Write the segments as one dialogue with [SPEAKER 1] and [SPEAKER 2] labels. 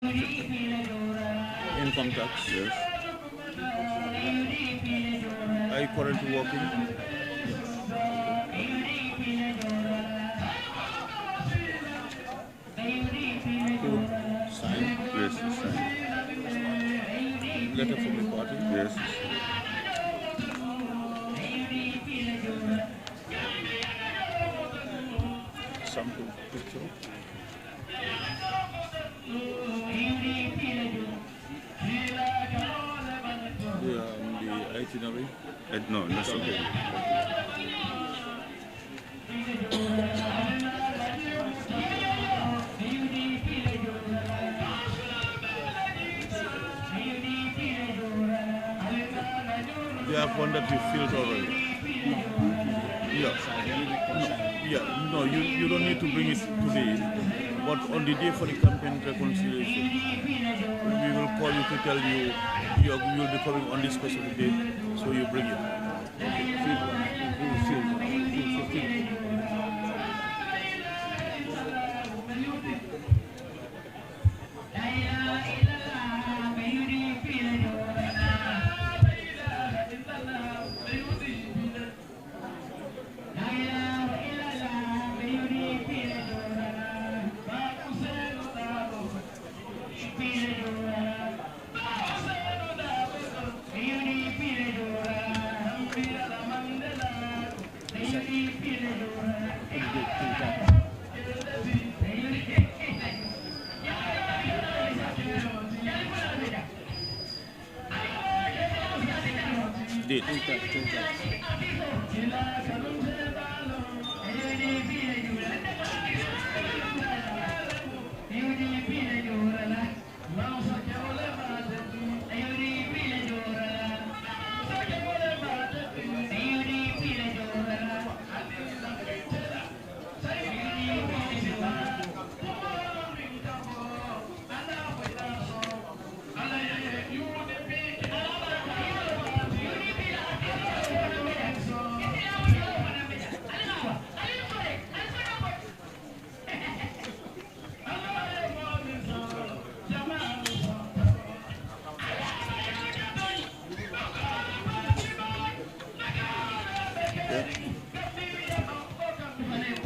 [SPEAKER 1] Income tax.
[SPEAKER 2] Yes.
[SPEAKER 1] Are you currently working? Cool. Sign.
[SPEAKER 2] Yes. Sign.
[SPEAKER 1] Letter from the party.
[SPEAKER 2] Yes.
[SPEAKER 1] Sample picture. The itinerary.
[SPEAKER 2] No, that's okay.
[SPEAKER 1] They have one that you filled already. Yeah. No, you don't need to bring it today. But on the day for the campaign reconciliation, we will call you to tell you you'll be coming on this specific day, so you bring it. Date.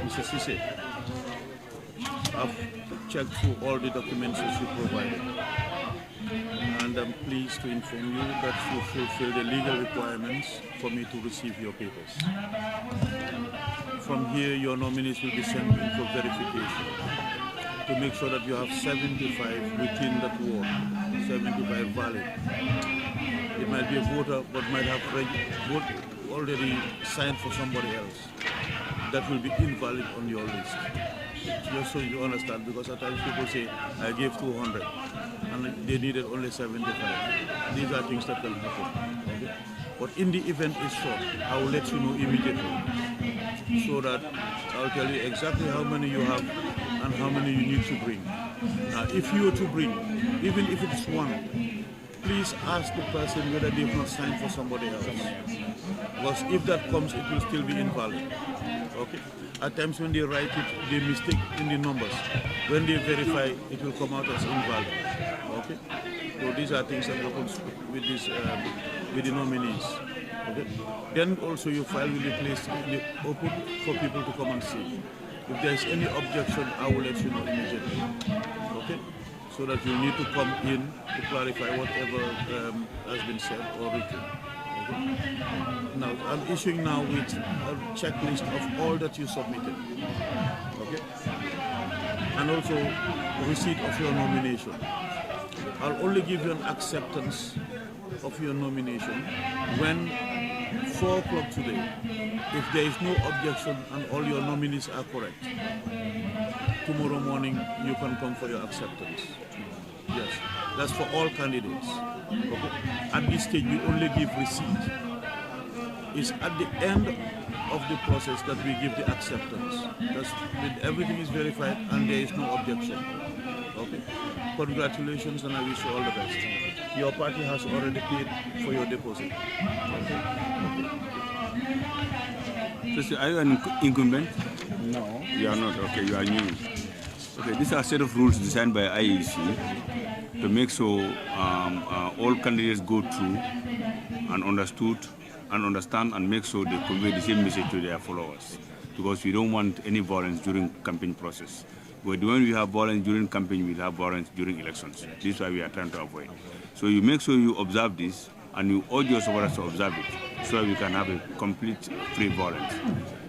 [SPEAKER 1] Mr. Sise, I've checked through all the documents that you provided, and I'm pleased to inform you that you fulfill the legal requirements for me to receive your papers. From here, your nominees will be sent in for verification to make sure that you have 75 within that ward, 75 valid. It might be a voter, but might have already signed for somebody else. That will be invalid on your list. Just so you understand, because at times people say, I gave 200, and they needed only 75. These are things that can happen. Okay? But in the event it's short, I will let you know immediately, so that I'll tell you exactly how many you have and how many you need to bring. Now, if you are to bring, even if it's one, please ask the person whether they've not signed for somebody else. Because if that comes, it will still be invalid. Okay. At times when they write it, they mistake in the numbers. When they verify, it will come out as invalid. Okay. So these are things that happens with this, with the nominees. Okay. Then also your file will be placed open for people to come and see. If there is any objection, I will let you know immediately. Okay. So that you need to come in to clarify whatever has been said or written. Now, I'm issuing now with a checklist of all that you submitted, okay? And also receipt of your nomination. I'll only give you an acceptance of your nomination when 4 o'clock today, if there is no objection and all your nominees are correct. Tomorrow morning, you can come for your acceptance. Yes, that's for all candidates. Okay. At this stage, we only give receipt. It's at the end of the process that we give the acceptance. That's when everything is verified and there is no objection. Okay. Congratulations, and I wish you all the best. Your party has already paid for your deposit. Okay.
[SPEAKER 2] So, are you an incumbent?
[SPEAKER 1] No.
[SPEAKER 2] You are not. Okay, you are new. Okay, these are a set of rules designed by IEC to make sure all candidates go through and understand and make sure they convey the same message to their followers, because we don't want any violence during campaign process. But when we have violence during campaign, we have violence during elections. This is why we are trying to avoid. So you make sure you observe this, and you urge your supporters to observe it, so that we can have a complete free violence.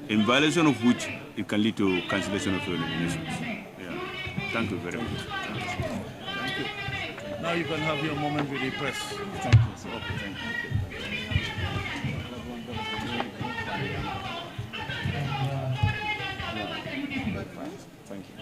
[SPEAKER 2] In violation of which, it can lead to cancellation of your nominations. Yeah. Thank you very much.
[SPEAKER 1] Thank you. Now you can have your moment with the press.
[SPEAKER 2] Thank you. Okay, thank you. Thank you.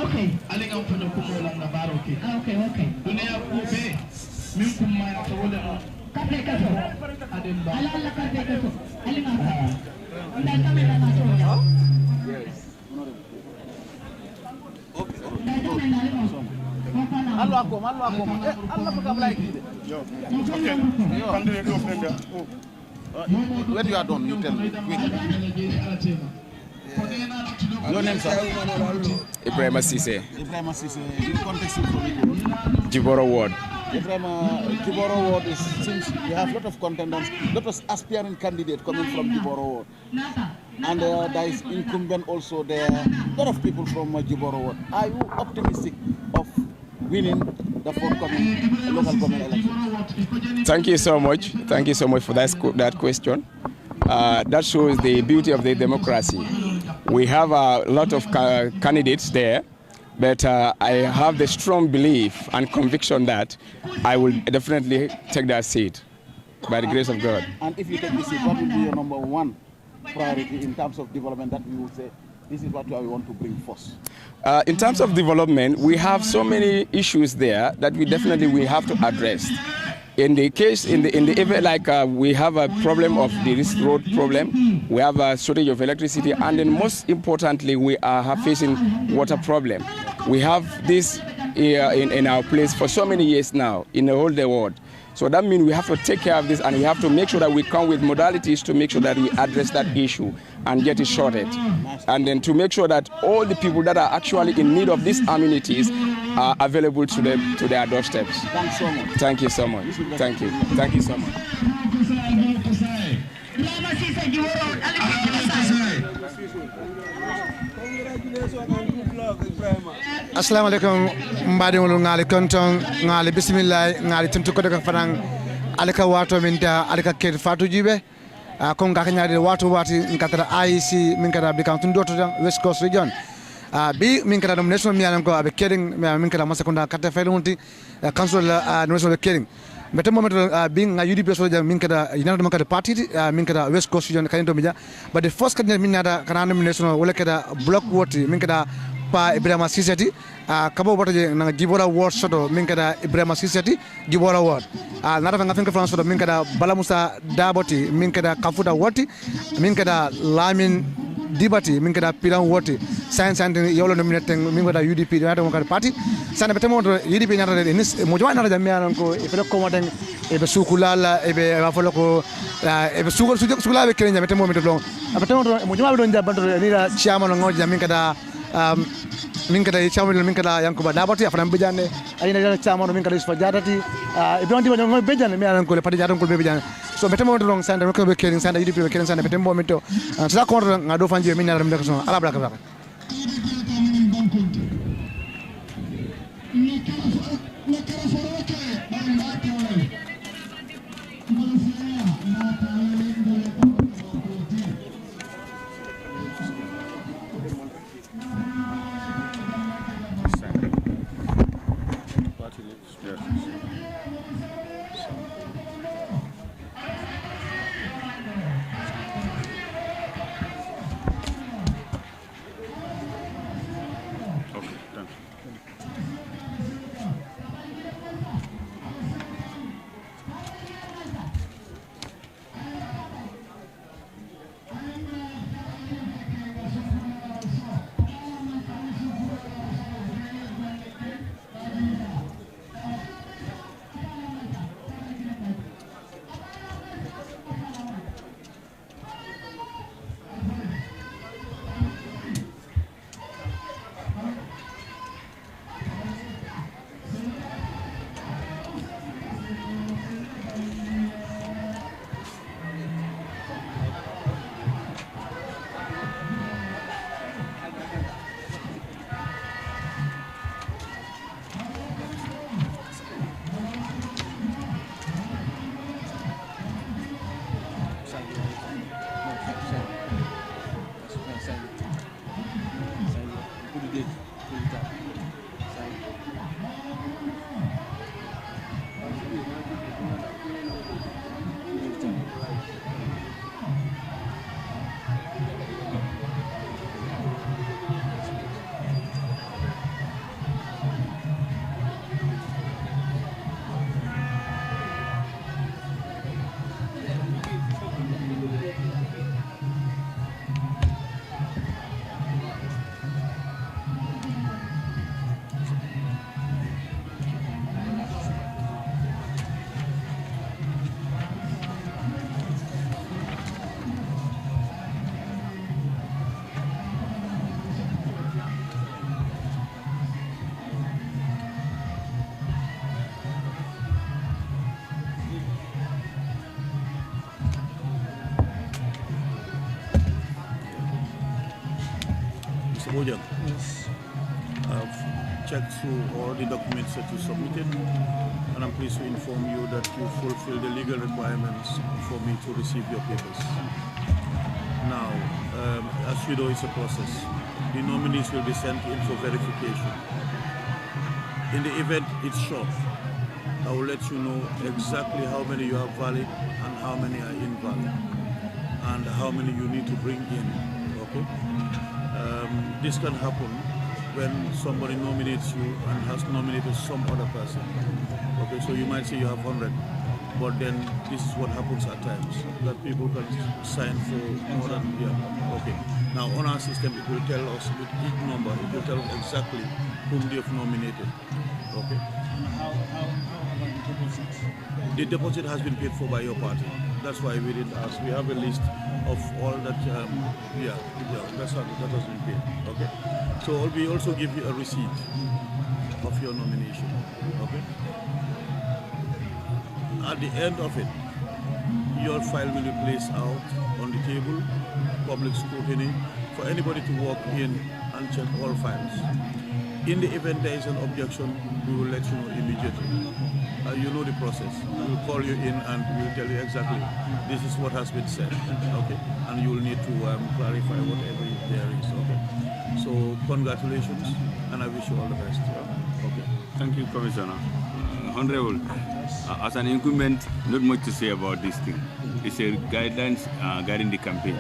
[SPEAKER 1] Okay.
[SPEAKER 3] When you are done, you tell me. Your name, sir?
[SPEAKER 4] Ibrahim Assise.
[SPEAKER 3] Ibrahim Assise. In context from
[SPEAKER 4] Jiboro Ward.
[SPEAKER 3] Ibrahim, Jiboro Ward is, since you have a lot of contenders, lot of aspiring candidates coming from Jiboro Ward. And there is incumbent also there, a lot of people from Jiboro Ward. Are you optimistic of winning the forthcoming local government election?
[SPEAKER 4] Thank you so much. Thank you so much for that question. That shows the beauty of the democracy. We have a lot of candidates there, but I have the strong belief and conviction that I will definitely take that seat by the grace of God.
[SPEAKER 3] And if you take this seat, what will be your number one priority in terms of development that you would say, this is what we want to bring first?
[SPEAKER 4] In terms of development, we have so many issues there that we definitely have to address. In the case, in the event, like we have a problem of this road problem, we have a shortage of electricity, and then most importantly, we are facing water problem. We have this in our place for so many years now in the whole world. So that means we have to take care of this, and we have to make sure that we come with modalities to make sure that we address that issue and get it sorted. And then to make sure that all the people that are actually in need of these amenities are available to them, to their doorsteps.
[SPEAKER 3] Thanks so much.
[SPEAKER 4] Thank you so much. Thank you. Thank you so much.
[SPEAKER 5] Assalamu alaikum mbadi ngulu ngali konton ngali bismillah ngali tuntu ko daga fanang alika wato minta alika ket Fatou jibe ko ngaka nyaade wato wati ngatra IC min kada bi kan tun doto West Coast region bi min kada nomination mi alan ko abe keding min kada masakunda kata faylunti council nomination be keding mete momento being UDP so min kada United Democratic Party min kada West Coast region kanin to mija but the first candidate min nada kana nomination wala kada block vote min kada pa Ibrahim Assise kabo botaje na Jibora Ward soto min kada Ibrahim Assise Jibora Ward nada nga fenka France soto min kada Bala Musa Daboti min kada Kafuta Wati min kada Lamin Dibati min kada Pilan Wati science and yolo nominate min kada UDP United Democratic Party sana betemo UDP nyata de nis mojwa na jamia ko e fele ko moden e be sukulala e be afolo ko e be sukula be kenya betemo mi do betemo mojwa be do jabando ni da chairman ngoja min kada min kada chairman min kada yankuba dabati afana bejane ayina da chairman min kada isfajadati e be on diba ngo bejane mi anan ko le pati jadon ko be bejane so betemo do sanda ko be kering sanda UDP be kering sanda betemo mi to sa ko ngado fanje min na dem so ala blaka blaka
[SPEAKER 1] Bojan, I've checked through all the documents that you submitted, and I'm pleased to inform you that you fulfill the legal requirements for me to receive your papers. Now, as you know, it's a process. The nominees will be sent in for verification. In the event it's short, I will let you know exactly how many you have valid and how many are invalid, and how many you need to bring in, okay? This can happen when somebody nominates you and has nominated some other person. Okay, so you might say you have 100, but then this is what happens at times, that people can sign for more than, yeah, okay. Now on our system, it will tell us with each number, it will tell us exactly whom they have nominated, okay.
[SPEAKER 6] How about the deposits?
[SPEAKER 1] The deposit has been paid for by your party. That's why we didn't ask. We have a list of all that, that has been paid. Okay. So we also give you a receipt of your nomination. Okay. At the end of it, your file will be placed out on the table, public scrutiny, for anybody to walk in and check all files. In the event there is an objection, we will let you know immediately. You know the process. We will call you in and we will tell you exactly this is what has been said, okay? And you will need to clarify whatever there is, okay? So congratulations, and I wish you all the best. Okay.
[SPEAKER 2] Thank you, Commissioner. Honorable, as an incumbent, not much to say about this thing. It's a guidelines guiding the campaign.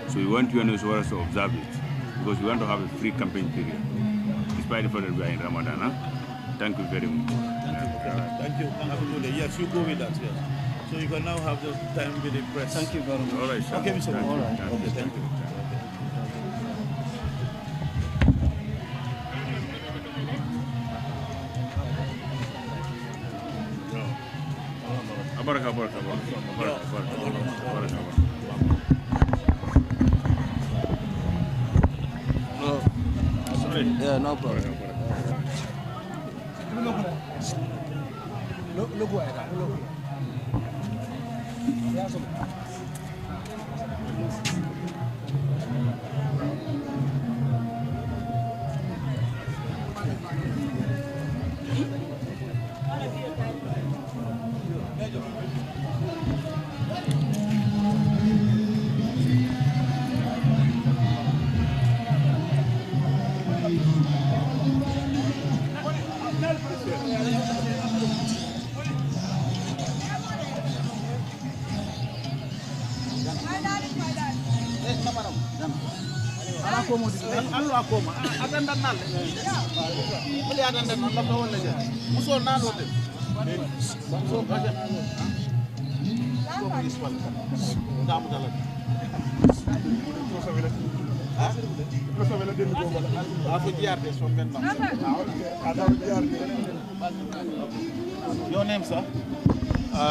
[SPEAKER 2] So we want you and us to observe it, because we want to have a free campaign period, despite the fact that we are in Ramadan. Huh? Thank you very much.
[SPEAKER 1] Thank you. Have a good day. Yes, you go with that, yes. So you can now have the time with the press.
[SPEAKER 6] Thank you very much.
[SPEAKER 2] All right, sir.
[SPEAKER 1] Okay, Mr.
[SPEAKER 2] Thank you.
[SPEAKER 1] All right.
[SPEAKER 2] Thank you.
[SPEAKER 1] Okay, thank you.
[SPEAKER 2] Baraka.
[SPEAKER 6] Yeah, no problem.
[SPEAKER 3] allo akoma atanda nalle wala atanda non la wala je muso nalo de so baje ko mi swal damu dala Your name, sir?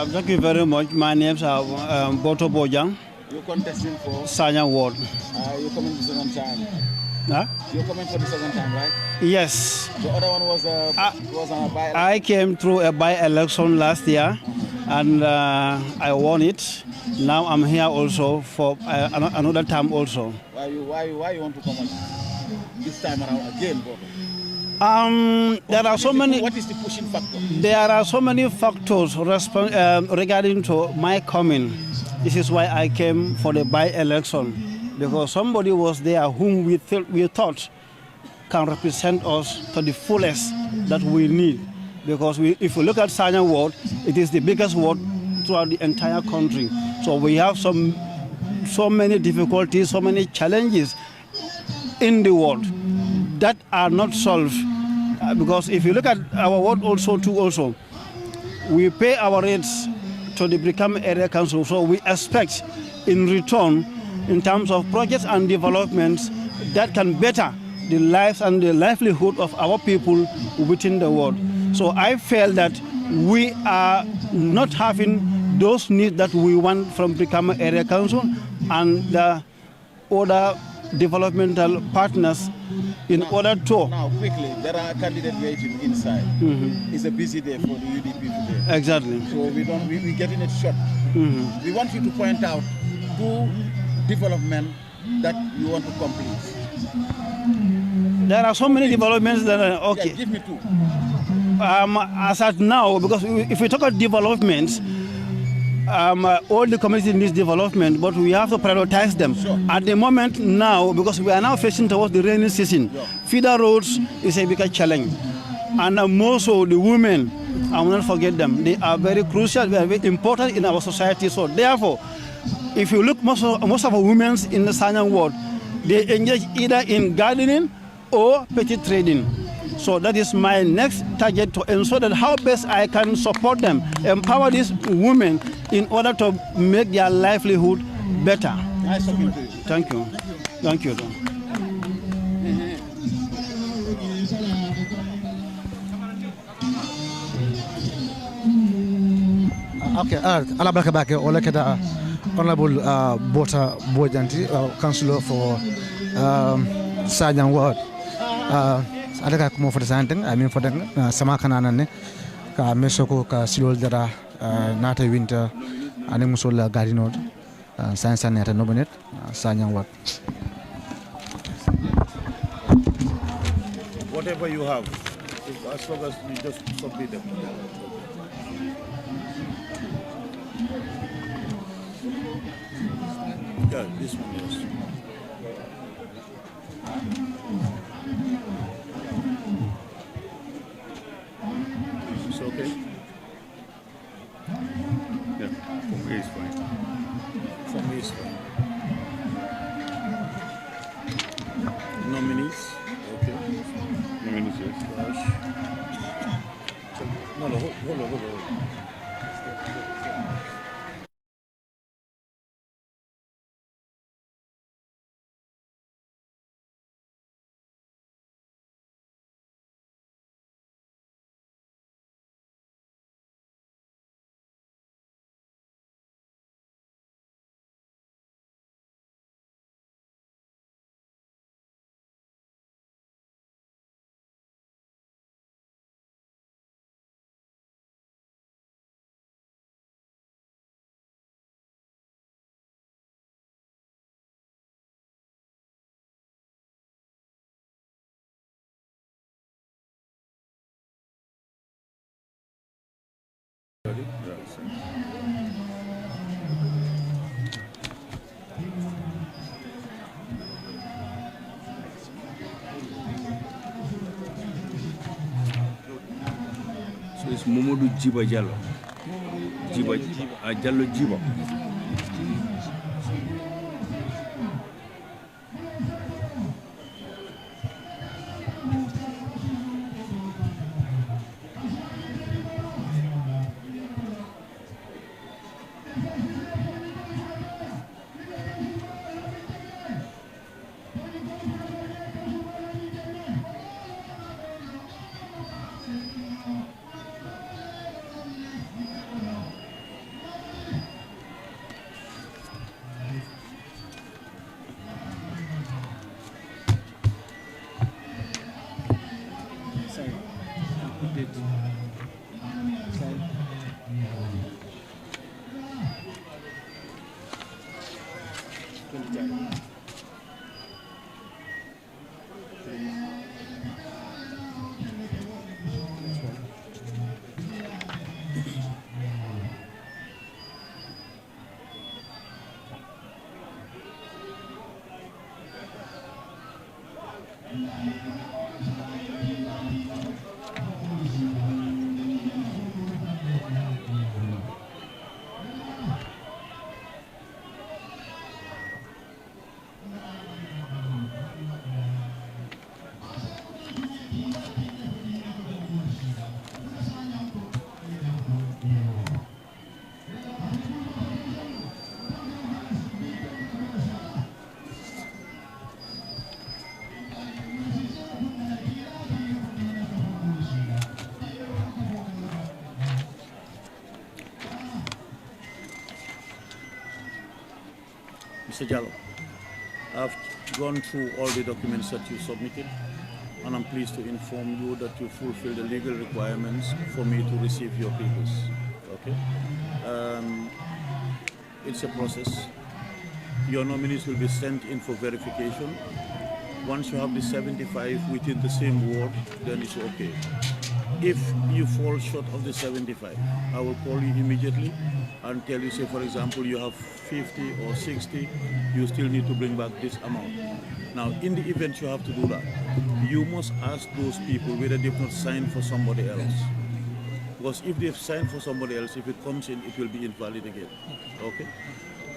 [SPEAKER 6] Thank you very much. My name is Boto Bojang.
[SPEAKER 3] You're contesting for?
[SPEAKER 6] Sanya Ward.
[SPEAKER 3] You're coming the second time.
[SPEAKER 6] Huh?
[SPEAKER 3] You're coming for the second time, right?
[SPEAKER 6] Yes.
[SPEAKER 3] The other one was on a by-election.
[SPEAKER 6] I came through a by-election last year, and I won it. Now I'm here also for another time also.
[SPEAKER 3] Why you want to come this time around again, Boto?
[SPEAKER 6] There are so many.
[SPEAKER 3] What is the pushing factor?
[SPEAKER 6] There are so many factors regarding to my coming. This is why I came for the by-election, because somebody was there whom we thought can represent us to the fullest that we need. Because if we look at Sanya Ward, it is the biggest ward throughout the entire country. So we have so many difficulties, so many challenges in the world that are not solved. Because if you look at our ward also, we pay our rates to the Brikama Area Council. So we expect in return, in terms of projects and developments, that can better the lives and the livelihood of our people within the ward. So I felt that we are not having those needs that we want from Brikama Area Council and the other developmental partners in order to...
[SPEAKER 3] Now, quickly, there are candidates waiting inside. It's a busy day for the UDP today.
[SPEAKER 6] Exactly.
[SPEAKER 3] So we're getting it short. We want you to point out 2 developments that you want to complete.
[SPEAKER 6] There are so many developments that are okay.
[SPEAKER 3] Yeah, give me 2.
[SPEAKER 6] As at now, because if we talk about developments, all the community needs development, but we have to prioritize them.
[SPEAKER 3] Sure.
[SPEAKER 6] At the moment now, because we are now facing towards the rainy season, feeder roads is a bigger challenge. And more so the women, I will not forget them. They are very crucial, they are very important in our society. So therefore, if you look, most of our women in the Sanyang ward, they engage either in gardening or petty trading. So that is my next target, to ensure that how best I can support them, empower these women in order to make their livelihood better.
[SPEAKER 3] Nice talking to you.
[SPEAKER 6] Thank you. Thank you.
[SPEAKER 5] Okay, ala barka bake wala keda honorable Bota Bojanti, councillor for Sanyang Ward. Ada ka mo for santen amin for den sama kanana ne ka mesoko ka silol dara nata winter ane musol garino sansan neta no bonet Sanyang Ward.
[SPEAKER 1] Whatever you have, as long as you just submit them. Yeah, this one, yes. It's okay?
[SPEAKER 2] Yeah, for me it's fine.
[SPEAKER 1] For me, it's fine. Nominees? Okay.
[SPEAKER 2] Nominees, yes.
[SPEAKER 1] Gosh. No, hold on.
[SPEAKER 2] So it's Momodu Jiba Jallo. Jallo Jiba.
[SPEAKER 1] Mr. Jallo, I've gone through all the documents that you submitted, and I'm pleased to inform you that you fulfill the legal requirements for me to receive your papers. Okay? It's a process. Your nominees will be sent in for verification. Once you have the 75 within the same ward, then it's okay. If you fall short of the 75, I will call you immediately and tell you, say for example, you have 50 or 60, you still need to bring back this amount. Now, in the event you have to do that, you must ask those people whether they've not signed for somebody else. Because if they've signed for somebody else, if it comes in, it will be invalid again. Okay?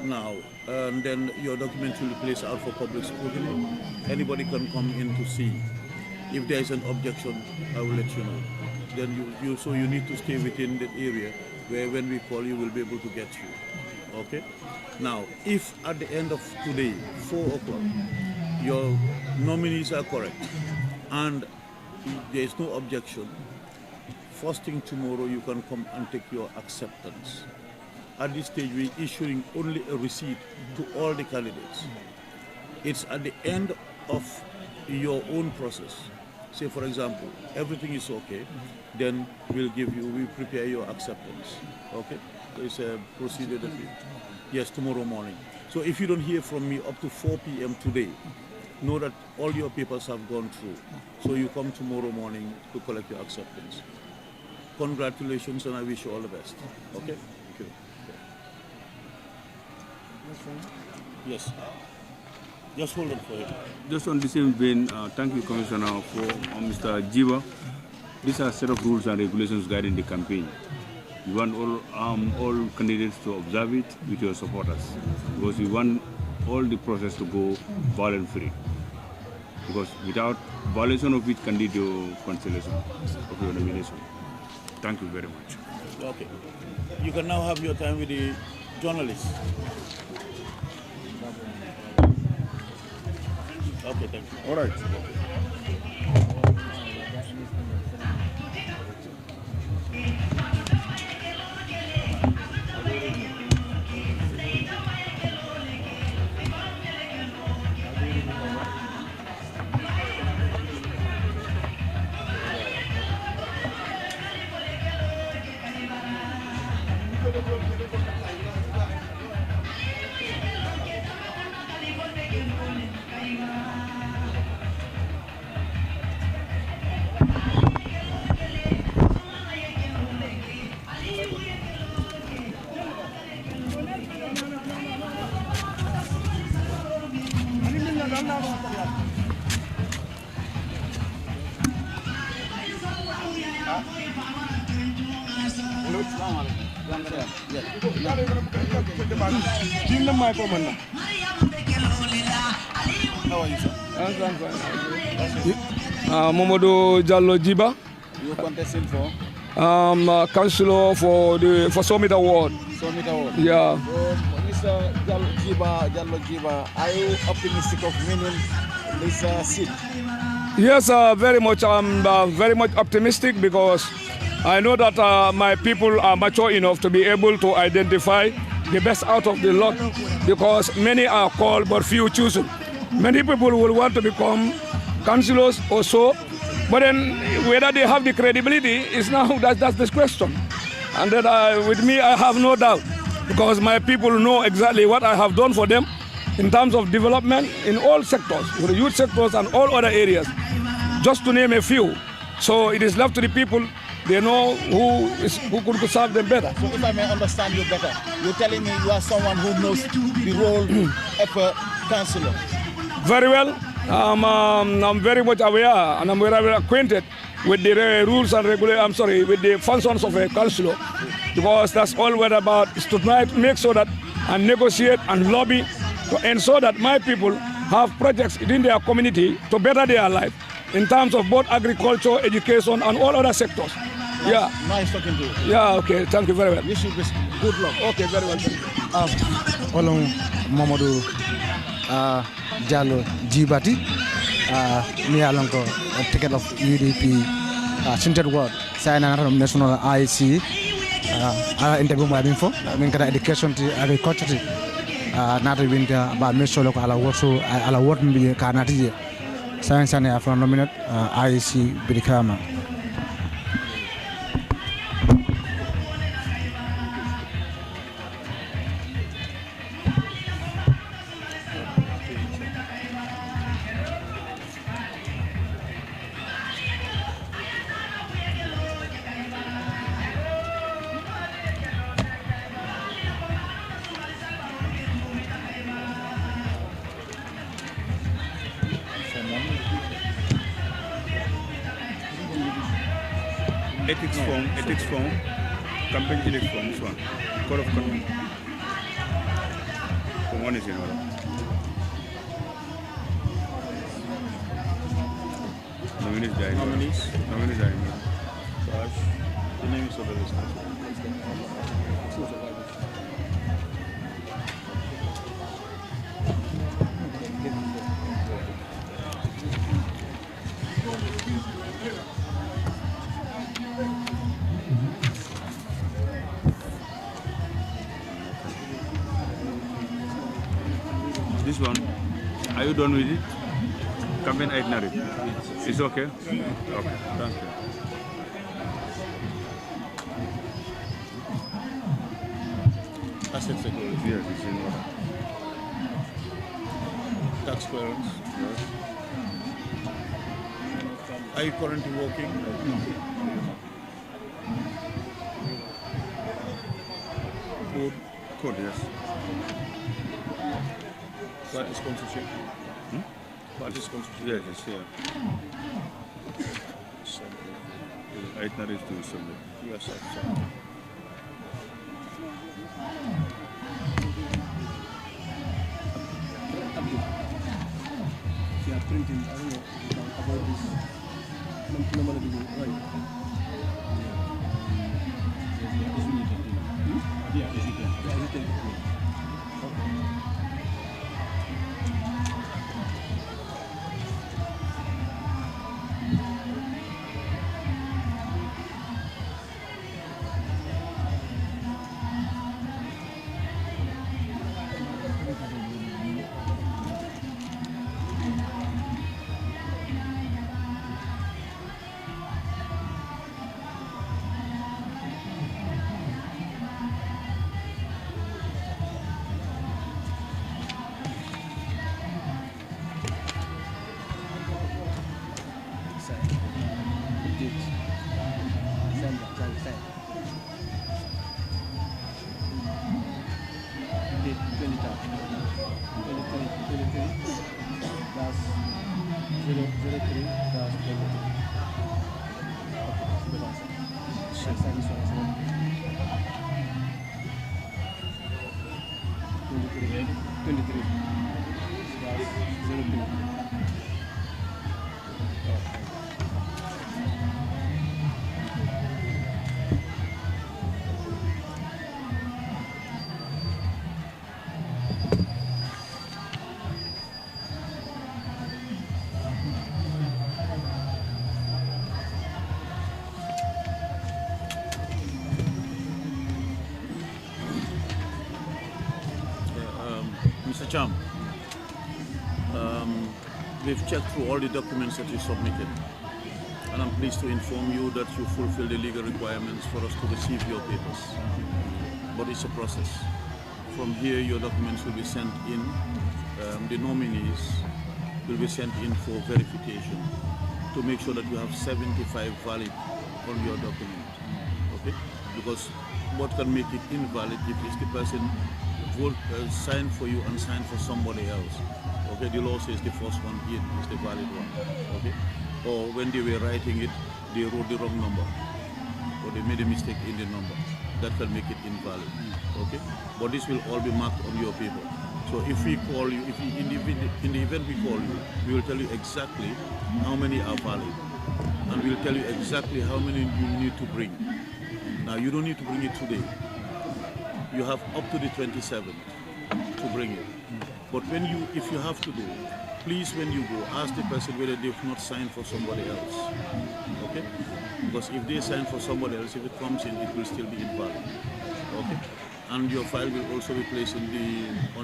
[SPEAKER 1] Now, then your documents will be placed out for public scrutiny. Anybody can come in to see. If there is an objection, I will let you know. Then you need to stay within the area where when we call you, we'll be able to get you. Okay? Now, if at the end of today, 4 o'clock, your nominees are correct and there is no objection, first thing tomorrow you can come and take your acceptance. At this stage, we're issuing only a receipt to all the candidates. It's at the end of your own process. Say, for example, everything is okay, then we prepare your acceptance. Okay? So it's a procedure that yes, tomorrow morning. So if you don't hear from me up to 4 p.m. today, know that all your papers have gone through. So you come tomorrow morning to collect your acceptance. Congratulations, and I wish you all the best. Okay? Thank you. Yes. Just hold on for it.
[SPEAKER 2] Just on the same vein, thank you, Commissioner, for Mr. Jiba. These are a set of rules and regulations guiding the campaign. We want all candidates to observe it with your supporters, because we want all the process to go violence-free. Because without violation of it can lead to cancellation of your nomination. Thank you very much.
[SPEAKER 1] Okay. You can now have your time with the journalists. Okay, thank you.
[SPEAKER 2] All right.
[SPEAKER 1] How are you, sir?
[SPEAKER 7] Mamadou Jallo Jiba.
[SPEAKER 3] You contesting for?
[SPEAKER 7] Councillor for Summit Award.
[SPEAKER 3] Summit Award?
[SPEAKER 7] Yeah.
[SPEAKER 3] Mr. Jallo Jiba, are you optimistic of winning this seat?
[SPEAKER 7] Yes, very much. I'm very much optimistic because I know that my people are mature enough to be able to identify the best out of the lot, because many are called but few chosen. Many people will want to become councillors or so, but then whether they have the credibility is now that's the question. And that with me, I have no doubt, because my people know exactly what I have done for them, in terms of development in all sectors, the youth sectors and all other areas, just to name a few. So it is left to the people. They know who could serve them better.
[SPEAKER 3] So if I may understand you better, you're telling me you are someone who knows the role of a councillor.
[SPEAKER 7] Very well. I'm very much aware and I'm very acquainted with the rules and with the functions of a councillor, because that's all we're about, is to try to make sure that and negotiate and lobby to ensure that my people have projects within their community to better their life in terms of both agriculture, education, and all other sectors. Yeah.
[SPEAKER 3] Nice talking to you.
[SPEAKER 7] Yeah, okay, thank you very well.
[SPEAKER 3] Wish you good luck.
[SPEAKER 7] Okay, very well.
[SPEAKER 5] Olong Mamadou Diallo Jibati, me along ticket of UDP Sinted Ward, sign another national IC, interview my info, I mean, education, agriculture, not winter, but me solo ala worso, ala what me canati, science and from nominate IC Bidikama.
[SPEAKER 2] Ethics form, campaign ethics form, this one, code of conduct. From one is in order. Nominees dying. Nominees dying.
[SPEAKER 1] Gosh, the name is of the responsible.
[SPEAKER 2] This one, are you done with it? Campaign itinerary. It's okay? Okay, thank you.
[SPEAKER 1] Asset security.
[SPEAKER 2] Yes, it's in order.
[SPEAKER 1] Tax clearance. Yes. Are you currently working? No.
[SPEAKER 2] Code, yes.
[SPEAKER 1] Party sponsorship. Party sponsorship.
[SPEAKER 2] Yes, it's here. Itinerary is to submit.
[SPEAKER 1] Yes, sir.
[SPEAKER 8] They are printing, I don't know about this. Normally, right? Yeah, is it there? Yeah, is it there?
[SPEAKER 1] Mr. Cham, we've checked through all the documents that you submitted, and I'm pleased to inform you that you fulfill the legal requirements for us to receive your papers. But it's a process. From here, your documents will be sent in. The nominees will be sent in for verification to make sure that you have 75 valid on your document. Okay? Because what can make it invalid if the person signed for you and signed for somebody else. Okay? The law says the first one in is the valid one. Okay? Or when they were writing it, they wrote the wrong number, or they made a mistake in the number. That can make it invalid. Okay? But this will all be marked on your paper. So if we call you, in the event we call you, we will tell you exactly how many are valid, and we'll tell you exactly how many you need to bring. Now you don't need to bring it today. You have up to the 27th to bring it. But if you have to go, please when you go, ask the person whether they've not signed for somebody else. Okay? Because if they sign for somebody else, if it comes in, it will still be invalid. Okay? And your file will also be placed on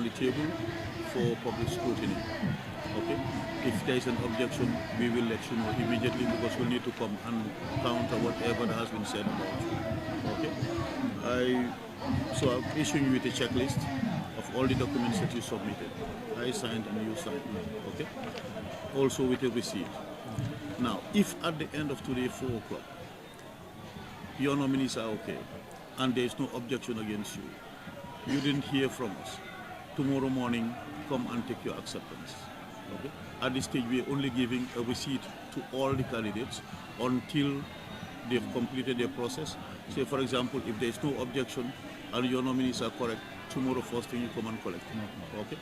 [SPEAKER 1] the table for public scrutiny. Okay? If there is an objection, we will let you know immediately, because we'll need to come and counter whatever has been said about you. Okay? So I'm issuing you with a checklist of all the documents that you submitted. I signed and you signed. Okay? Also with a receipt. Now, if at the end of today, 4 o'clock, your nominees are okay, and there is no objection against you, you didn't hear from us, tomorrow morning, come and take your acceptance. Okay? At this stage, we are only giving a receipt to all the candidates until they've completed their process. Say, for example, if there is no objection and your nominees are correct, tomorrow first thing you come and collect. Okay?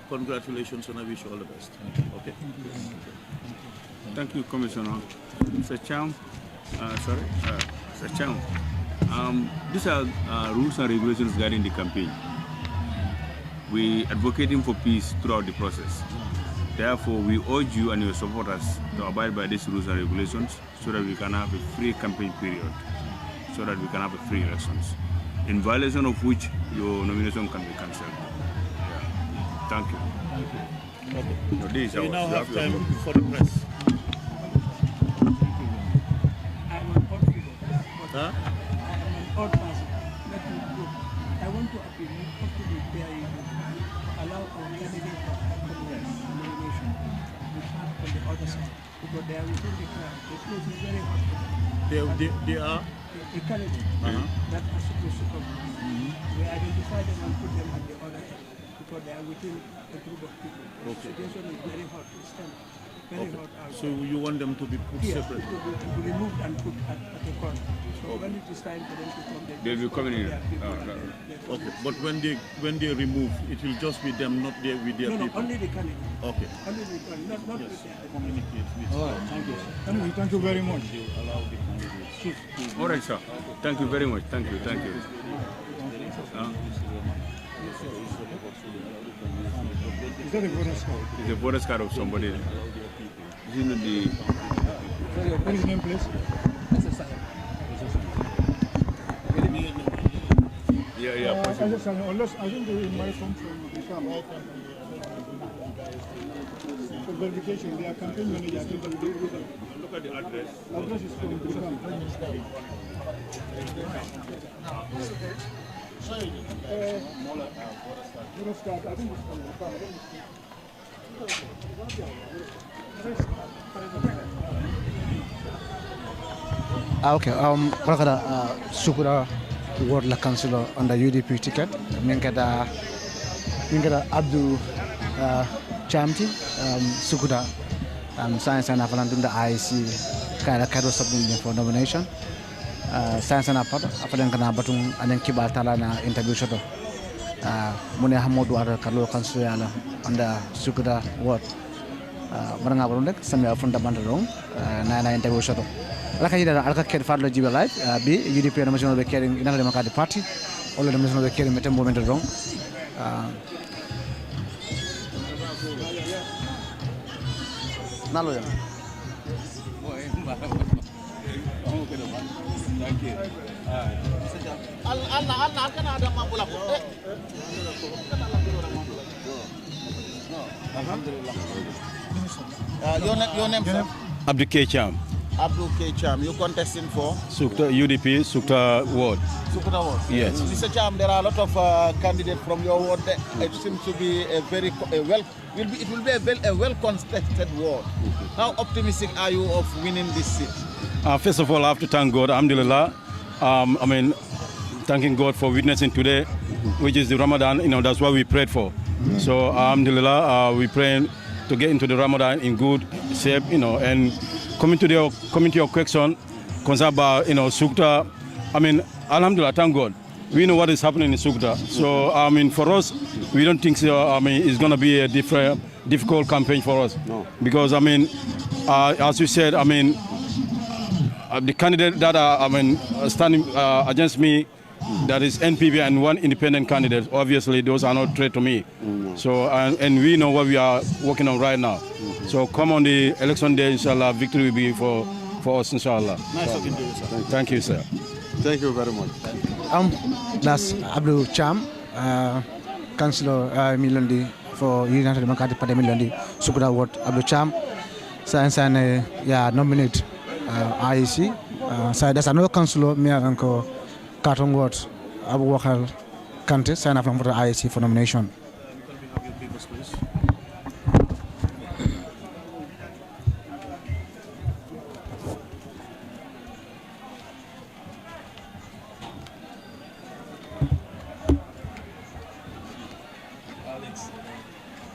[SPEAKER 1] Congratulations, and I wish you all the best. Okay?
[SPEAKER 2] Thank you, Commissioner. Mr. Cham, Mr. Cham, these are rules and regulations regarding the campaign. We advocating for peace throughout the process. Therefore, we urge you and your supporters to abide by these rules and regulations so that we can have a free campaign period, so that we can have a free elections, in violation of which your nomination can be cancelled. Yeah. Thank you.
[SPEAKER 1] Okay. So we now have time for the press.
[SPEAKER 8] I'm an odd figure.
[SPEAKER 1] Huh?
[SPEAKER 8] I'm an odd person. Let me go. I want to appeal up to the PIA to allow our candidate for Congress nomination to have on the other side, because they are within the crowd. The place is very hot.
[SPEAKER 1] They are?
[SPEAKER 8] The candidate that are supposed to come. We identify them and put them at the other end, because they are within a group of people. The situation is very hot. It's very hot out.
[SPEAKER 1] So you want them to be put separate?
[SPEAKER 8] To be removed and put at the corner. So when it is time for them to come,
[SPEAKER 2] they'll be coming in.
[SPEAKER 1] Okay, but when they remove, it will just be them, not there with their people?
[SPEAKER 8] No, only the candidate.
[SPEAKER 1] Okay.
[SPEAKER 8] Only the candidate, not with the
[SPEAKER 1] Communicate with.
[SPEAKER 9] All right, thank you. Anyway, thank you very much.
[SPEAKER 1] Allow the candidates.
[SPEAKER 2] All right, sir. Thank you very much. Thank you. Thank you.
[SPEAKER 9] Is that a voter's card?
[SPEAKER 2] It's a voter's card of somebody. Is it the...
[SPEAKER 9] What is his name, please?
[SPEAKER 2] Yeah, possible.
[SPEAKER 9] Unless I think they might come from the camp. For verification, they are campaign manager.
[SPEAKER 2] Look at the address.
[SPEAKER 9] Address is from the camp. Voter's card, I think it's from the camp.
[SPEAKER 5] Okay, Brakada Sukura Ward La Councilor on the UDP ticket. Minkada Abdul Chamti, Sukura, Science and Avalandum, the IC, Kara Kado submitting for nomination. Science and Apadan Batum and then Kibal Talana interview shuttle. Mune Hamodu Ada Carlo Councilor on the Sukura Ward. Maranga Burundek, some fundamental room, Nana interview shuttle. Rakayida Alka Kerr Fatou Jibe Live, B, UDP National be carrying in the Democratic Party, all the National be carrying Metem Movement wrong. Nalo.
[SPEAKER 1] Thank you.
[SPEAKER 3] Your name, sir?
[SPEAKER 10] Abdul Kecham.
[SPEAKER 3] Abdul K. Cham, you contesting for?
[SPEAKER 10] Sukta UDP, Sukta ward.
[SPEAKER 3] Sukta ward?
[SPEAKER 10] Yes.
[SPEAKER 3] Mr. Cham, there are a lot of candidates from your ward. It seems to be a very well contested ward. How optimistic are you of winning this seat?
[SPEAKER 10] First of all, I have to thank God, alhamdulillah. Thanking God for witnessing today, which is the Ramadan. That's what we prayed for. So alhamdulillah, we praying to get into the Ramadan in good shape. And coming to your question, concern about Sukta. Alhamdulillah, thank God. We know what is happening in Sukta. So for us, we don't think so. It's going to be a difficult campaign for us. No. Because as you said, the candidate that are standing against me, that is NPP and one independent candidate. Obviously, those are not threat to me. So and we know what we are working on right now. So come on the election day, inshallah, victory will be for us, inshallah.
[SPEAKER 3] Nice talking to you, sir.
[SPEAKER 10] Thank you, sir.
[SPEAKER 9] Thank you very much.
[SPEAKER 5] That's Abdul Cham, Councillor Milondi for United Democratic Party Milondi, Sukura Ward. Abdul Cham, science and nominate IEC. So there's another councillor, me and Carton Ward, Abu Wakal Kante, sign up for the IEC for nomination.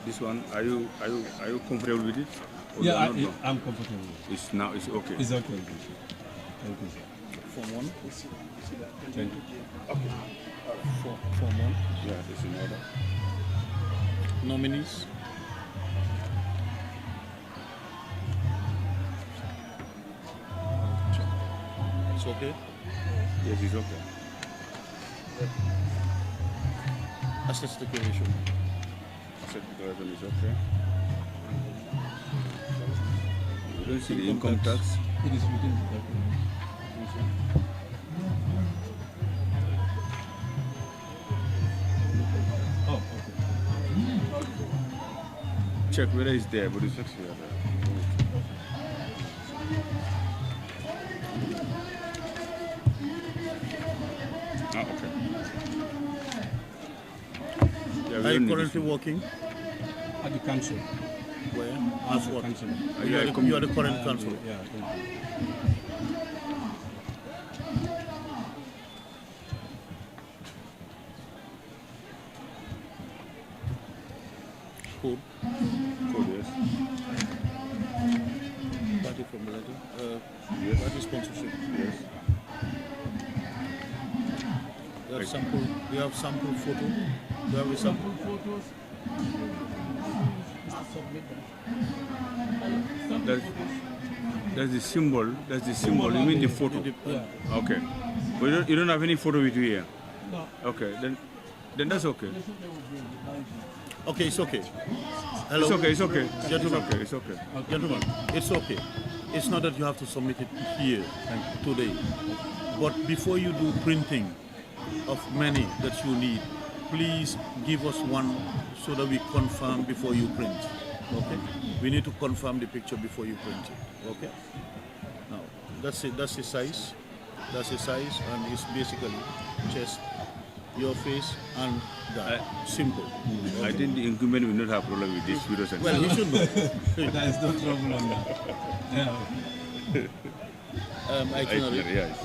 [SPEAKER 2] This one, are you comfortable with it?
[SPEAKER 11] Yeah, I'm comfortable.
[SPEAKER 2] It's okay.
[SPEAKER 11] It's okay. Thank you, sir.
[SPEAKER 1] Form 1.
[SPEAKER 11] Thank you.
[SPEAKER 1] Okay. Form 1.
[SPEAKER 2] Yeah, it's in order.
[SPEAKER 1] Nominees. It's okay.
[SPEAKER 2] Yes, it's okay.
[SPEAKER 1] Assess declaration.
[SPEAKER 2] Asset declaration is okay. You don't see the income tax.
[SPEAKER 11] It is within the Oh, okay.
[SPEAKER 2] Check whether it's there, but it's actually there. Okay. Yeah,
[SPEAKER 1] Are you currently working?
[SPEAKER 11] At the council.
[SPEAKER 1] Where? As what?
[SPEAKER 11] Council.
[SPEAKER 1] You are the current councillor.
[SPEAKER 11] Yeah.
[SPEAKER 1] Code.
[SPEAKER 2] Code, yes.
[SPEAKER 1] Party from the letter.
[SPEAKER 2] Yes.
[SPEAKER 1] Party sponsorship.
[SPEAKER 2] Yes.
[SPEAKER 1] You have sample photo. Do you have a sample photos?
[SPEAKER 2] That's the symbol. That's the symbol. You mean the photo?
[SPEAKER 1] Yeah.
[SPEAKER 2] Okay. But you don't have any photo with you here?
[SPEAKER 1] No.
[SPEAKER 2] Okay. Then that's okay.
[SPEAKER 1] Okay, it's okay. Hello.
[SPEAKER 2] It's okay.
[SPEAKER 1] Gentlemen.
[SPEAKER 2] It's okay.
[SPEAKER 1] Gentlemen, it's okay. It's not that you have to submit it here today. But before you do printing of many that you need, please give us one so that we confirm before you print. Okay? We need to confirm the picture before you print it. Okay? Now, that's it. That's the size. That's the size, and it's basically chest, your face, and that. Simple.
[SPEAKER 2] I think the incumbent will not have problem with this video.
[SPEAKER 1] Well, he should know.
[SPEAKER 11] There is no trouble on that. Yeah.
[SPEAKER 1] Itinerary.
[SPEAKER 2] Yes.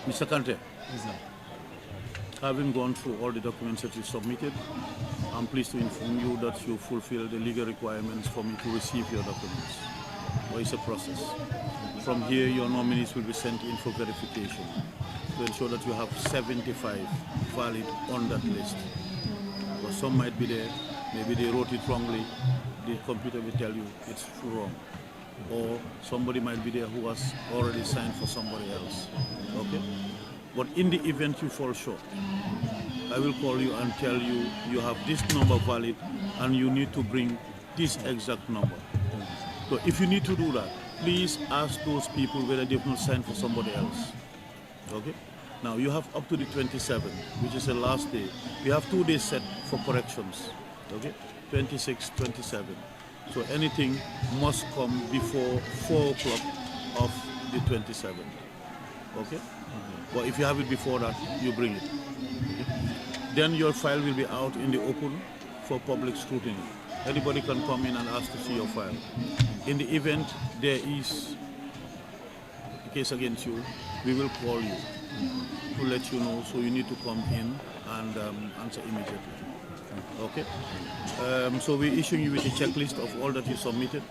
[SPEAKER 1] Mr. Kante, having gone through all the documents that you submitted, I'm pleased to inform you that you fulfill the legal requirements for me to receive your documents. But it's a process. From here, your nominees will be sent in for verification to ensure that you have 75 valid on that list. But some might be there, maybe they wrote it wrongly, the computer will tell you it's wrong. Or somebody might be there who has already signed for somebody else. Okay? But in the event you fall short, I will call you and tell you you have this number valid and you need to bring this exact number. So if you need to do that, please ask those people whether they've not signed for somebody else. Okay? Now you have up to the 27th, which is the last day. We have 2 days set for corrections. Okay? 26, 27. So anything must come before 4 o'clock of the 27th. Okay? But if you have it before that, you bring it. Okay? Then your file will be out in the open for public scrutiny. Anybody can come in and ask to see your file. In the event there is a case against you, we will call you to let you know, so you need to come in and answer immediately. Okay? So we're issuing you with a checklist of all that you submitted.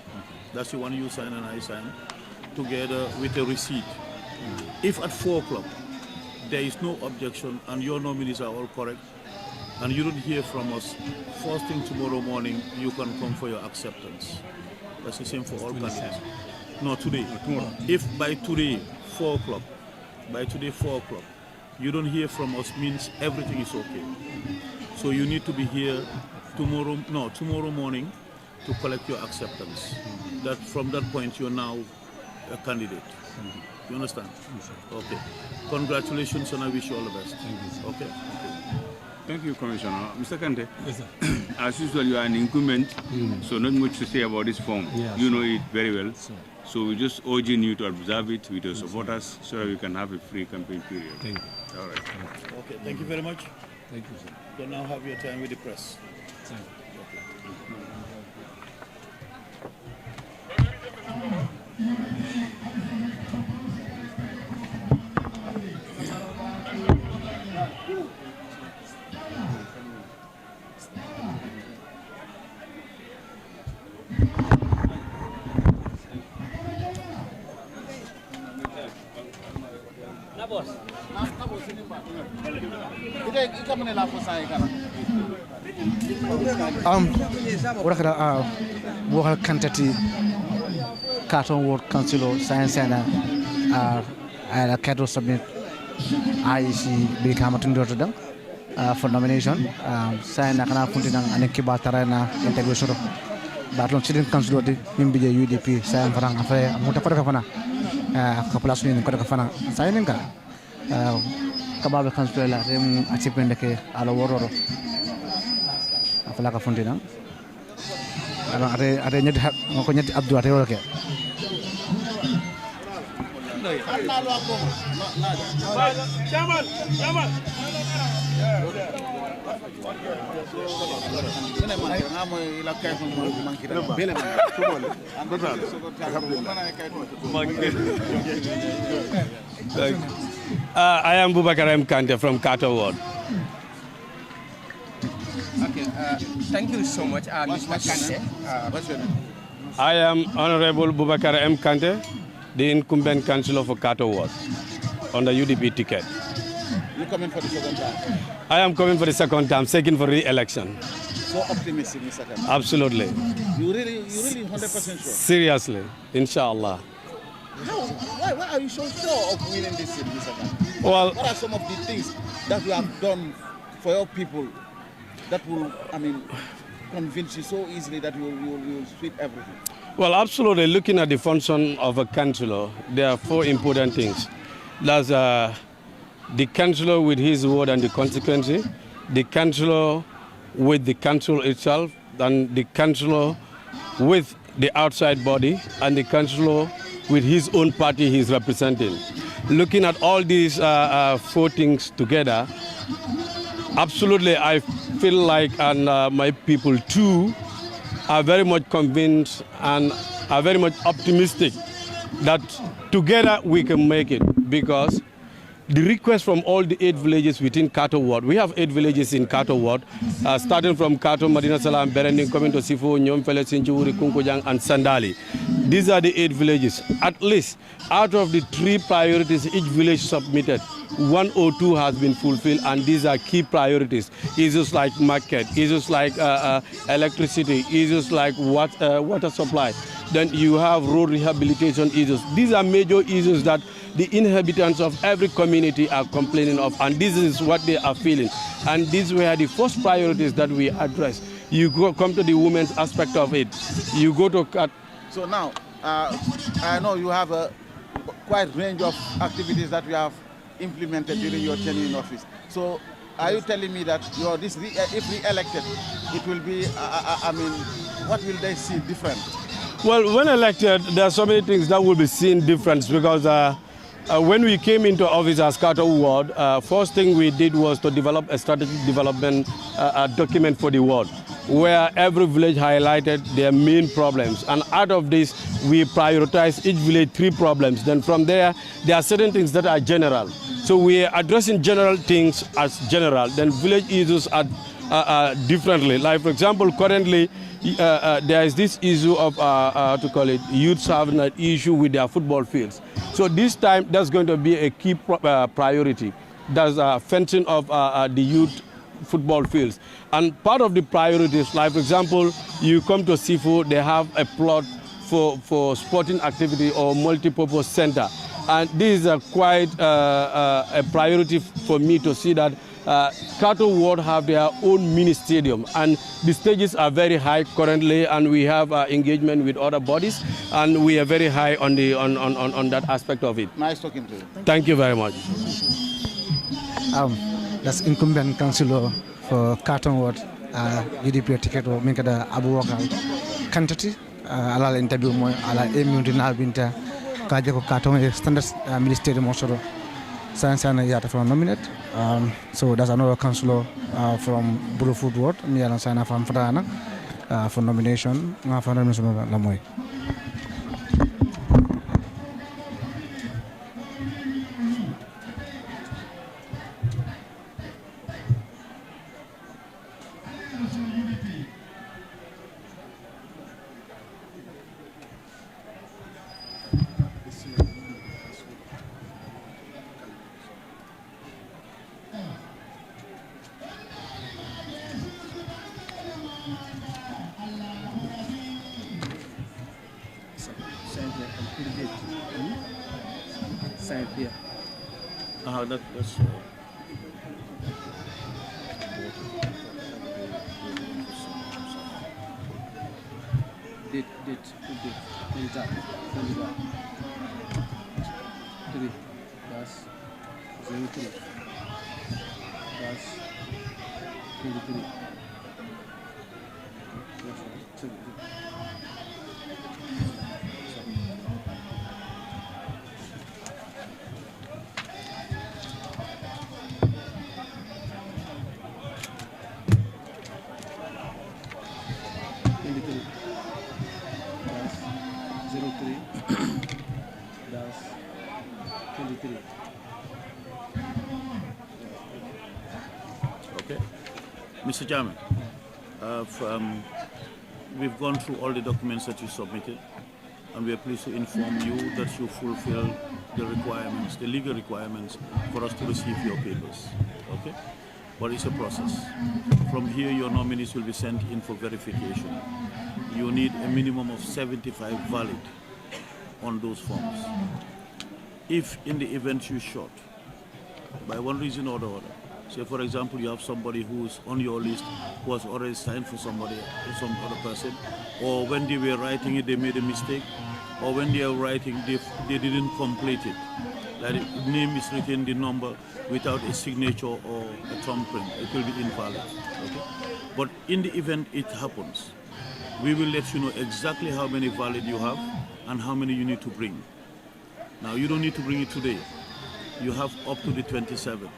[SPEAKER 1] That's the one you sign and I sign, together with a receipt. If at 4 o'clock there is no objection and your nominees are all correct, and you don't hear from us, first thing tomorrow morning, you can come for your acceptance. That's the same for all candidates. No, today. Tomorrow. If by today, 4 o'clock, you don't hear from us, means everything is okay. So you need to be here tomorrow morning to collect your acceptance. That from that point, you're now a candidate. You understand? Okay. Congratulations, and I wish you all the best. Okay?
[SPEAKER 2] Thank you, Commissioner. Mr. Kante, yes, as usual, you are an incumbent, so not much to say about this form. Yeah, you know it very well. So we're just urging you to observe it with your supporters so that we can have a free campaign period.
[SPEAKER 11] Thank you.
[SPEAKER 2] All right.
[SPEAKER 1] Okay, thank you very much.
[SPEAKER 11] Thank you, sir.
[SPEAKER 1] You now have your time with the press.
[SPEAKER 11] Thank you.
[SPEAKER 5] Wakata wakal kantati Carton Ward Council Science Center ala Kato submit IEC bi kamatin do to for nomination sign na kana funti nang anek kibatara na integration batlon student council di mimbi UDP sign farang afre muta ko ka fana ka place ni ko ka fana sign ka kababe council la rem achievement ke ala wororo afala ka funti nang ada nyati ngoko nyati Abdou ate wala ke
[SPEAKER 12] I am Boubacar M. Kante from Carter Ward.
[SPEAKER 13] Okay, thank you so much, Mr. Kante. What's your name?
[SPEAKER 12] I am Honorable Boubacar M. Kante, the incumbent councillor for Carter Ward on the UDP ticket.
[SPEAKER 3] You coming for the second time?
[SPEAKER 12] I am coming for the second time, seeking for re-election.
[SPEAKER 3] So optimistic, Mr. Kante?
[SPEAKER 12] Absolutely.
[SPEAKER 3] You really 100% sure?
[SPEAKER 12] Seriously, inshallah.
[SPEAKER 3] Why are you so sure of winning this seat, Mr. Kante?
[SPEAKER 12] Well,
[SPEAKER 3] what are some of the things that you have done for your people that will, convince you so easily that you will sweep everything?
[SPEAKER 12] Well, absolutely. Looking at the function of a councillor, there are 4 important things. That's the councillor with his word and the consequence, the councillor with the council itself, and the councillor with the outside body, and the councillor with his own party he's representing. Looking at all these 4 things together, absolutely I feel like, and my people too, are very much convinced and are very much optimistic that together we can make it, because the request from all the 8 villages within Kato Ward. We have 8 villages in Kato Ward, starting from Kato, Madina Salam, Berending, coming to Sifo, Nyomfele, Sinchuri, Kunkujang, and Sandali. These are the 8 villages. At least out of the 3 priorities each village submitted, 1 or 2 has been fulfilled, and these are key priorities. Issues like market, issues like electricity, issues like water supply. Then you have road rehabilitation issues. These are major issues that the inhabitants of every community are complaining of, and this is what they are feeling. And these were the first priorities that we address. You come to the women's aspect of it. You go to...
[SPEAKER 3] So now, I know you have a quite range of activities that you have implemented during your tenure in office. So are you telling me that if re-elected, it will be, I mean, what will they see different?
[SPEAKER 12] Well, when elected, there are so many things that will be seen different, because when we came into office as Kato Ward, first thing we did was to develop a strategic development document for the ward, where every village highlighted their main problems. And out of this, we prioritize each village 3 problems. Then from there are certain things that are general. So we are addressing general things as general. Then village issues are differently. Like, for example, currently, there is this issue of, youths having an issue with their football fields. So this time, that's going to be a key priority. That's fencing of the youth football fields. And part of the priorities, like, for example, you come to Sifu, they have a plot for sporting activity or multi-purpose center. And this is quite a priority for me to see that Kato Ward have their own mini stadium, and the stages are very high currently, and we have engagement with other bodies, and we are very high on that aspect of it.
[SPEAKER 3] Nice talking to you.
[SPEAKER 12] Thank you very much.
[SPEAKER 5] That's incumbent councillor for Kato Ward, UDP ticket or Minkada Abu Wakal candidate. Alal interview mo ala emuntinal binta kaje ko Kato standard ministerial mosoro. Science and Yata from nominate. So there's another councillor from Burufood Ward, Mialan Sana from Fadana for nomination. Lamoy.
[SPEAKER 1] That's
[SPEAKER 11] date 3 that's 03 that's 23.
[SPEAKER 1] Okay. Mr. Chairman, we've gone through all the documents that you submitted, and we are pleased to inform you that you fulfill the requirements, the legal requirements for us to receive your papers. Okay? But it's a process. From here, your nominees will be sent in for verification. You need a minimum of 75 valid on those forms. If in the event you're short, by one reason or the other, say for example you have somebody who's on your list who has already signed for somebody, some other person, or when they were writing it they made a mistake, or when they are writing they didn't complete it, like the name is written, the number, without a signature or a thumbprint, it will be invalid. Okay? But in the event it happens, we will let you know exactly how many valid you have and how many you need to bring. Now you don't need to bring it today. You have up to the 27th,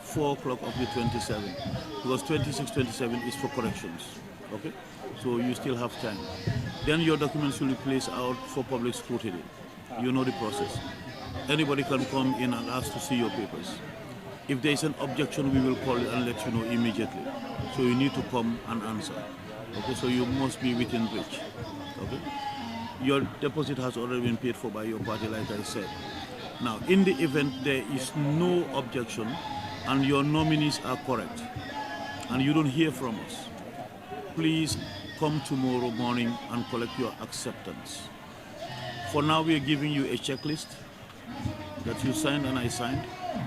[SPEAKER 1] 4 o'clock of the 27th, because 26, 27 is for corrections. Okay? So you still have time. Then your documents will be placed out for public scrutiny. You know the process. anybody can come in and ask to see your papers. If there is an objection, we will call you and let you know immediately. So you need to come and answer. Okay, so you must be within reach. Okay, your deposit has already been paid for by your party, like I said. Now, in the event there is no objection and your nominees are correct, and you don't hear from us, please come tomorrow morning and collect your acceptance. For now, we are giving you a checklist that you signed and I signed,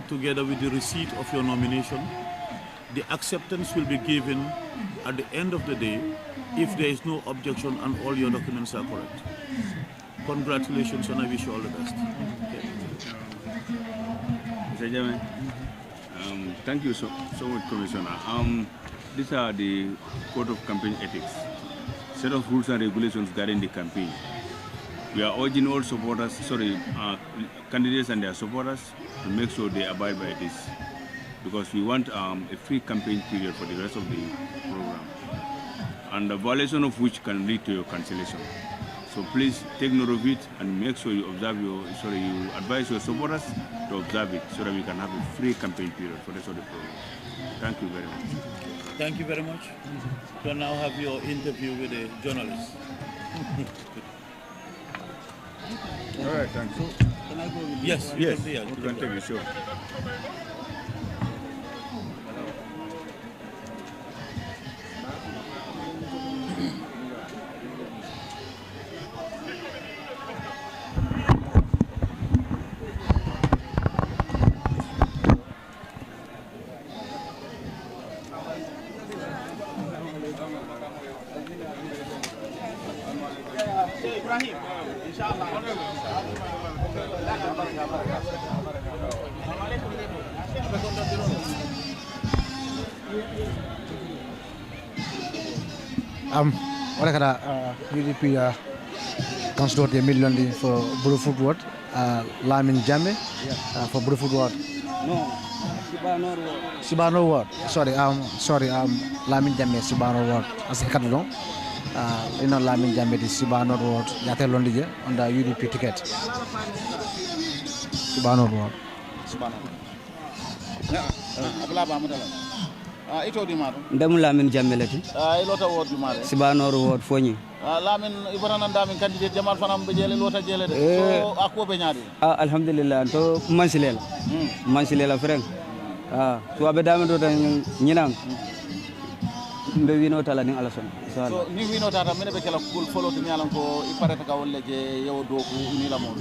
[SPEAKER 1] together with the receipt of your nomination. The acceptance will be given at the end of the day if there is no objection and all your documents are correct. Congratulations, and I wish you all the best. Okay.
[SPEAKER 2] Mr. Chairman, thank you so much, Commissioner. These are the Code of Campaign Ethics, set of rules and regulations guiding the campaign. We are urging all supporters, candidates and their supporters to make sure they abide by this, because we want a free campaign period for the rest of the program, and the violation of which can lead to your cancellation. So please take note of it and make sure you observe you advise your supporters to observe it so that we can have a free campaign period for the rest of the program. Thank you very much.
[SPEAKER 1] Thank you very much. You can now have your interview with a journalist.
[SPEAKER 2] All right, thanks.
[SPEAKER 1] Can I go with you? Yes,
[SPEAKER 2] you can take it, sure.
[SPEAKER 5] What kada UDP councilor de million for Bruford Ward, Lamin Jame for Bruford Ward.
[SPEAKER 6] No,
[SPEAKER 5] Sibano Ward. Sorry, Lamin Jame Sibano Ward. As a kadulong, Lamin Jame di Sibano Ward. Yate Londije on the UDP ticket. Sibano Ward.
[SPEAKER 3] Ito di maro.
[SPEAKER 6] Ndamu Lamin Jamelati.
[SPEAKER 3] Ilota ward di maro.
[SPEAKER 6] Sibano ward fonyi.
[SPEAKER 3] Lamin ibarana ndamin candidate Jamal fanam be jele lota jele de. So akwo be nyaade.
[SPEAKER 6] Alhamdulillah to mansilela. Mansilela freng. To abe dame do tan nyinam. Mbe wino tala ni alason.
[SPEAKER 3] So ni wino tata mene be kala kul follow to nyalan ko ipareta ka wolle je yewo doku ni la mon.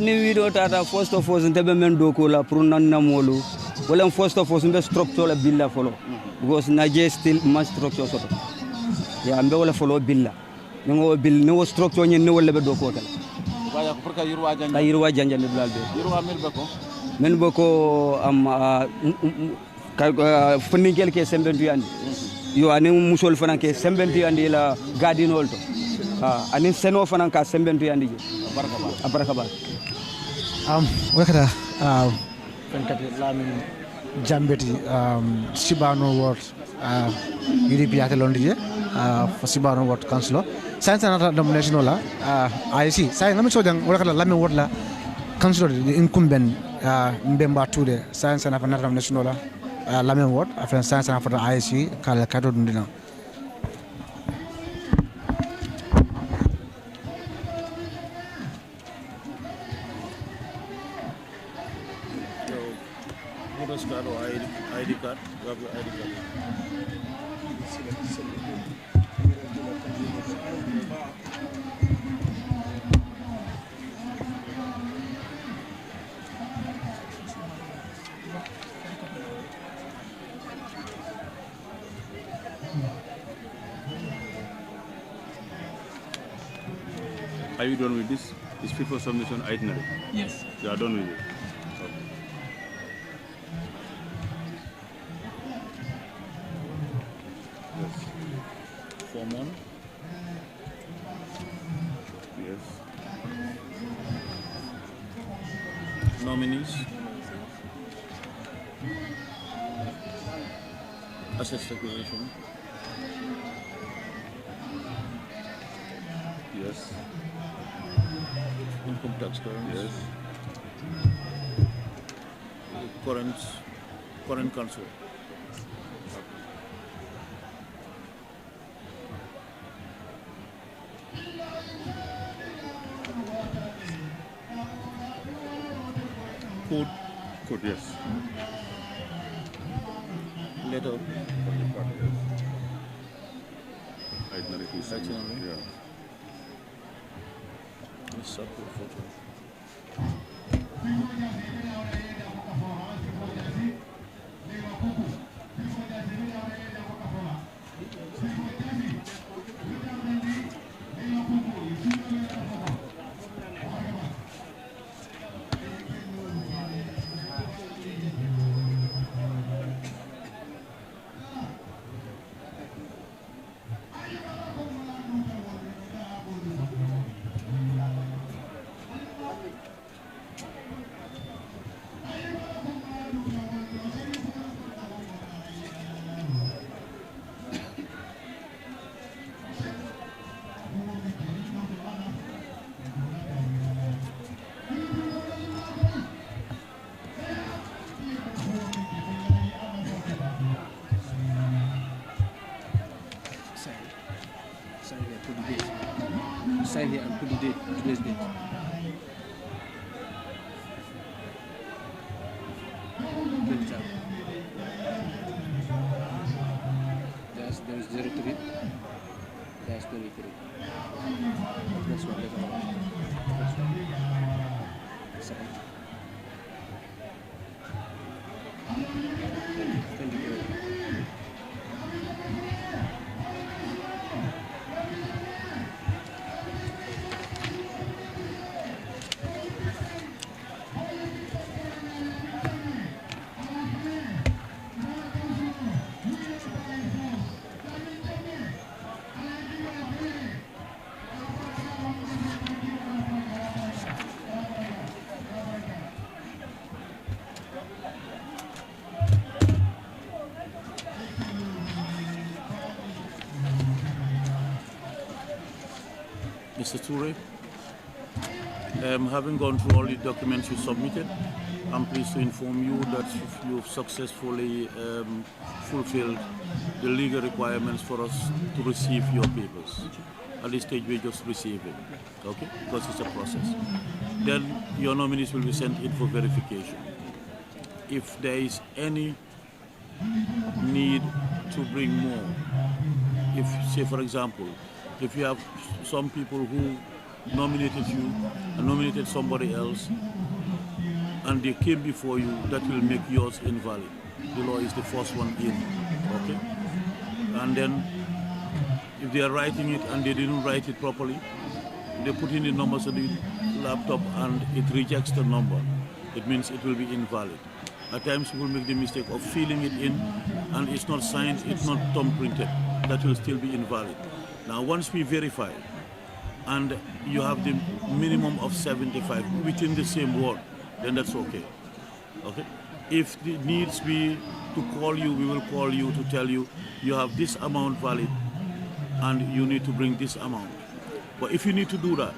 [SPEAKER 6] Ni wino tata first of all ntebe men doku la pour nan namolu. Well, first of all, we structure the bill follow because Nigeria still must structure soto. Yeah, we will follow bill. No bill, no structure, no level do kota.
[SPEAKER 3] Baya ko ka yirwa janja.
[SPEAKER 6] Ta yirwa janja le dalbe.
[SPEAKER 3] Yirwa milbeko.
[SPEAKER 6] Men boko funding ke sembentu andi. Yo ani musol fanan ke sembentu andi la garden holto. Ani seno fanan ka sembentu andi. Baraka ba.
[SPEAKER 5] Wakata Penkati Lamin Jambeti Sibano Ward UDP Yate Londije for Sibano Ward Councilor. Science and nomination ola IC. Science nami sojang wakata Lamin Ward la Councilor incumbent Mbemba Tude. Science and nomination ola Lamin Ward after Science and for the IC Kala Kato Dundina.
[SPEAKER 1] Card or ID card? You have your ID card.
[SPEAKER 2] Are you done with this? Is people submission itinerary?
[SPEAKER 8] Yes.
[SPEAKER 2] You are done with it?
[SPEAKER 1] Form 1.
[SPEAKER 2] Yes.
[SPEAKER 1] Nominees. Assets declaration.
[SPEAKER 2] Yes.
[SPEAKER 1] Income tax clearance.
[SPEAKER 2] Yes.
[SPEAKER 1] current council. Code.
[SPEAKER 2] Code, yes.
[SPEAKER 1] Letter.
[SPEAKER 2] Yeah.
[SPEAKER 11] Sign here and put the date, today's date. There's 03. There's 23. That's one. That's one. Second. Thank you.
[SPEAKER 1] Mr. Toure, having gone through all the documents you submitted, I'm pleased to inform you that you've successfully fulfilled the legal requirements for us to receive your papers. At this stage, we're just receiving, okay? Because it's a process. Then your nominees will be sent in for verification. If there is any need to bring more, if, say for example, if you have some people who nominated you and nominated somebody else and they came before you, that will make yours invalid. The law is the first one in, okay? And then if they are writing it and they didn't write it properly, they put in the numbers on the laptop and it rejects the number. It means it will be invalid. At times people make the mistake of filling it in and it's not signed, it's not thumb printed. That will still be invalid. Now once we verify and you have the minimum of 75 within the same word, then that's okay. Okay? If it needs be to call you, we will call you to tell you you have this amount valid and you need to bring this amount. But if you need to do that,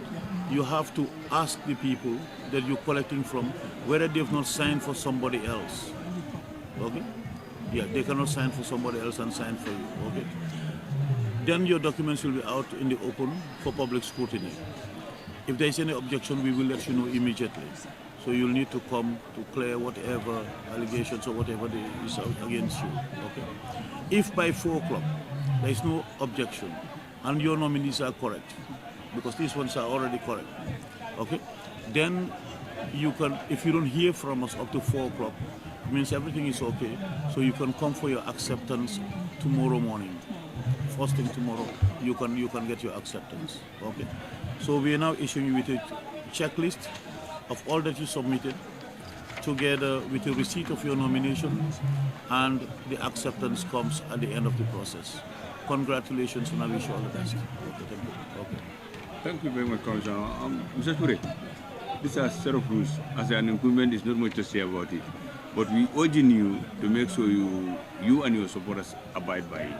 [SPEAKER 1] you have to ask the people that you're collecting from whether they've not signed for somebody else. Okay? Yeah, they cannot sign for somebody else and sign for you. Okay? Then your documents will be out in the open for public scrutiny. If there is any objection, we will let you know immediately. So you'll need to come to clear whatever allegations or whatever is out against you. Okay? If by 4 o'clock there is no objection and your nominees are correct, because these ones are already correct, okay? Then you can, if you don't hear from us up to 4 o'clock, it means everything is okay. So you can come for your acceptance tomorrow morning. First thing tomorrow, you can get your acceptance. Okay. So we are now issuing you with a checklist of all that you submitted, together with the receipt of your nomination, and the acceptance comes at the end of the process. Congratulations, and I wish you all the best. Okay, thank you. Okay.
[SPEAKER 2] Thank you very much, Commissioner. Mr. Toure, this is a set of rules. As an incumbent, there's not much to say about it. But we urge you to make sure you and your supporters abide by it,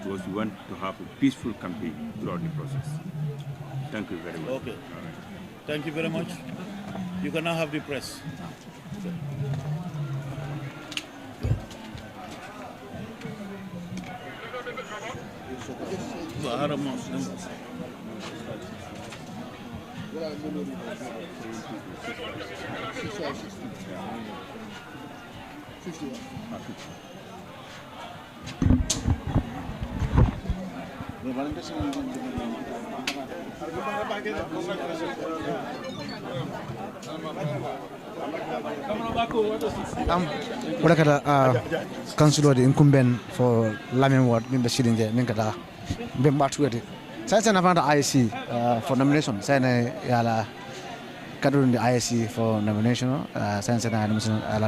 [SPEAKER 2] because we want to have a peaceful campaign throughout the process. Thank you very much.
[SPEAKER 1] Okay. Thank you very much. You can now have the press.
[SPEAKER 5] What kata councilor incumbent for Lamin Ward min Bashidinje min kata ben batuati saya nafanta IC for nomination saya yala kadun di IC for nomination saya na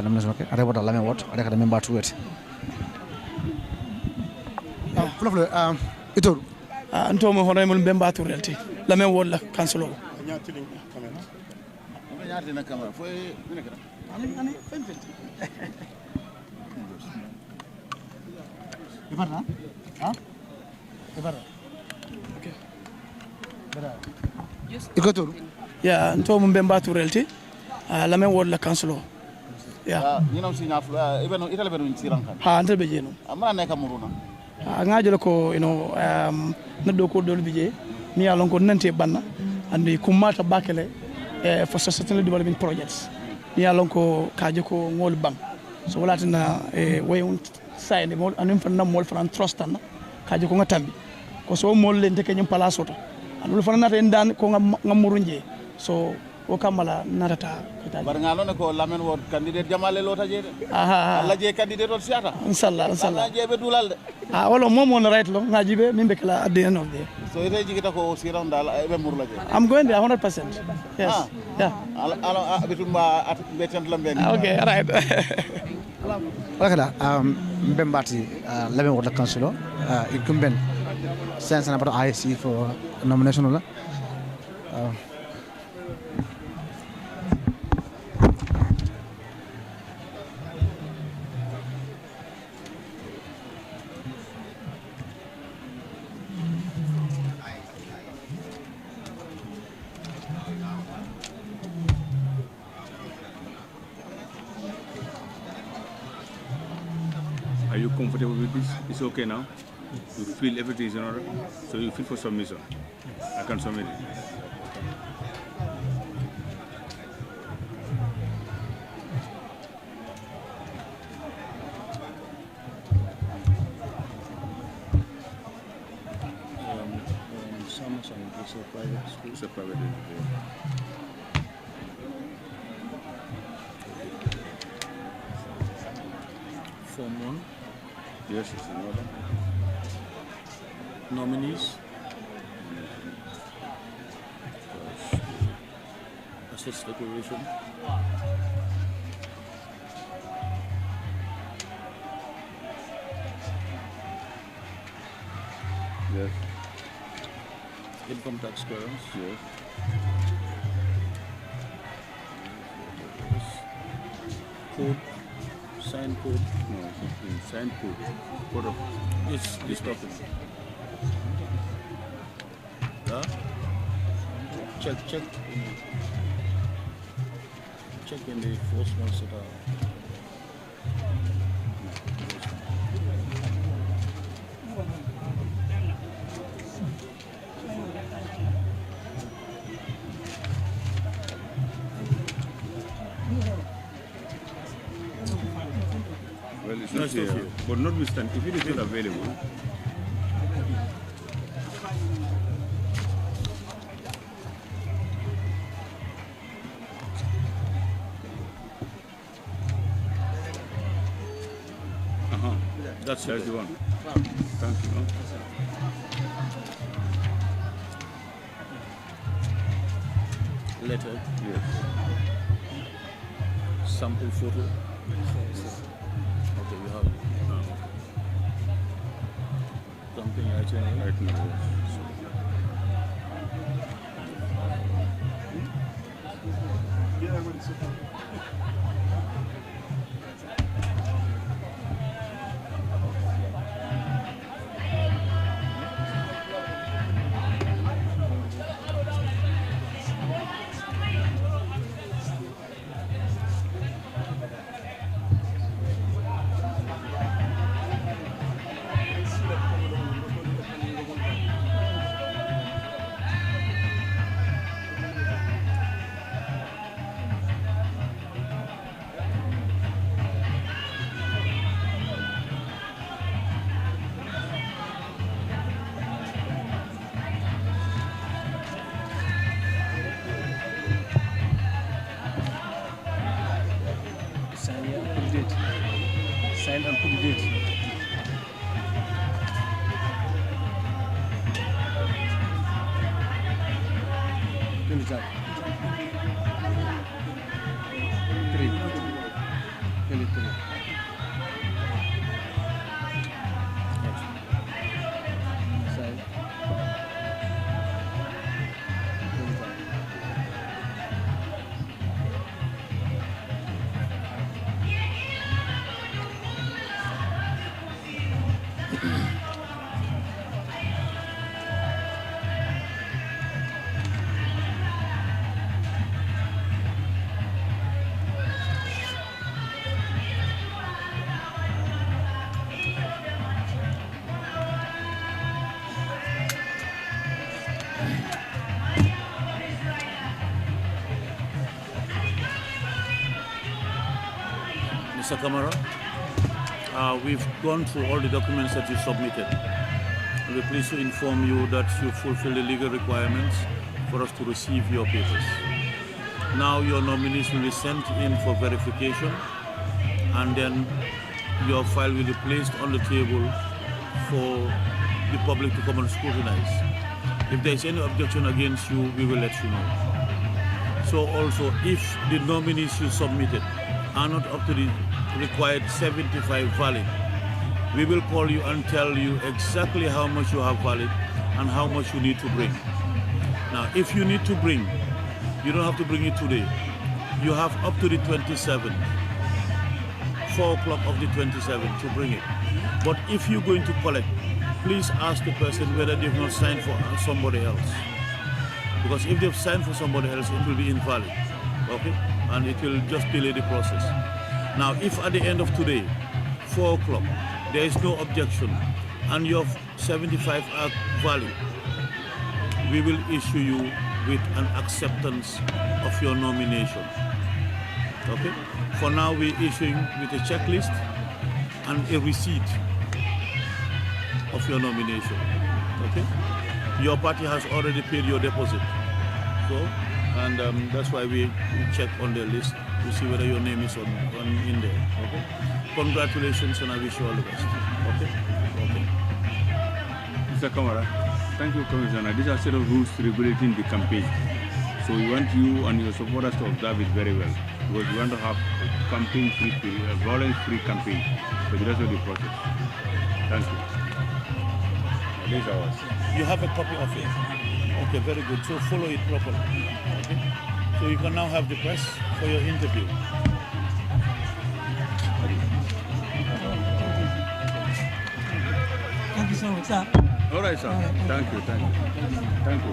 [SPEAKER 5] nomination okay ada boda Lamin Ward ada kata min batuati fulo itu
[SPEAKER 14] anto mo hono mon ben baturelti Lamin Ward la councilor
[SPEAKER 5] Ibarra? Ah? Ibarra.
[SPEAKER 14] Okay.
[SPEAKER 5] Ibarra. Ikotur.
[SPEAKER 14] Yeah, nto mo bemba turelti. Lamin Ward la councilor. Yeah.
[SPEAKER 3] Ni nom sinya fula even itale be siran kan.
[SPEAKER 14] Ha ante be jeno.
[SPEAKER 3] Amana ne kamuruna.
[SPEAKER 14] Ngajo ko neddo ko dol bije mi alon ko nante banna andi kumata bakele for sustainable development projects. Mi alon ko kaje ko ngol bang. So wala tina way on side mo anim fa nam mol fran trust na kaje ko ngatambi ko so mol len te kenyum palace oto anul fana nata ndan ko ngamurunje so o kamala narata
[SPEAKER 3] bar ngalo ne ko Lamin Ward candidate jamale lota jede
[SPEAKER 14] aha
[SPEAKER 3] alla je candidate on siata
[SPEAKER 14] inshallah
[SPEAKER 3] je be dulal de
[SPEAKER 14] wala mom on right lo ngajibe min be kala at the end of the day
[SPEAKER 3] so ite jigita ko siran dal be murla je
[SPEAKER 14] I'm going there 100%. Yes. Yeah.
[SPEAKER 3] Ala bitumba at betent lambe
[SPEAKER 14] Okay, right.
[SPEAKER 5] Wakada mbembati Lamin Ward councilor incumbent sense na IC for nomination la
[SPEAKER 2] Are you comfortable with this? It's okay now? You feel everything is in order? So you feel for submission? I can submit it.
[SPEAKER 11] It's a private school.
[SPEAKER 2] It's a private school.
[SPEAKER 1] Form 1.
[SPEAKER 2] Yes, it's in order.
[SPEAKER 1] Nominees. Assets declaration.
[SPEAKER 2] Yes.
[SPEAKER 1] Income tax clearance.
[SPEAKER 2] Yes.
[SPEAKER 1] Code. Sign code.
[SPEAKER 2] No, it's in sign code. Code of
[SPEAKER 1] This document. Yeah? Check in the first ones that are.
[SPEAKER 2] Well, it's not here, but notwithstanding, if it is not available,
[SPEAKER 1] That's
[SPEAKER 2] the one. Thank you.
[SPEAKER 1] Letter.
[SPEAKER 2] Yes.
[SPEAKER 1] Sample photo. Okay, you have it. Something right here.
[SPEAKER 2] Right now.
[SPEAKER 11] sign and put the date.
[SPEAKER 1] Mr. Kamara, we've gone through all the documents that you submitted. We're pleased to inform you that you fulfill the legal requirements for us to receive your papers. Now your nominees will be sent in for verification, and then your file will be placed on the table for the public to come and scrutinize. If there is any objection against you, we will let you know. So also, if the nominees you submitted are not up to the required 75 valid, we will call you and tell you exactly how much you have valid and how much you need to bring. Now, if you need to bring, you don't have to bring it today. You have up to the 27th, 4 o'clock of the 27th to bring it. But if you're going to collect, please ask the person whether they've not signed for somebody else. Because if they've signed for somebody else, it will be invalid, okay? And it will just delay the process. Now, if at the end of today, 4 o'clock, there is no objection and your 75 are valid, we will issue you with an acceptance of your nomination, okay? For now, we're issuing with a checklist and a receipt of your nomination, okay? Your party has already paid your deposit, so, and that's why we check on the list to see whether your name is in there, okay? Congratulations, and I wish you all the best, okay? Okay.
[SPEAKER 2] Mr. Kamara, thank you, Commissioner. These are a set of rules regulating the campaign. So we want you and your supporters to observe it very well, because we want to have a campaign-free, violence-free campaign for the rest of the process. Thank you. This is ours.
[SPEAKER 1] You have a copy of it? Okay, very good. So follow it properly. Okay? So you can now have the press for your interview.
[SPEAKER 8] Thank you so much, sir.
[SPEAKER 2] All right, sir. Thank you. Thank you.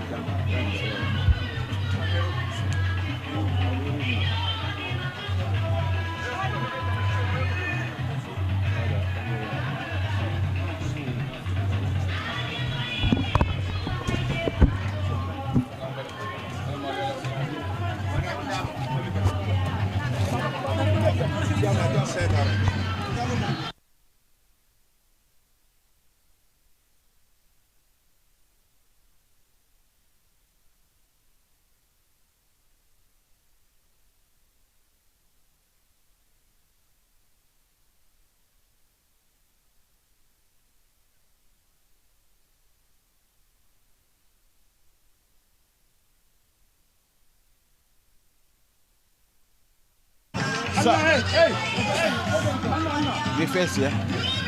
[SPEAKER 3] We face, yeah?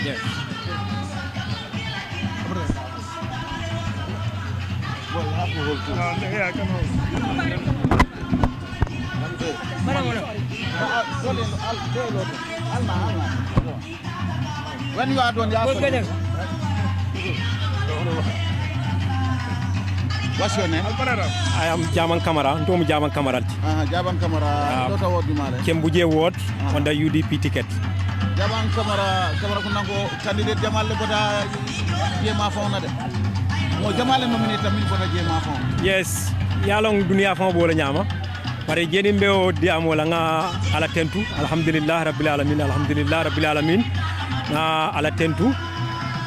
[SPEAKER 11] Yes.
[SPEAKER 3] Well, have to hold too.
[SPEAKER 9] Yeah, I can hold.
[SPEAKER 3] When you are done, you have to. What's your name?
[SPEAKER 15] I am Jaman Kamara. I'm Jaman Kamara.
[SPEAKER 3] Jaman Kamara. What award you mare?
[SPEAKER 15] Kembuje Ward on the UDP ticket.
[SPEAKER 3] Jaman Kamara kunango candidate Jamal Lebota Jema Fauna de. Mo Jamal nominate min bota Jema Fauna.
[SPEAKER 15] Yes, yalong dunia fa bola nyama. Pare jeni mbeo di amola nga ala tentu. Alhamdulillah rabbil alamin. Na ala tentu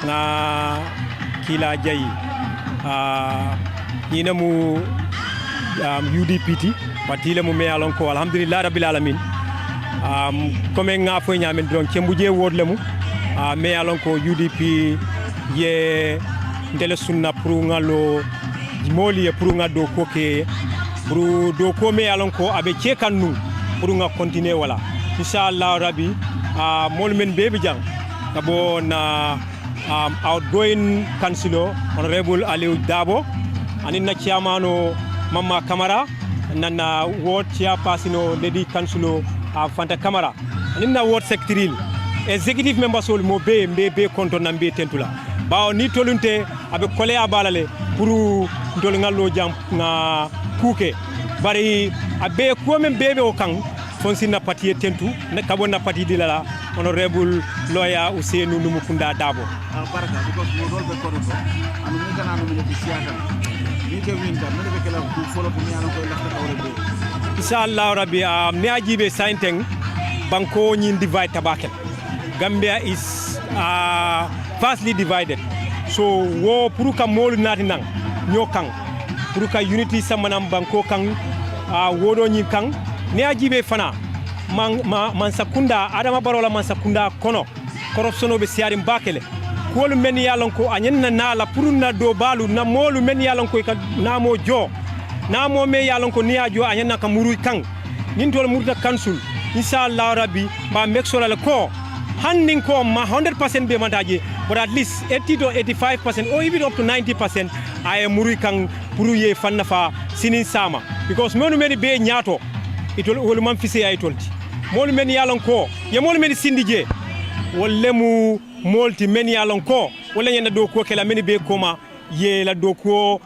[SPEAKER 15] na kila jayi. Ina mu UDPT patile mu me alon ko alhamdulillah rabbil alamin comme nga fo nyamen don kembuje word lemu mais alon ko UDP ye ndele sunna pour ngalo moli ye pour ngado ko ke pour do ko me alon ko abe cekanu pour nga continuer wala inshallah rabbi mol men bebi jang kabo na outgoing councilor honorable Aliou Dabo anin na chairmano Mama Kamara nana ward chairperson lady councilor Fanta Kamara anin na ward secretary executive members ol mo be konto na be tentula bawo ni tolunte abe kole abalale pour ndol ngallo jam na kuke bari abe ko men bebe o kan fonsi na parti tentu na kabo na parti dilala honorable lawyer Ousseynou Numukunda Dabo
[SPEAKER 3] baraka because mo dol be kono anu mi kana no mi siyata ni ke winda mi be kala ku folo ko mi ala ko lafta kawre be
[SPEAKER 15] inshallah rabbi mi ajibe sainteng banko nyin divide tabakel Gambia is vastly divided. So wo puruka molu nati nang nyokang puruka unity samanam banko kang wodo nyi kang ne ajibe fana man sakunda adama barola man sakunda kono corruption be siari mbakele ko men yalon ko anyen na la puruna do balu na molu men yalon ko na mo jo na mo me yalon ko niya jo anyen na kamuru kang nin tol murta council inshallah rabbi ba make sure la ko handing ko ma 100% be mandaji but at least 80 to 85% or even up to 90% ay muri kang puru ye fanna fa sinin sama because monu meni be nyato itol wol man fisi ay tolti molu men yalon ko ye molu men sindije wolle mu molti men yalon ko wala nyanda do ko kala meni be koma ye la do ko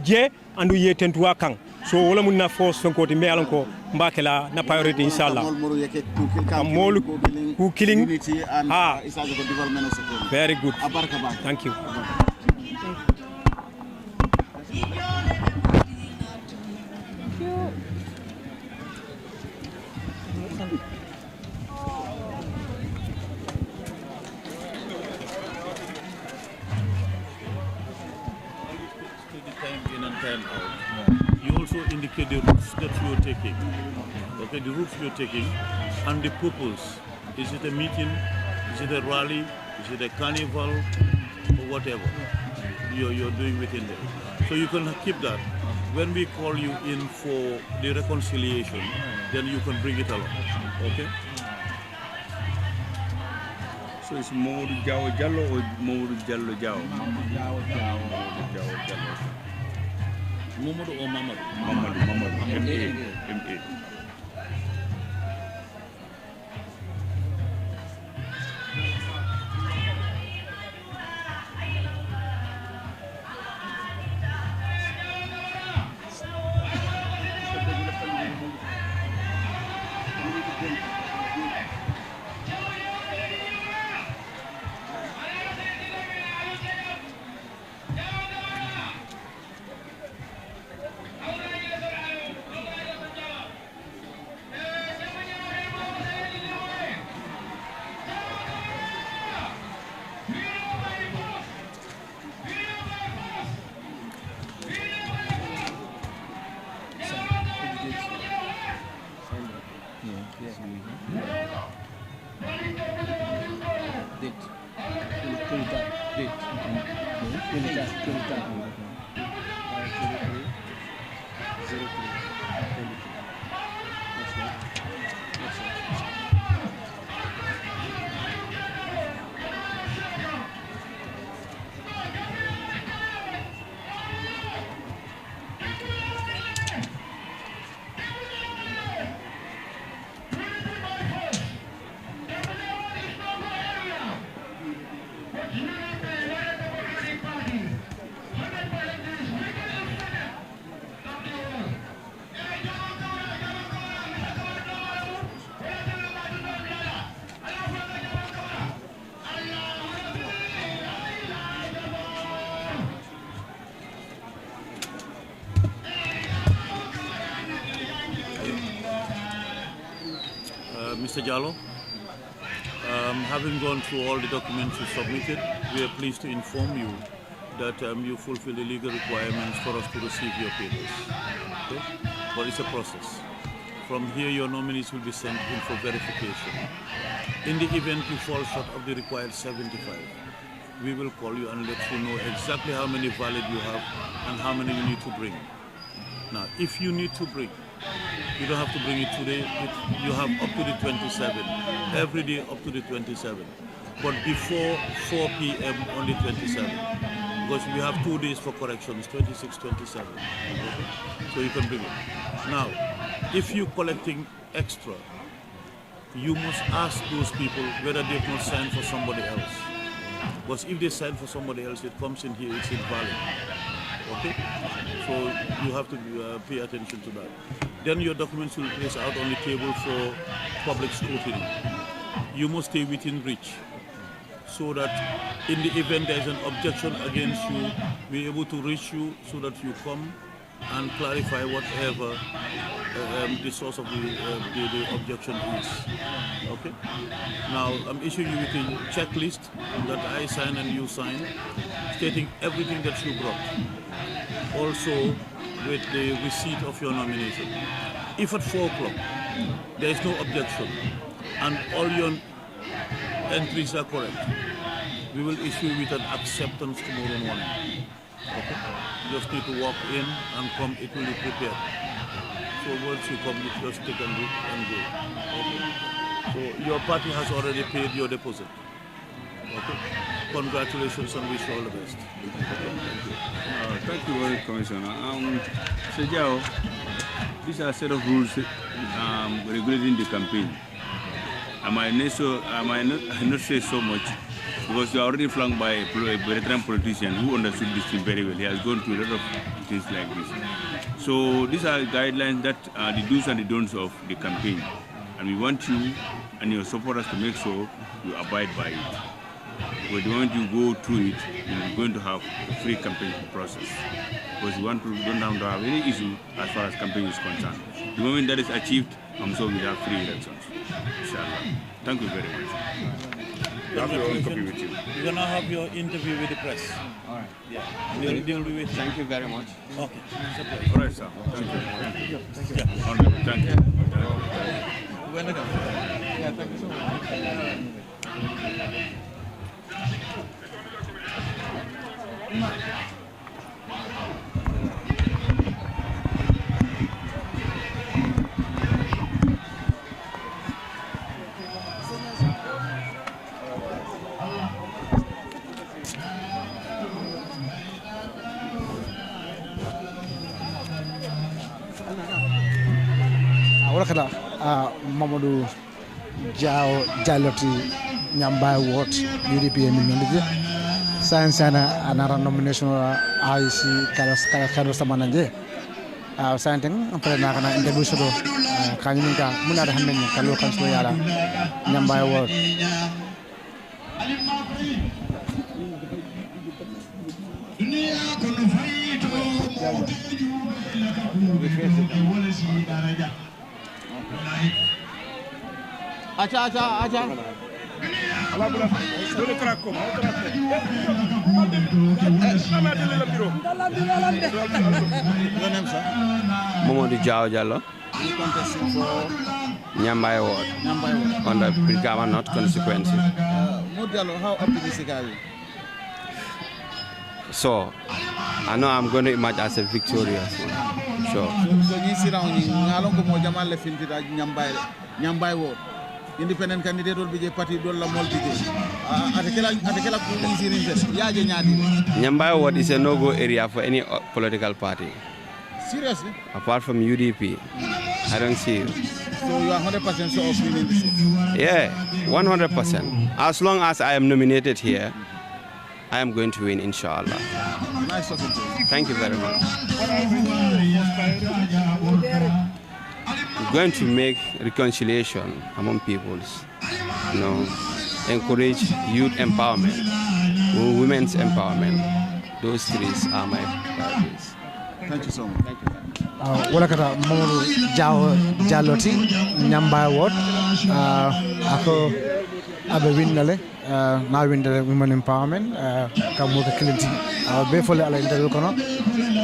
[SPEAKER 15] je andu ye tentuwa kang so wala mun na force fenkoti me yalon ko mbakela na priority inshallah molu ku killing very good thank you
[SPEAKER 1] You also indicate the routes that you are taking. Okay, the routes you are taking and the purpose. Is it a meeting? Is it a rally? Is it a carnival? Or whatever you're doing within there. So you can keep that. When we call you in for the reconciliation, then you can bring it along. Okay?
[SPEAKER 2] So it's Mamadou Diawo Jallo or Mamadou Jallo Diawo?
[SPEAKER 1] Mamadou Diawo Jallo. Mamadou or Mamadou?
[SPEAKER 2] Mamadou. M.A.
[SPEAKER 1] Mr. Jallo, having gone through all the documents you submitted, we are pleased to inform you that you fulfill the legal requirements for us to receive your papers. Okay? But it's a process. From here, your nominees will be sent in for verification. In the event you fall short of the required 75, we will call you and let you know exactly how many valid you have and how many you need to bring. Now, if you need to bring, you don't have to bring it today. You have up to the 27, every day up to the 27. But before 4 p.m. on the 27, because we have 2 days for corrections, 26, 27. Okay? So you can bring it. Now, if you're collecting extra, you must ask those people whether they've not signed for somebody else. Because if they sign for somebody else, it comes in here, it's invalid. Okay? So you have to pay attention to that. Then your documents will be placed out on the table for public scrutiny. You must stay within reach, so that in the event there is an objection against you, we're able to reach you so that you come and clarify whatever the source of the objection is. Okay? Now, I'm issuing you with a checklist that I sign and you sign, stating everything that you brought. Also, with the receipt of your nomination. If at 4 o'clock there is no objection and all your entries are correct, we will issue with an acceptance tomorrow morning. Okay? You just need to walk in and come, it will be prepared. So once you come, you just take and go. Okay? So your party has already paid your deposit. Okay? Congratulations and wish you all the best. Okay?
[SPEAKER 2] Thank you very much, Commissioner. Sejao, these are a set of rules regulating the campaign. I might not say so much, because you are already flanked by a veteran politician who understood this thing very well. He has gone through a lot of things like this. So these are guidelines that are the do's and the don'ts of the campaign. And we want you and your supporters to make sure you abide by it. But the moment you go through it, you're going to have a free campaign process. Because we don't have to have any issue as far as campaign is concerned. The moment that is achieved, I'm sure we have free elections. Inshallah. Thank you very much. You have your own copy with you.
[SPEAKER 1] You're going to have your interview with the press.
[SPEAKER 11] All right.
[SPEAKER 1] Yeah. They'll be with you.
[SPEAKER 11] Thank you very much.
[SPEAKER 1] Okay.
[SPEAKER 2] All right, sir. Thank you. Thank you.
[SPEAKER 1] Thank you.
[SPEAKER 2] Honorable, thank you.
[SPEAKER 1] Welcome. Yeah, thank you so much.
[SPEAKER 5] Wakata Mamadou Diao Jaloti Nyambai Ward UDP Minondije Science another nomination IC Kalo Samananje Scienteng après nakana interview sodo kanyinka munada hamne Kalo Kanslo yala Nyambai Ward
[SPEAKER 3] Acha.
[SPEAKER 12] Mamadou Diao Jallo.
[SPEAKER 3] You contesting for
[SPEAKER 12] Nyambai Ward. On the Brigama North constituency.
[SPEAKER 3] Diallo, how optimistic are you?
[SPEAKER 12] So, I know I'm going to emerge as a victorious one. Sure.
[SPEAKER 3] So you sit down in Ngalongo Mojamal Lefintida Nyambai Ward. Independent candidate will be a party dollar multi-day.
[SPEAKER 12] Nyambai Ward is a no-go area for any political party.
[SPEAKER 3] Seriously?
[SPEAKER 12] Apart from UDP, I don't see it.
[SPEAKER 3] So you are 100% sure of winning the seat?
[SPEAKER 12] Yeah, 100%. As long as I am nominated here, I am going to win, inshallah.
[SPEAKER 3] Nice talking to you.
[SPEAKER 12] Thank you very much. We're going to make reconciliation among peoples, encourage youth empowerment, women's empowerment. Those three are my priorities.
[SPEAKER 3] Thank you so much.
[SPEAKER 5] Thank you. Walakata Mamadou Diao Jaloti Nyambai Ward ako abe winnale na windere women empowerment kamuka kilinti be fole ala interview kono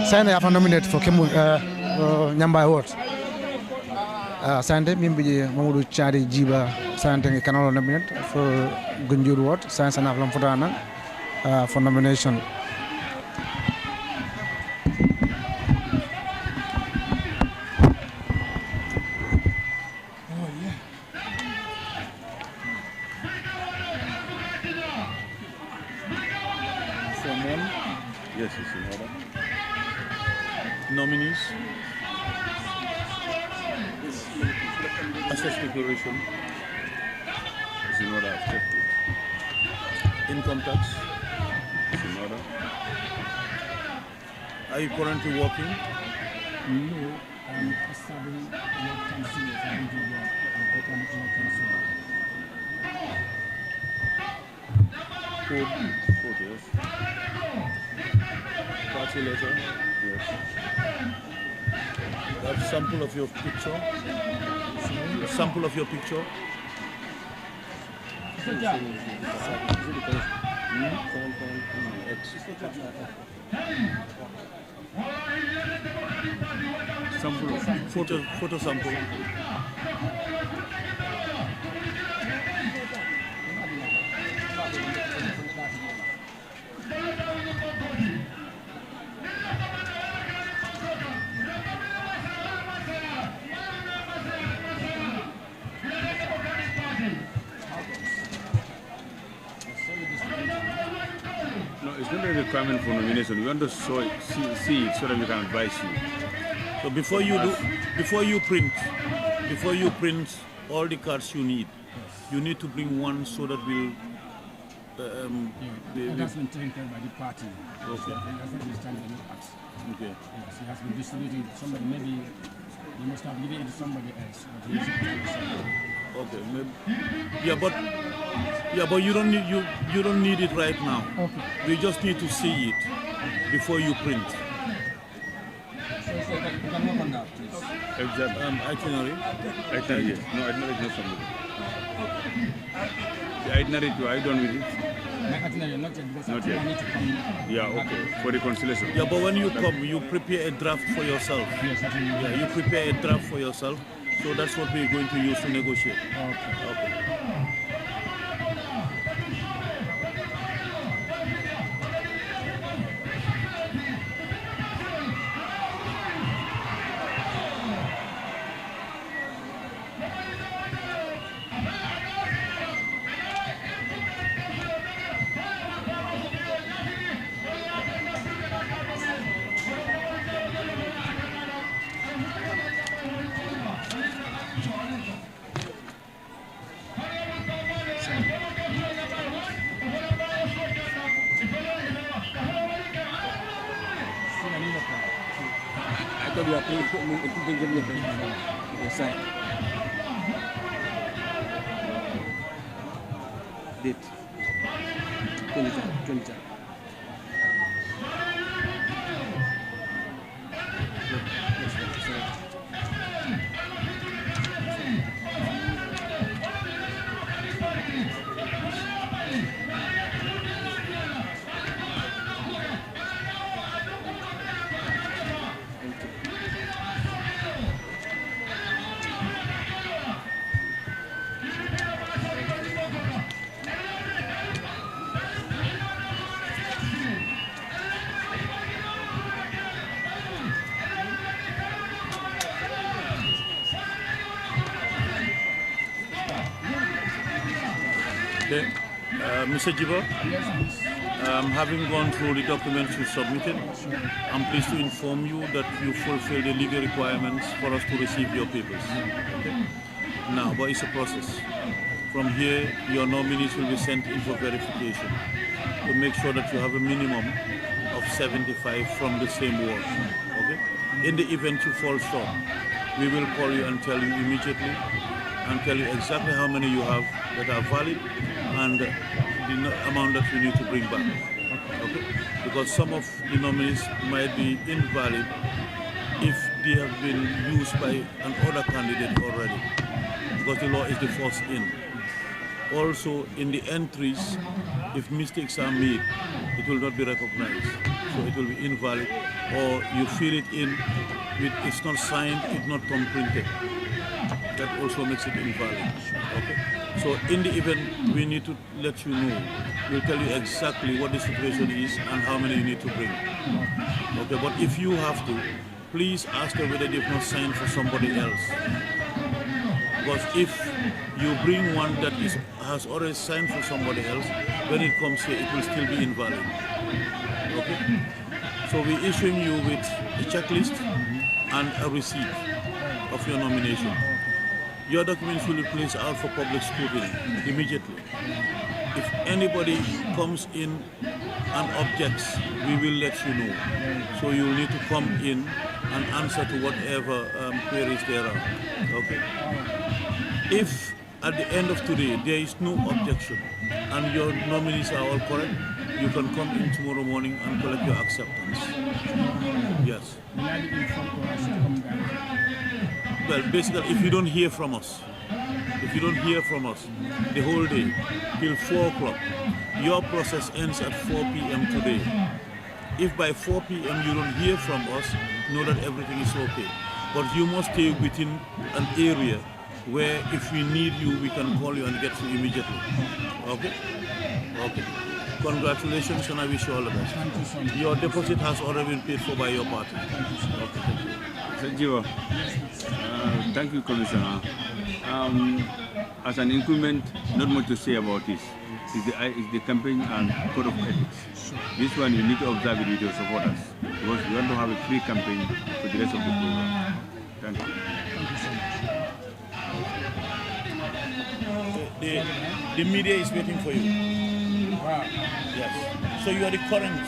[SPEAKER 5] sayna ya fa nominate for kemu Nyambai Ward Sante Mimbi Mamadou Chari Jiba Sante Canal nominate for Gunjur Ward, Science and Aflam Futana for nomination.
[SPEAKER 1] Yes, it's in order. Nominees. Assess declaration. It's in order. Accepted. Income tax. It's in order. Are you currently working?
[SPEAKER 16] No, I'm studying work council for work and economic council.
[SPEAKER 1] Code, yes. Party letter, yes. Have sample of your picture. A sample of your picture. Sample, photo sample.
[SPEAKER 2] No, it's not a requirement for nomination. We want to see it so that we can advise you.
[SPEAKER 1] So before you print all the cards you need to bring one so that we'll.
[SPEAKER 16] That's been taken care by the party.
[SPEAKER 1] Okay.
[SPEAKER 16] That's not been standing any acts.
[SPEAKER 1] Okay.
[SPEAKER 16] Yes, it has been distributed. Somebody maybe you must have given it to somebody else. But he
[SPEAKER 1] okay. Maybe. Yeah, but you don't need it right now.
[SPEAKER 16] Okay.
[SPEAKER 1] We just need to see it before you print.
[SPEAKER 16] So you can work on that, please.
[SPEAKER 2] Exactly.
[SPEAKER 1] Itinerary.
[SPEAKER 2] Itinerary, yes. No, itinerary is not somebody. The itinerary too, are you done with it?
[SPEAKER 16] My itinerary, not yet, because
[SPEAKER 2] Not
[SPEAKER 16] I
[SPEAKER 2] yet.
[SPEAKER 16] need to come.
[SPEAKER 2] Yeah, okay. For reconciliation.
[SPEAKER 1] Yeah, but when you come, you prepare a draft for yourself.
[SPEAKER 16] Yes, I think.
[SPEAKER 1] Yeah, you prepare a draft for yourself. So that's what we're going to use to negotiate.
[SPEAKER 16] Okay.
[SPEAKER 1] Okay.
[SPEAKER 11] I thought you were putting it your side. Date. 20.
[SPEAKER 1] Okay. Mr. Jibo, having gone through the documents you submitted, I'm pleased to inform you that you fulfill the legal requirements for us to receive your papers. Okay? Now, but it's a process. From here, your nominees will be sent in for verification to make sure that you have a minimum of 75 from the same ward. Okay? In the event you fall short, we will call you and tell you immediately and tell you exactly how many you have that are valid and the amount that you need to bring back. Okay? Because some of the nominees might be invalid if they have been used by another candidate already, because the law is the first in. Also, in the entries, if mistakes are made, it will not be recognized. So it will be invalid, or you fill it in, it's not signed, it's not thumbprinted. that also makes it invalid. Okay. So in the event, we need to let you know. We'll tell you exactly what the situation is and how many you need to bring. Okay, but if you have to, please ask them whether they've not signed for somebody else. Because if you bring one that has already signed for somebody else, when it comes here, it will still be invalid. Okay? So we're issuing you with a checklist and a receipt of your nomination. Your documents will be placed out for public scrutiny immediately. If anybody comes in and objects, we will let you know. So you'll need to come in and answer to whatever queries there are. Okay? If at the end of today there is no objection and your nominees are all correct, you can come in tomorrow morning and collect your acceptance. Yes. Well, basically, if you don't hear from us, the whole day till 4 o'clock, your process ends at 4 p.m. today. If by 4 p.m. you don't hear from us, know that everything is okay. But you must stay within an area where if we need you, we can call you and get you immediately. Okay? Okay. Congratulations, and I wish you all the best.
[SPEAKER 16] Thank you so much.
[SPEAKER 1] Your deposit has already been paid for by your party. Okay, thank you.
[SPEAKER 2] Thank you, Commissioner. As an incumbent, not much to say about this. It's the campaign and code of ethics. This one you need to observe it with your supporters because we want to have a free campaign for the rest of the program. Thank you.
[SPEAKER 16] Thank you so much.
[SPEAKER 1] The media is waiting for you.
[SPEAKER 17] Wow.
[SPEAKER 1] Yes. So you are the current.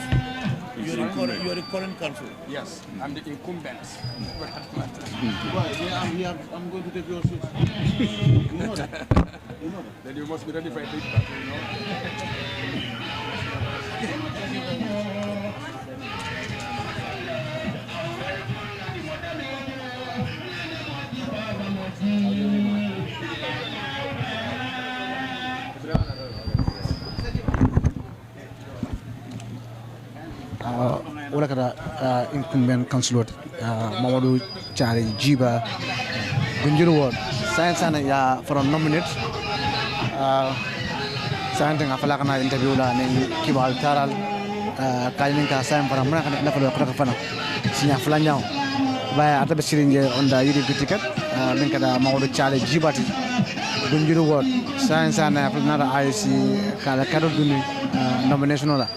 [SPEAKER 1] You are the current council.
[SPEAKER 17] Yes, I'm the incumbent.
[SPEAKER 3] I'm going to take your seat. You know that. You know that.
[SPEAKER 17] Then you must be ready for a big battle, you know.
[SPEAKER 5] wala kada incumbent councilor Mamadou Chari Jiba Gunjuru ward science and ya for nominate science nga fala kana interview la ni kibal taral kainin ka science para mana kana fala ko fana sinya fala nyaaw baya ata be siringe on the UDP ticket min kada Mamadou Chari Jiba ti Gunjuru ward science and ya fala na IC kala kado duni nomination la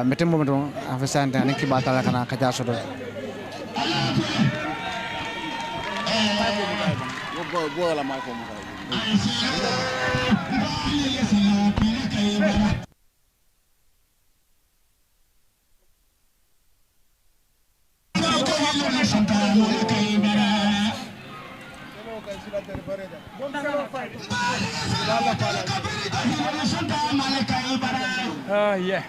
[SPEAKER 5] metem momentum afasante anki batala kana kaja sodo
[SPEAKER 3] boy la mai ko mo
[SPEAKER 9] yeah.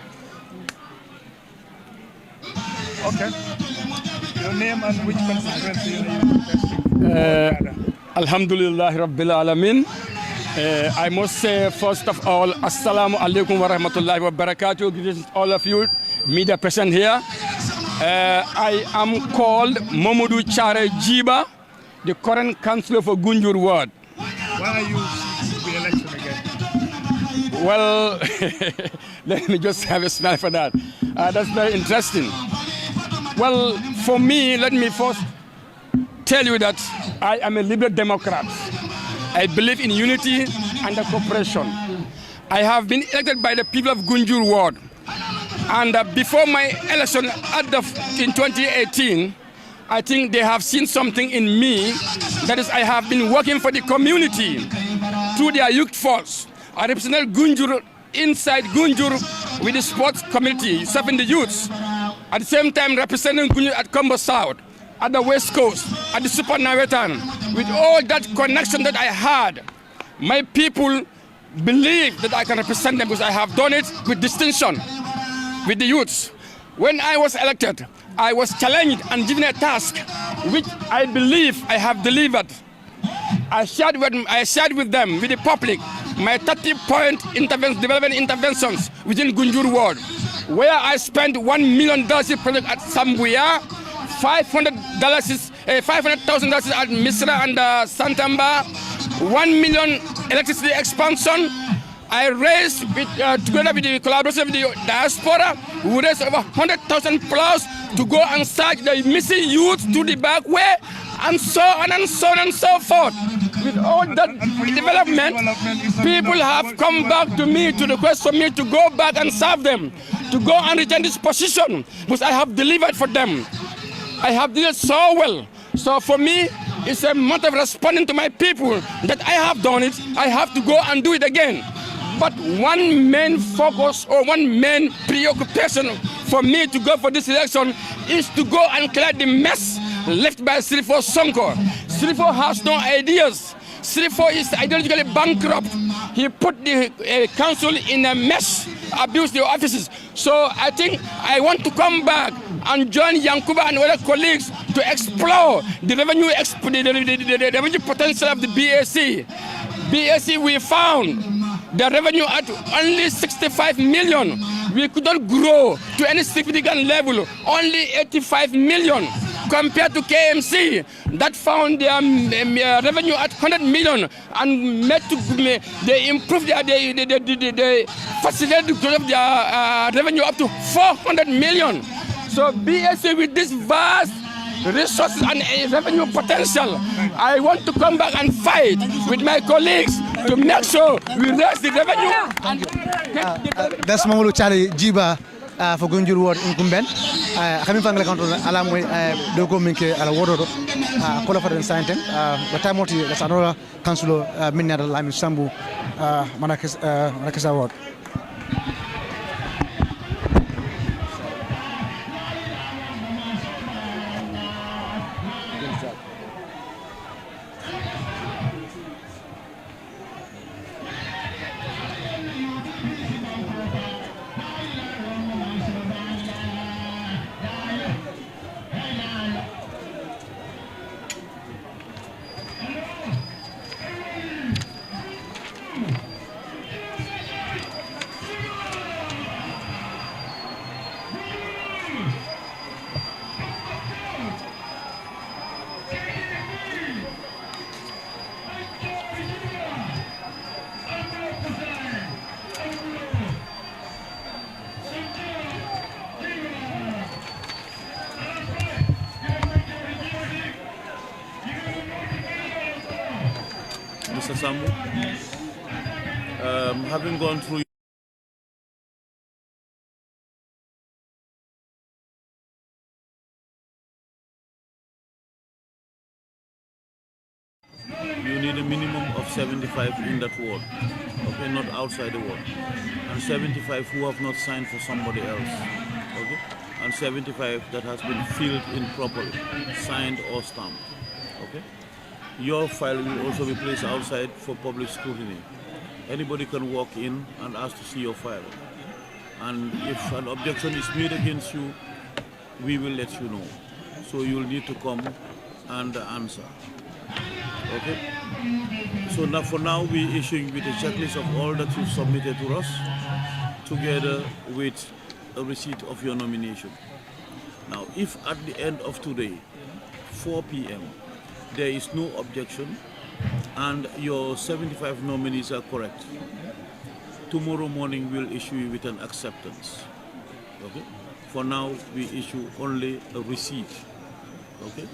[SPEAKER 9] Okay. Your name and which constituency you need?
[SPEAKER 7] Alhamdulillah Rabbil Alamin. I must say, first of all, Assalamu alaikum wa rahmatullahi wa barakatuh. Greetings to all of you, media present here. I am called Mamadou Chare Jiba, the current councillor for Gunjur ward.
[SPEAKER 9] Why are you seeking the election again?
[SPEAKER 7] Well, let me just have a smile for that. That's very interesting. Well, for me, let me first tell you that I am a liberal Democrat. I believe in unity and cooperation. I have been elected by the people of Gunjur ward. And before my election in 2018, I think they have seen something in me. That is, I have been working for the community through their youth force. I represent Gunjur inside Gunjur with the sports community, serving the youths. At the same time, representing Gunjur at Combo South, at the West Coast, at the Super Navetan. With all that connection that I had, my people believe that I can represent them because I have done it with distinction with the youths. When I was elected, I was challenged and given a task which I believe I have delivered. I shared with them, with the public, my 30-point development interventions within Gunjur ward, where I spent $1 million project at Sambuya, $500
[SPEAKER 18] 500,000 at Misra and Santamba, 1 million electricity expansion. I raised, together with the collaboration with the diaspora, we raised over 100,000 plus to go and search the missing youth to the back way, and so on and so on and so forth. With all that development, people have come back to me to request for me to go back and serve them, to go and retain this position, which I have delivered for them. I have did it so well. So for me, it's a matter of responding to my people that I have done it, I have to go and do it again. But one main focus or one main preoccupation for me to go for this election is to go and clear the mess left by Sirifo Sonko. Sirifo has no ideas. Sirifo is ideologically bankrupt. He put the council in a mess, abused the offices. So I think I want to come back and join Yankuba and other colleagues to explore the revenue, the revenue potential of the BAC. BAC, we found the revenue at only 65 million. We could not grow to any significant level, only 85 million. Compared to KMC, that found their revenue at 100 million and they improved they facilitated the growth of their revenue up to 400 million. So BAC with this vast resources and revenue potential, I want to come back and fight with my colleagues to make sure we raise the revenue.
[SPEAKER 5] That's Mamulu Chari Jiba for Gunjur Ward incumbent. Kami panggil kantor alam dogo minke ala wododo kola faden santem wata moti la sanola councilor minna la mi sambu manakesa ward.
[SPEAKER 1] Mr. Sambu, having gone through you need a minimum of 75 in that ward, okay, not outside the ward, and 75 who have not signed for somebody else, okay, and 75 that has been filled in properly, signed or stamped, okay. Your file will also be placed outside for public scrutiny. Anybody can walk in and ask to see your file. And if an objection is made against you, we will let you know. So you'll need to come and answer. Okay? So now for now, we're issuing with a checklist of all that you've submitted to us, together with a receipt of your nomination. Now, if at the end of today, 4 p.m., there is no objection and your 75 nominees are correct, tomorrow morning we'll issue you with an acceptance. Okay? For now, we issue only a receipt. Okay?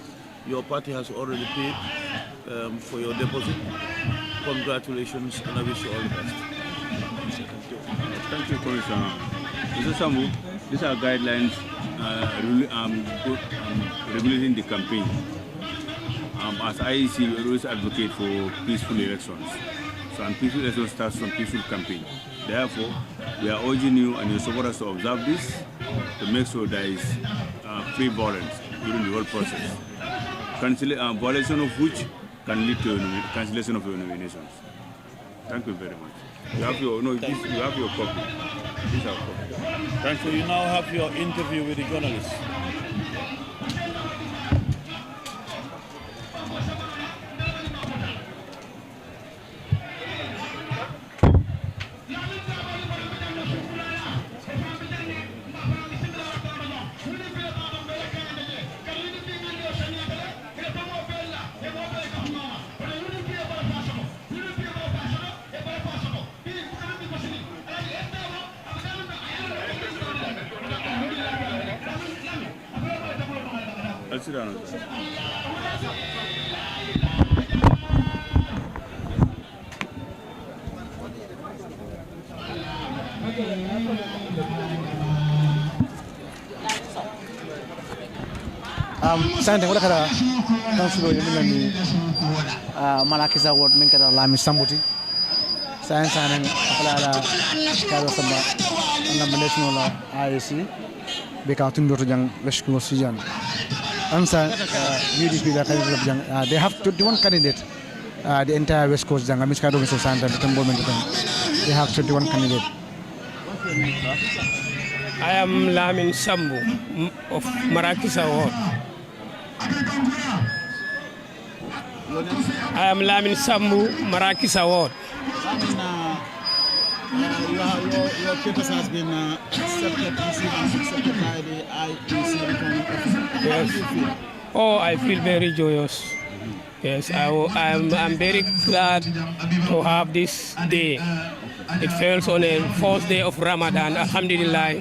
[SPEAKER 1] Your party has already paid for your deposit. Congratulations, and I wish you all the best.
[SPEAKER 2] Thank you, Commissioner. Mr. Sambu, these are guidelines regulating the campaign. As IEC, we always advocate for peaceful elections. So, and peaceful elections starts from peaceful campaign. Therefore, we are urging you and your supporters to observe this to make sure there is free violence during the whole process. Violation of which can lead to cancellation of your nominations. Thank you very much. You have your you have your copy. This is our copy.
[SPEAKER 1] Thank you. You now have your interview with the journalists.
[SPEAKER 2] Sit down.
[SPEAKER 5] Sante wala kada councilor yi ni Malakisa ward min kada Lami Sambuti sayan sanan ala kado samba nomination la IEC be ka tun doto jang lashku sijan ansa UDP da kan jang they have 21 candidate the entire West Coast jang amis kado so santa the government they have 21 candidate.
[SPEAKER 19] I am Lamin Sambu of Marakisa ward. I am Lamin Sambu, Marakisa ward.
[SPEAKER 3] Your papers has been accepted by the IEC returning officer. How do you feel?
[SPEAKER 19] Oh, I feel very joyous. Yes, I'm very glad to have this day. It falls on a fourth day of Ramadan. Alhamdulillah,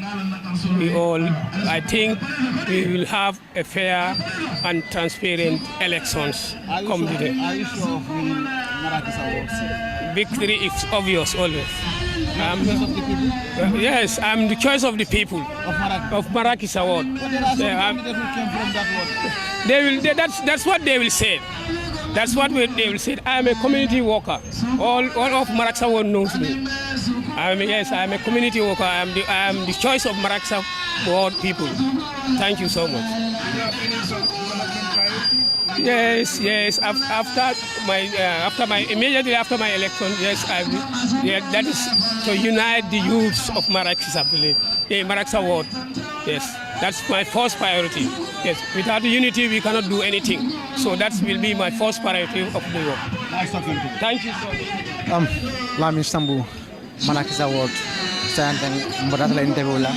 [SPEAKER 19] I think we will have a fair and transparent elections.
[SPEAKER 3] Are you sure of winning Marakisa Awards?
[SPEAKER 19] Victory is obvious always.
[SPEAKER 3] Choice of the people?
[SPEAKER 19] Yes, I'm the choice of the people of Marakisa Award.
[SPEAKER 3] But there are some candidates who came from that ward.
[SPEAKER 19] That's what they will say. That's what they will say. I am a community worker. All of Marakisa Ward knows me. I'm a community worker. I am the choice of Marakisa Ward people. Thank you so much. Yes. Immediately after my election, yes, that is to unite the youths of Marakisa village, Marakisa Ward. Yes, that's my first priority. Yes, without unity, we cannot do anything. So that will be my first priority of the work.
[SPEAKER 3] Nice talking to you.
[SPEAKER 19] Thank you so much.
[SPEAKER 5] Lami Sambu, Marakisa Ward. Sayang mbodat la interview la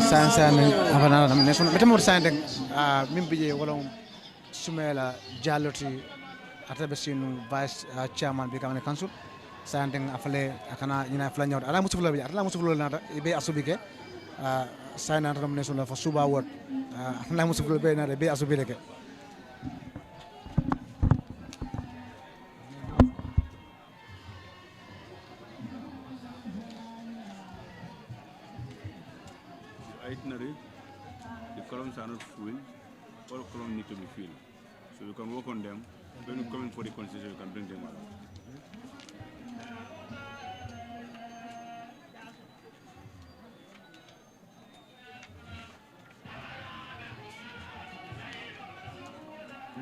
[SPEAKER 5] sayang avana nomination metamor sayang mimbiye wala sumela jaloti atabesinu vice chairman bi kamane council sayang afale akana ina afla nyawt ala musuflo nata be asubike sayang nomination la for suba ward ala musuflo be nata be asubike.
[SPEAKER 2] Itinerary, the columns are not full, all columns need to be filled. So you can work on them. When you come in for the constitution, you can bring them out.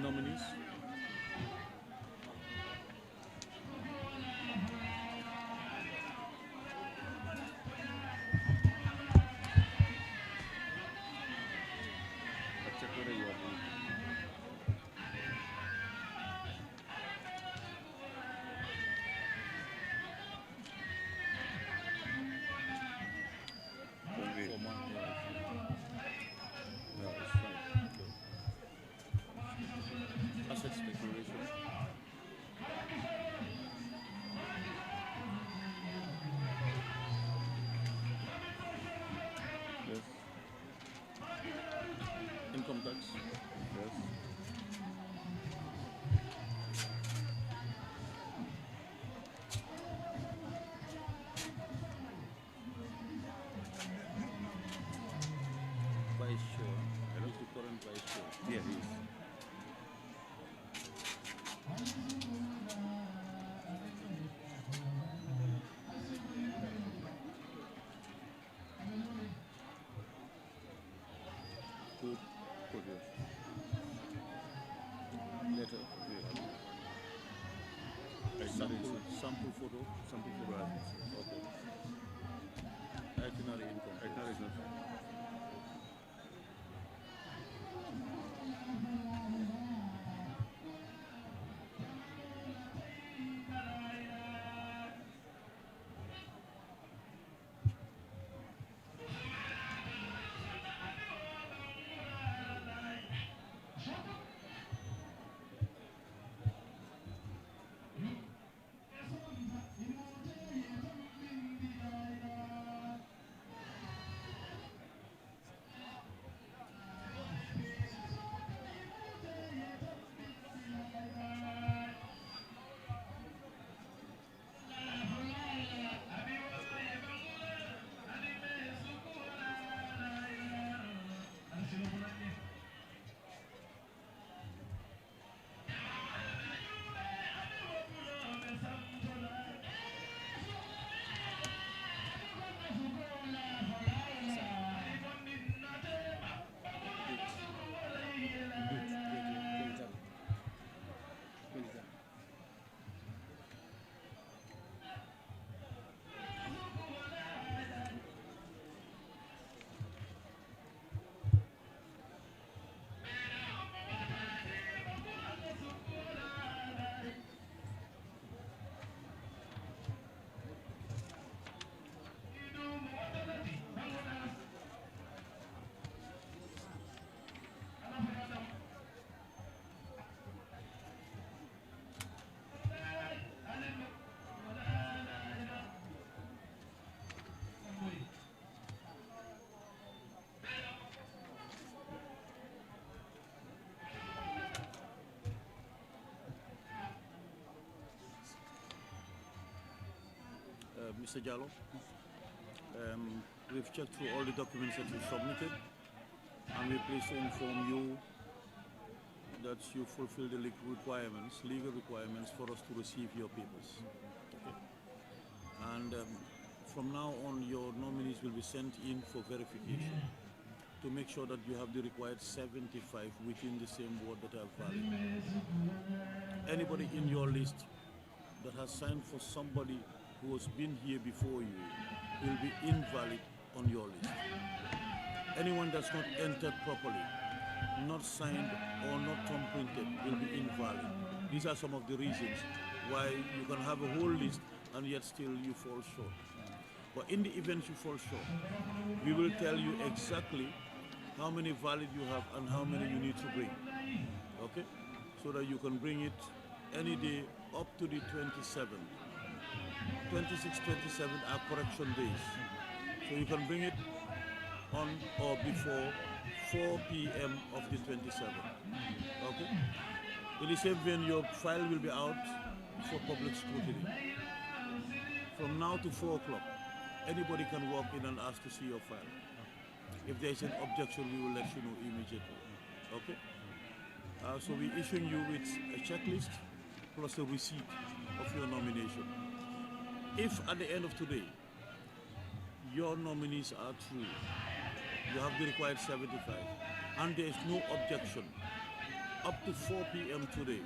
[SPEAKER 1] Nominees? Assets declaration. Yes. Income tax. Yes. Vice chair. Who's the current vice chair?
[SPEAKER 2] Yeah, he is.
[SPEAKER 1] Code. Code, yes. Letter. Sample photo. Sample photo. Okay. Itinerary income.
[SPEAKER 2] Itinerary is not.
[SPEAKER 1] Mr. Jallo. We've checked through all the documents that you submitted, and we're pleased to inform you that you fulfill the legal requirements for us to receive your papers. Okay. And from now on, your nominees will be sent in for verification to make sure that you have the required 75 within the same ward that are valid. Anybody in your list that has signed for somebody who has been here before you will be invalid on your list. Anyone that's not entered properly, not signed or not thumb printed will be invalid. These are some of the reasons why you can have a whole list and yet still you fall short. But in the event you fall short, we will tell you exactly how many valid you have and how many you need to bring. Okay? So that you can bring it any day up to the 27th. 26, 27 are correction days. So you can bring it on or before 4 p.m. of the 27th. Okay? In the same vein, your file will be out for public scrutiny. From now to 4 o'clock, anybody can walk in and ask to see your file. If there is an objection, we will let you know immediately. Okay? So we're issuing you with a checklist plus a receipt of your nomination. If at the end of today, your nominees are true, you have the required 75, and there is no objection, up to 4 p.m. today,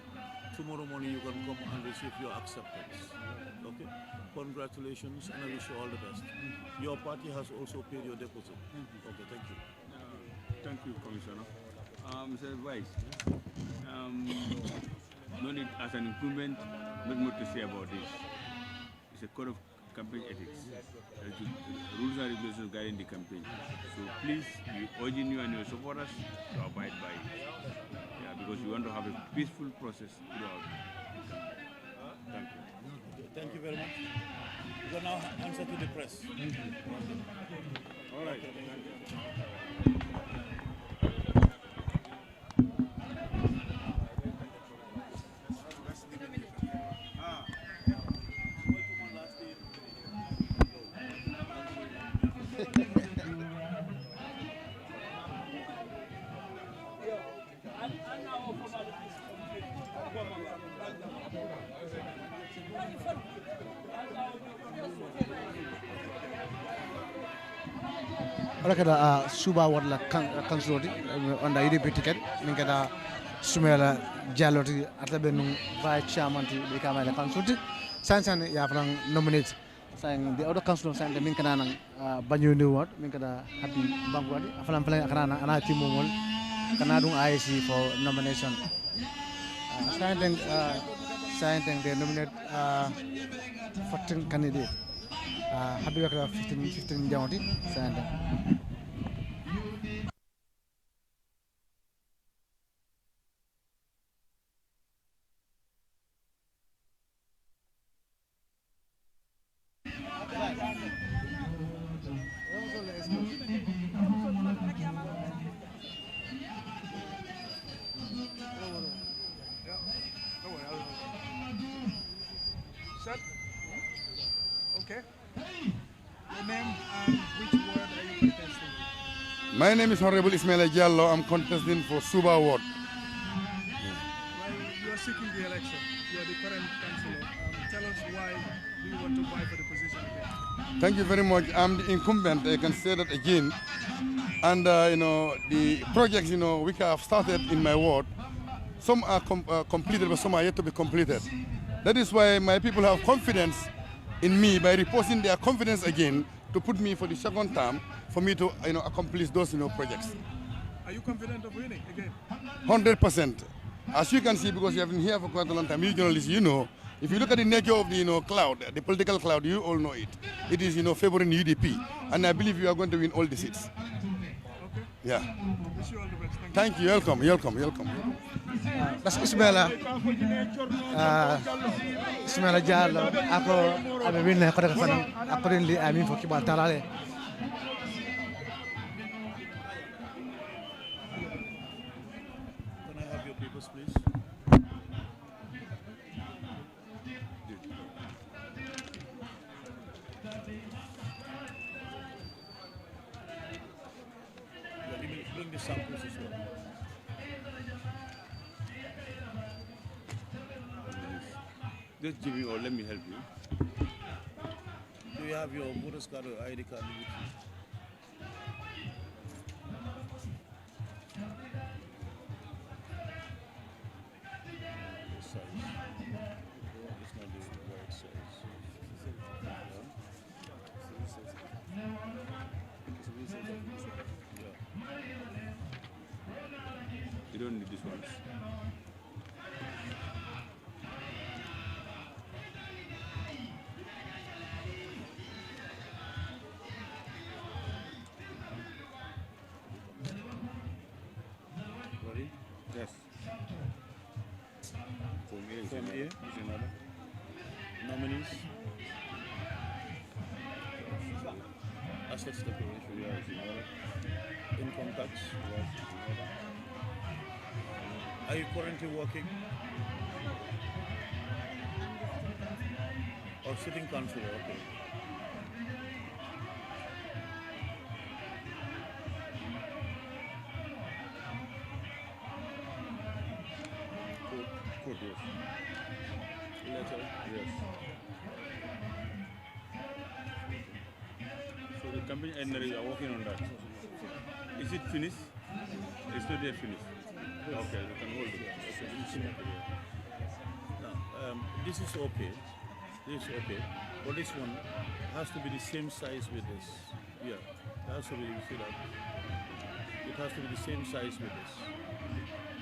[SPEAKER 1] tomorrow morning you can come and receive your acceptance. Okay? Congratulations, and I wish you all the best. Your party has also paid your deposit. Okay, thank you.
[SPEAKER 2] Thank you, Commissioner. Mr. Vice, no need as an improvement, not more to say about this. It's a code of campaign ethics. Rules and regulations guiding the campaign. So please, we urging you and your supporters to abide by it. Yeah, because we want to have a peaceful process throughout. Thank you.
[SPEAKER 1] Okay, thank you very much. We can now answer to the press.
[SPEAKER 2] All right.
[SPEAKER 1] Okay, thank you.
[SPEAKER 5] Rakada suba wadla kansloti onda UDP ticket min kada sumela jaloti atabe nu vice chairman ti be kama la kansloti san ya fran nominate sang the other council sang min kana nang banyu ni ward min kada happy bangwadi aflan kana ana timomol kana dung IC for nomination saying they nominate 14 candidate happy wakra 15 jawti saying
[SPEAKER 9] Set. Okay. Your name and which ward are you contesting?
[SPEAKER 17] My name is Honorable Ismail Jallo. I'm contesting for Suba Ward.
[SPEAKER 9] Well, you are seeking the election. You are the current councillor. Tell us why do you want to vie for the position again?
[SPEAKER 17] Thank you very much. I'm the incumbent. I can say that again. And the projects which I have started in my ward, some are completed, but some are yet to be completed. That is why my people have confidence in me by reposing their confidence again to put me for the second term for me to accomplish those projects.
[SPEAKER 9] Are you confident of winning again?
[SPEAKER 17] 100%. As you can see, because you have been here for quite a long time, you journalists, if you look at the nature of the cloud, the political cloud, you all know it. It is favoring UDP, and I believe you are going to win all the seats.
[SPEAKER 9] Okay.
[SPEAKER 17] Yeah.
[SPEAKER 9] Wish you all the best.
[SPEAKER 17] Thank you. Welcome.
[SPEAKER 5] That's Ismaila Jallo ako abe winna ko daga fanam accordingly I mean for kibal talale
[SPEAKER 1] Can I have your papers, please? the samples as well.
[SPEAKER 2] Just give me or let me help you.
[SPEAKER 1] Do you have your voter's card or ID card with you? The size. It's not the right size.
[SPEAKER 2] You don't need this one.
[SPEAKER 1] Ready?
[SPEAKER 2] Yes.
[SPEAKER 1] From here is another. Nominees. Assets declaration.
[SPEAKER 2] Yeah, is another.
[SPEAKER 1] Income tax.
[SPEAKER 2] Yes, is another.
[SPEAKER 1] Are you currently working? Or sitting councillor? Okay.
[SPEAKER 2] Code, yes.
[SPEAKER 1] Letter?
[SPEAKER 2] Yes. So the company itinerary, you are working on that. Is it finished? It's not yet finished. Okay, you can hold it.
[SPEAKER 1] Now, this is okay. This is okay. But this one has to be the same size with this. Yeah, it has to be, you see that? It has to be the same size with this.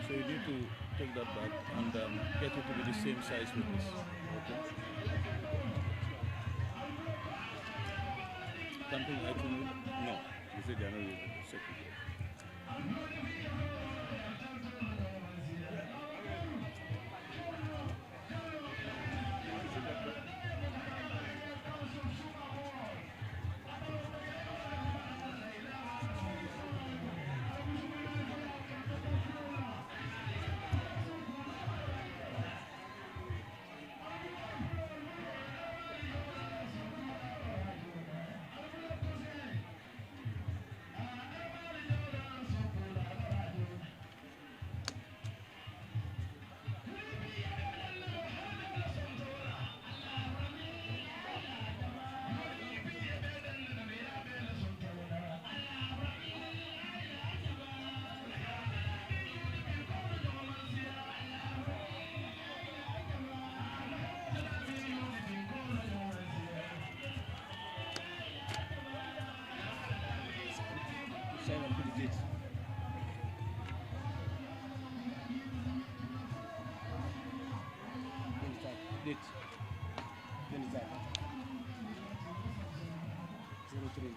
[SPEAKER 1] So you need to take that back and get it to be the same size with this. Okay. Camping itinerary?
[SPEAKER 2] No. You said they are not using the second.
[SPEAKER 11] Date 25 03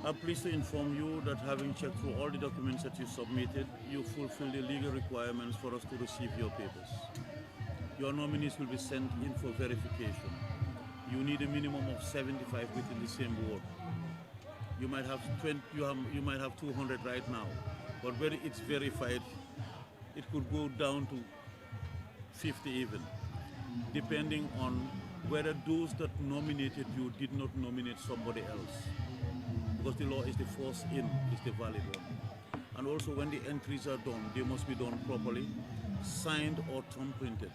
[SPEAKER 1] I'm pleased to inform you that having checked through all the documents that you submitted, you fulfill the legal requirements for us to receive your papers. Your nominees will be sent in for verification. You need a minimum of 75 within the same ward. You might have 20, you might have 200 right now, but when it's verified, it could go down to 50 even, depending on whether those that nominated you did not nominate somebody else. Because the law is the first in, is the valid one. And also when the entries are done, they must be done properly, signed or thumb printed.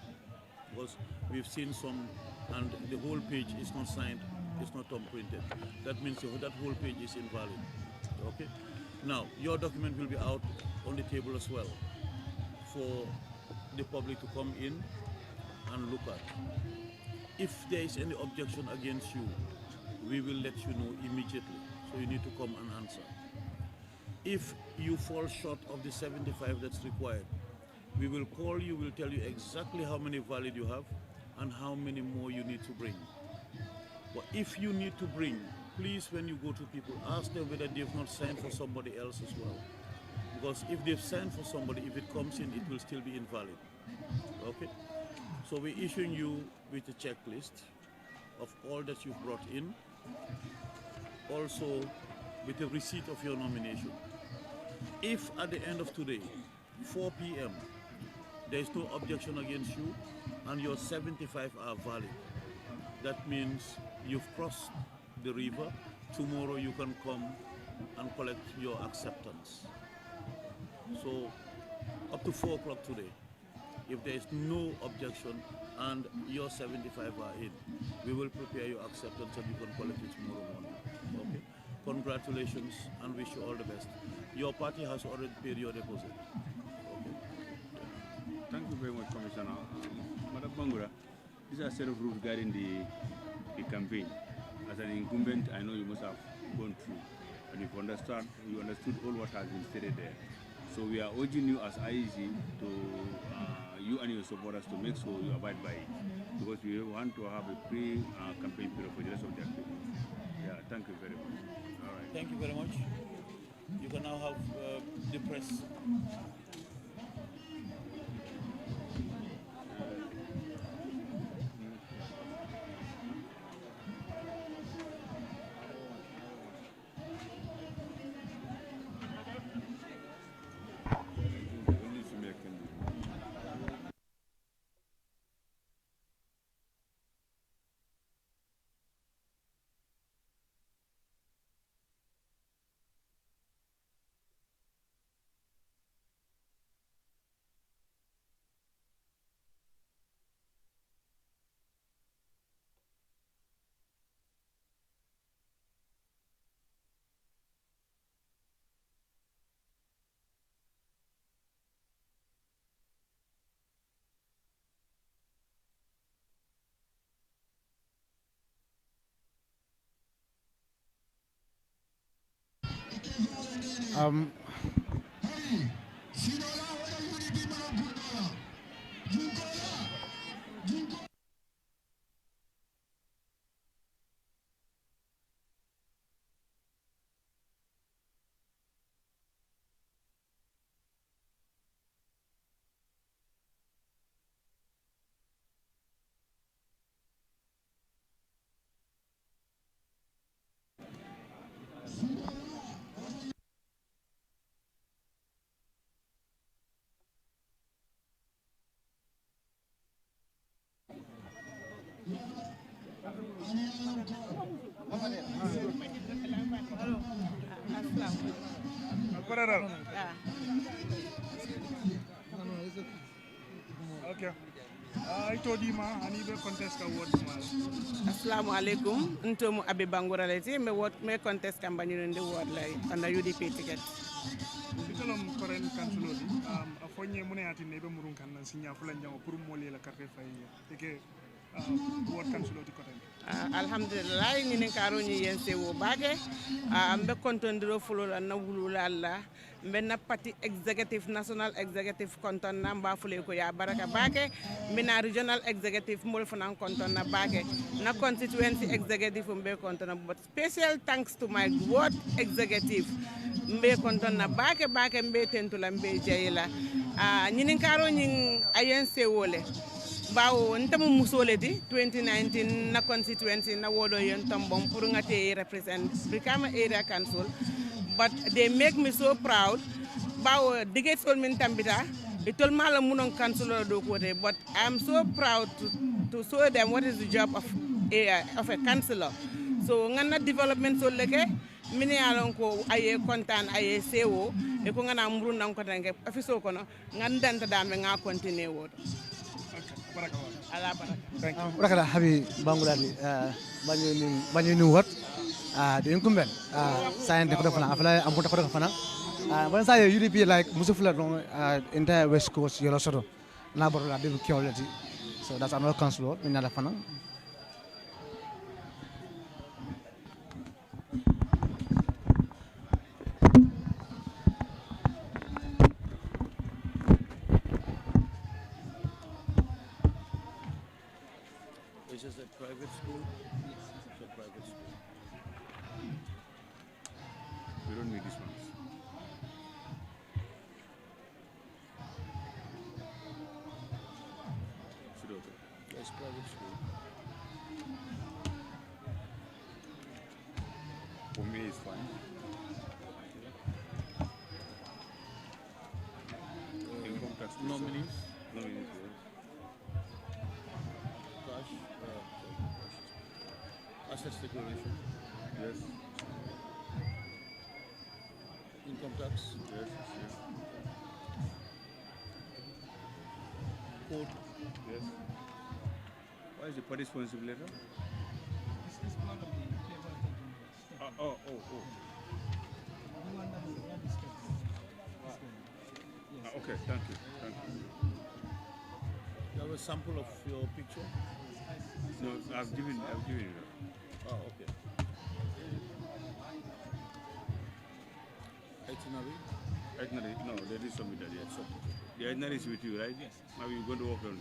[SPEAKER 1] Because we've seen some, and the whole page is not signed, it's not thumb printed. That means that whole page is invalid. Okay? Now, your document will be out on the table as well for the public to come in and look at. If there is any objection against you, we will let you know immediately. So you need to come and answer. If you fall short of the 75 that's required, We will call you, we'll tell you exactly how many valid you have and how many more you need to bring. But if you need to bring, please, when you go to people, ask them whether they've not signed for somebody else as well. Because if they've signed for somebody, if it comes in, it will still be invalid. Okay? So we're issuing you with a checklist of all that you've brought in, also with the receipt of your nomination. If at the end of today, 4 p.m., there is no objection against you and your 75 are valid, that means you've crossed the river. Tomorrow you can come and collect your acceptance. So up to 4 o'clock today, if there is no objection and your 75 are in, we will prepare your acceptance and you can collect it tomorrow morning. Okay? Congratulations and wish you all the best. Your party has already paid your deposit. Okay.
[SPEAKER 2] Thank you very much, Commissioner. Madam Bangura, these are a set of rules guiding the campaign. As an incumbent, I know you must have gone through and you understood all what has been stated there. So we are urging you as IEC to, you and your supporters, to make sure you abide by it, because we want to have a pre-campaign period for the rest of the activities. Yeah, thank you very much. All right.
[SPEAKER 1] Thank you very much. You can now have the press.
[SPEAKER 9] Okay. I told you, ma, I need a contest award.
[SPEAKER 20] Assalamu alaikum. Ntomu Abi Bangura leti me contest campaign in the world like under UDP ticket.
[SPEAKER 9] Bitalom current councilor a fonye mune ati nebe murun kan sinya fulan jango pour mole la carte fay teke ward councilor ti koten.
[SPEAKER 20] Alhamdulillah ni karo ni yense wo bage ambe kontondiro fulo la na wulula la mbe na party executive national executive konton na mba fule ko ya baraka bage mina regional executive mol fana konton na bage na constituency executive mbe konton, but special thanks to my ward executive mbe konton na bage mbe tentula mbe jayila ni karo ni ayense wole bawo ntamu musoleti 2019 na constituency na wodo yon tombom pour ngate represent Brikama area council, but they make me so proud bawo digets all min tambita itol mala munon councilor do kote, but I'm so proud to show them what is the job of a councilor. So ngana development so leke mini alon ko aye kontan aye sewo e ko ngana muru nan ko tanke afiso kono ngandanta dame nga continue wodo.
[SPEAKER 5] Rakala habi banguladi banyu wat de incumbent sayen de ko fana afala amputa ko fana when say UDP like musufula no entire west coast yolo soto na boro la be kyolati, so that's another councilor in ala fana.
[SPEAKER 1] private school?
[SPEAKER 16] Yes.
[SPEAKER 1] It's a private school.
[SPEAKER 2] We don't need these ones. Should okay.
[SPEAKER 1] It's private school.
[SPEAKER 2] For me, it's fine. Income tax.
[SPEAKER 1] Nominees?
[SPEAKER 2] Nominees, yes.
[SPEAKER 1] Cash? Assets declaration?
[SPEAKER 2] Yes.
[SPEAKER 1] Income tax?
[SPEAKER 2] Yes, yes.
[SPEAKER 1] Code?
[SPEAKER 2] Yes. Why is the party responsible letter?
[SPEAKER 16] This is part of the paper taking
[SPEAKER 2] Oh.
[SPEAKER 16] You want them to have this text. Yes.
[SPEAKER 2] Okay, thank you. Thank you.
[SPEAKER 1] You have a sample of your picture?
[SPEAKER 2] No, I've given you.
[SPEAKER 1] Oh, okay. Itinerary?
[SPEAKER 2] Itinerary? No, they didn't submit that yet. The itinerary is with you, right? Yes. Now you're going to work on it.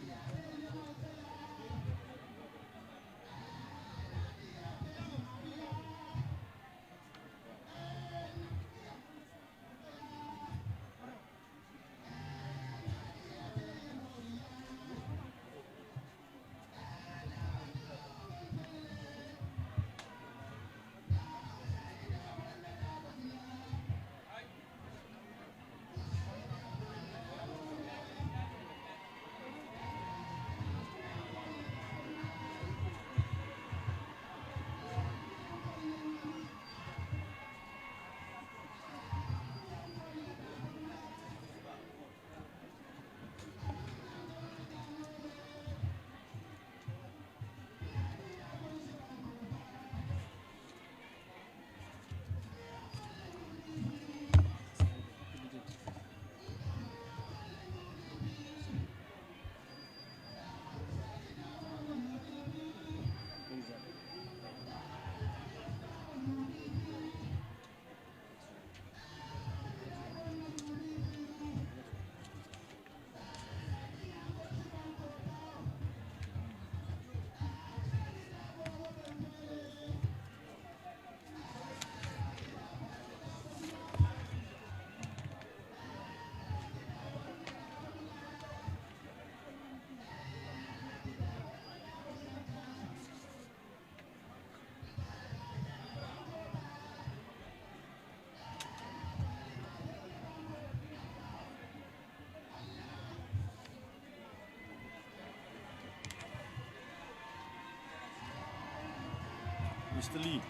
[SPEAKER 1] Mr. Lee,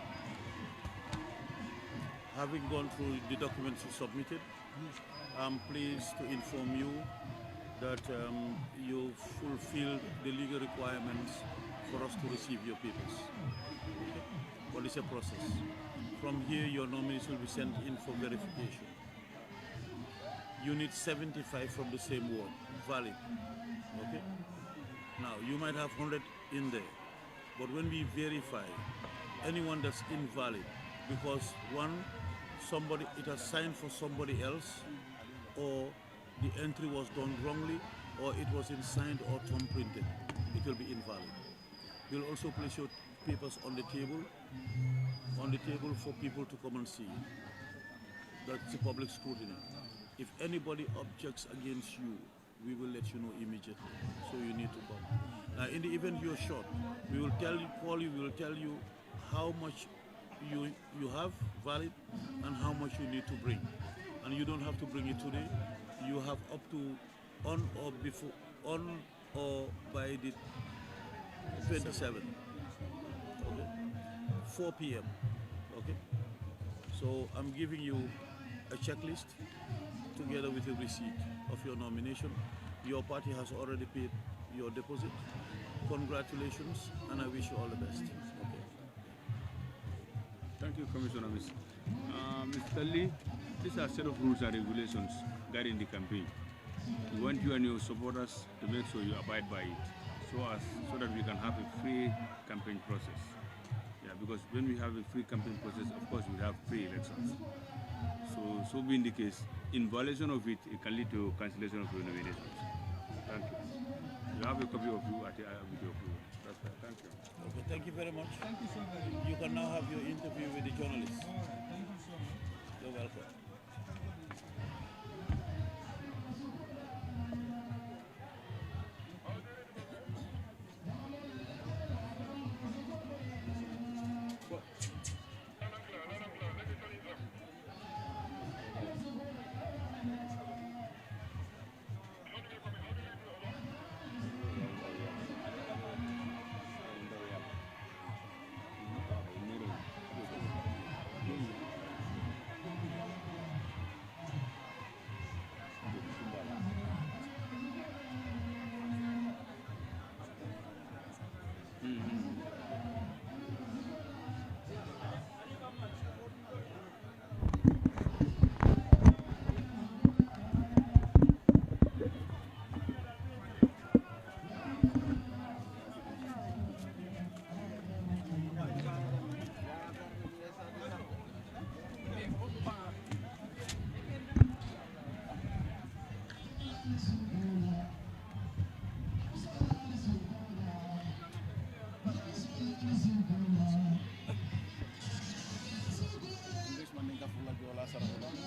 [SPEAKER 1] having gone through the documents you submitted, I'm pleased to inform you that you fulfilled the legal requirements for us to receive your papers. Okay? Well, it's a process. From here, your nominees will be sent in for verification. You need 75 from the same ward, valid. Okay? Now, you might have 100 in there, but when we verify anyone that's invalid, because one, somebody, it has signed for somebody else, or the entry was done wrongly, or it was in signed or thumb printed, it will be invalid. We'll also place your papers on the table for people to come and see. That's the public scrutiny. If anybody objects against you, we will let you know immediately. So you need to come. Now, in the event you're short, we will call you, we will tell you how much you have valid and how much you need to bring. And you don't have to bring it today. You have up to on or by the 27th. Okay. 4 p.m. Okay. So I'm giving you a checklist together with a receipt of your nomination. Your party has already paid your deposit. Congratulations, and I wish you all the best. Okay.
[SPEAKER 2] Thank you, Commissioner. Mr. Lee, these are a set of rules and regulations guiding the campaign. We want you and your supporters to make sure you abide by it, so that we can have a free campaign process. Yeah, because when we have a free campaign process, of course, we have free elections. So being the case, in violation of it, it can lead to cancellation of your nominations. Thank you. You have a copy of you at with your approval.
[SPEAKER 1] Thank you. Okay, thank you very much.
[SPEAKER 8] Thank you so very much.
[SPEAKER 1] You can now have your interview with the journalists.
[SPEAKER 8] Thank you so much.
[SPEAKER 1] You're welcome.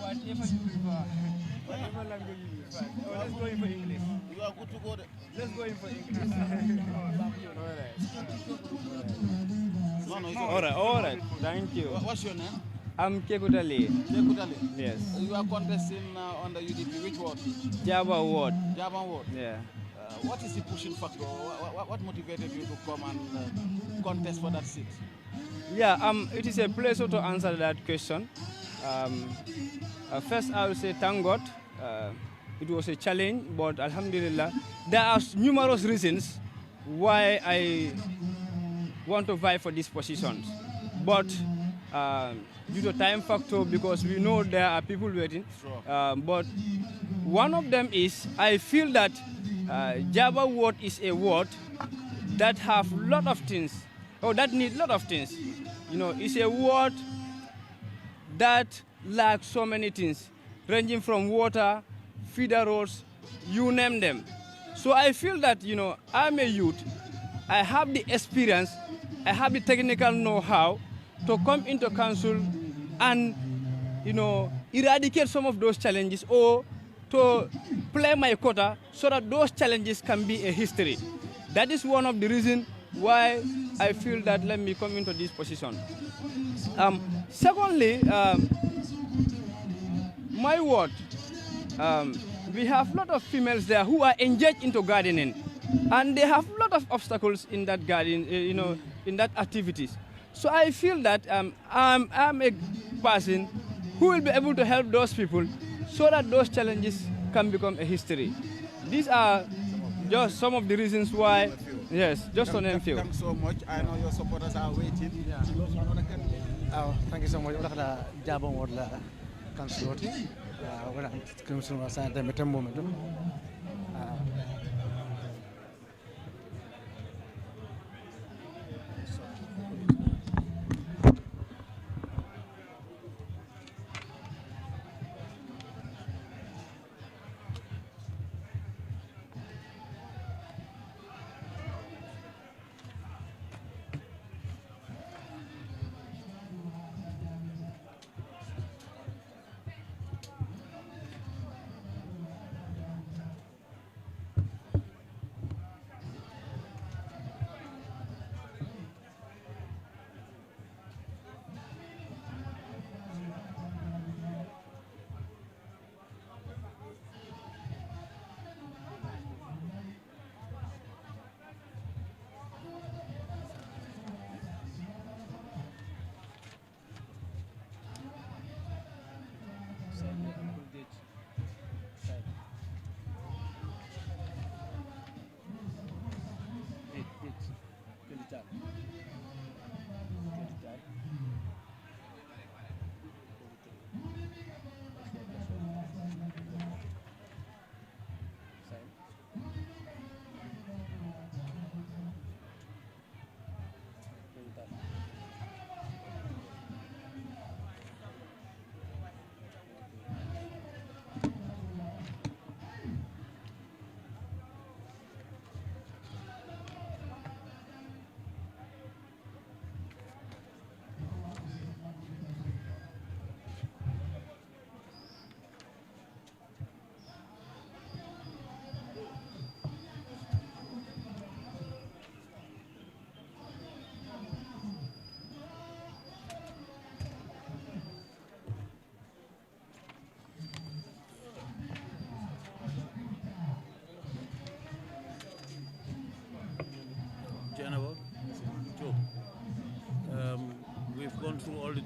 [SPEAKER 8] Whatever you prefer. Whatever language you prefer. Oh, let's go in for English.
[SPEAKER 3] You are good to go there.
[SPEAKER 8] Let's go in for English.
[SPEAKER 21] All right. Thank you.
[SPEAKER 3] What's your name?
[SPEAKER 21] I'm Kekutali.
[SPEAKER 3] Kekutali?
[SPEAKER 21] Yes.
[SPEAKER 3] You are contesting on the UDP. Which ward?
[SPEAKER 21] Java Ward.
[SPEAKER 3] Java Ward?
[SPEAKER 21] Yeah.
[SPEAKER 3] What is the pushing factor? What motivated you to come and contest for that seat?
[SPEAKER 21] Yeah, it is a pleasure to answer that question. First, I will say thank God. It was a challenge, but Alhamdulillah, there are numerous reasons why I want to vie for these positions. But due to time factor, because we know there are people waiting.
[SPEAKER 3] Sure.
[SPEAKER 21] But one of them is I feel that Java word is a word that have lot of things, or that need lot of things. You know, it's a word that lacks so many things, ranging from water, feeder roads, you name them. So I feel that, you know, I'm a youth. I have the experience, I have the technical know-how to come into council and, you know, eradicate some of those challenges or to play my quota so that those challenges can be a history. That is one of the reasons why I feel that let me come into this position. Secondly, my ward, we have a lot of females there who are engaged into gardening, and they have a lot of obstacles in that garden, you know, in that activities. So I feel that I'm a person who will be able to help those people so that those challenges can become a history. These are just some of the reasons why, yes, just to name a few.
[SPEAKER 3] Thanks so much. I know your supporters are waiting. Yeah.
[SPEAKER 5] Thank you so much. Wala jabon wala kansuloti. Wala kansul sa time moment.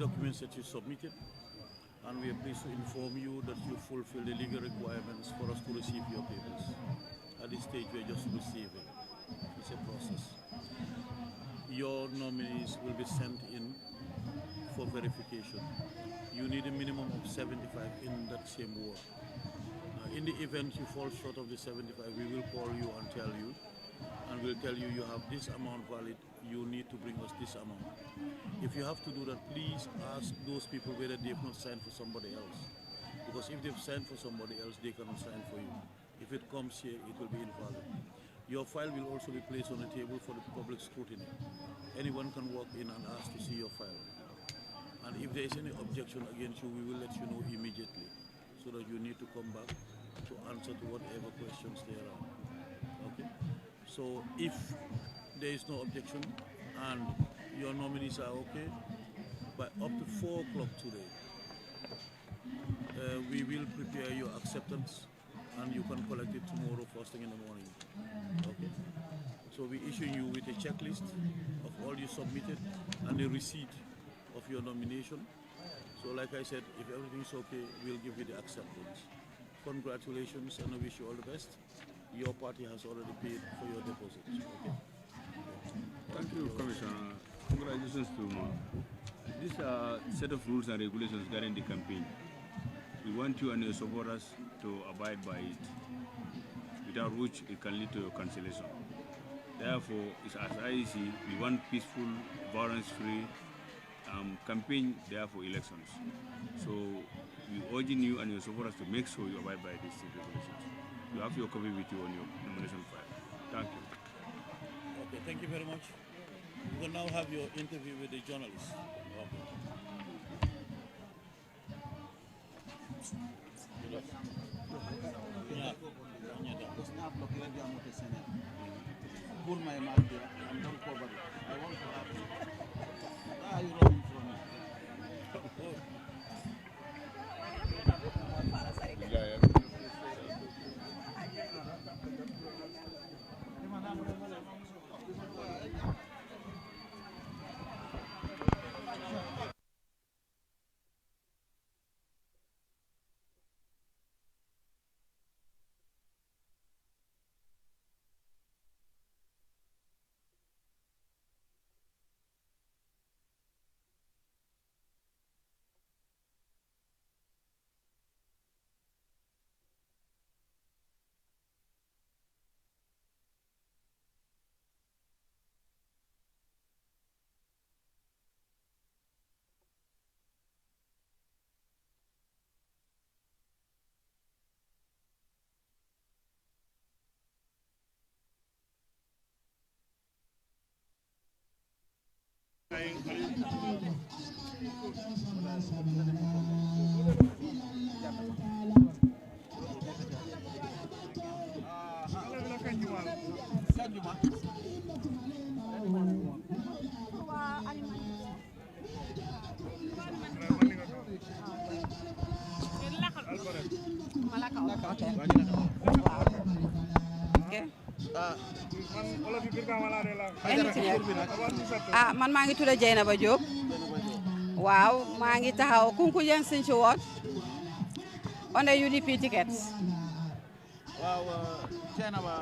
[SPEAKER 1] documents that you submitted, and we are pleased to inform you that you fulfill the legal requirements for us to receive your papers. At this stage, we are just receiving. It's a process. Your nominees will be sent in for verification. You need a minimum of 75 in that same ward. In the event you fall short of the 75, we will call you and tell you, and we'll tell you you have this amount valid, you need to bring us this amount. If you have to do that, please ask those people whether they've not signed for somebody else. Because if they've signed for somebody else, they cannot sign for you. If it comes here, it will be invalid. Your file will also be placed on the table for the public scrutiny. Anyone can walk in and ask to see your file. And if there is any objection against you, we will let you know immediately, so that you need to come back to answer to whatever questions there are. Okay? So if there is no objection and your nominees are okay, by up to 4 o'clock today, we will prepare your acceptance and you can collect it tomorrow first thing in the morning. Okay? So we issue you with a checklist of all you submitted and a receipt of your nomination. So like I said, if everything's okay, we'll give you the acceptance. Congratulations and I wish you all the best. Your party has already paid for your deposit. Okay?
[SPEAKER 2] Thank you, Commissioner. Congratulations to you. This set of rules and regulations guiding the campaign. We want you and your supporters to abide by it, without which it can lead to your cancellation. Therefore, as IEC, we want peaceful, violence-free campaign, therefore elections. So we urging you and your supporters to make sure you abide by these regulations. You have your copy with you on your nomination file. Thank you.
[SPEAKER 1] Okay, thank you very much. You will now have your interview with the journalist. Okay.
[SPEAKER 4] man maa ngi tudd Dieynaba Diop waaw maa ngi taxaw kunku jen sin ci woot on the UDP tickets
[SPEAKER 3] waaw Dieynaba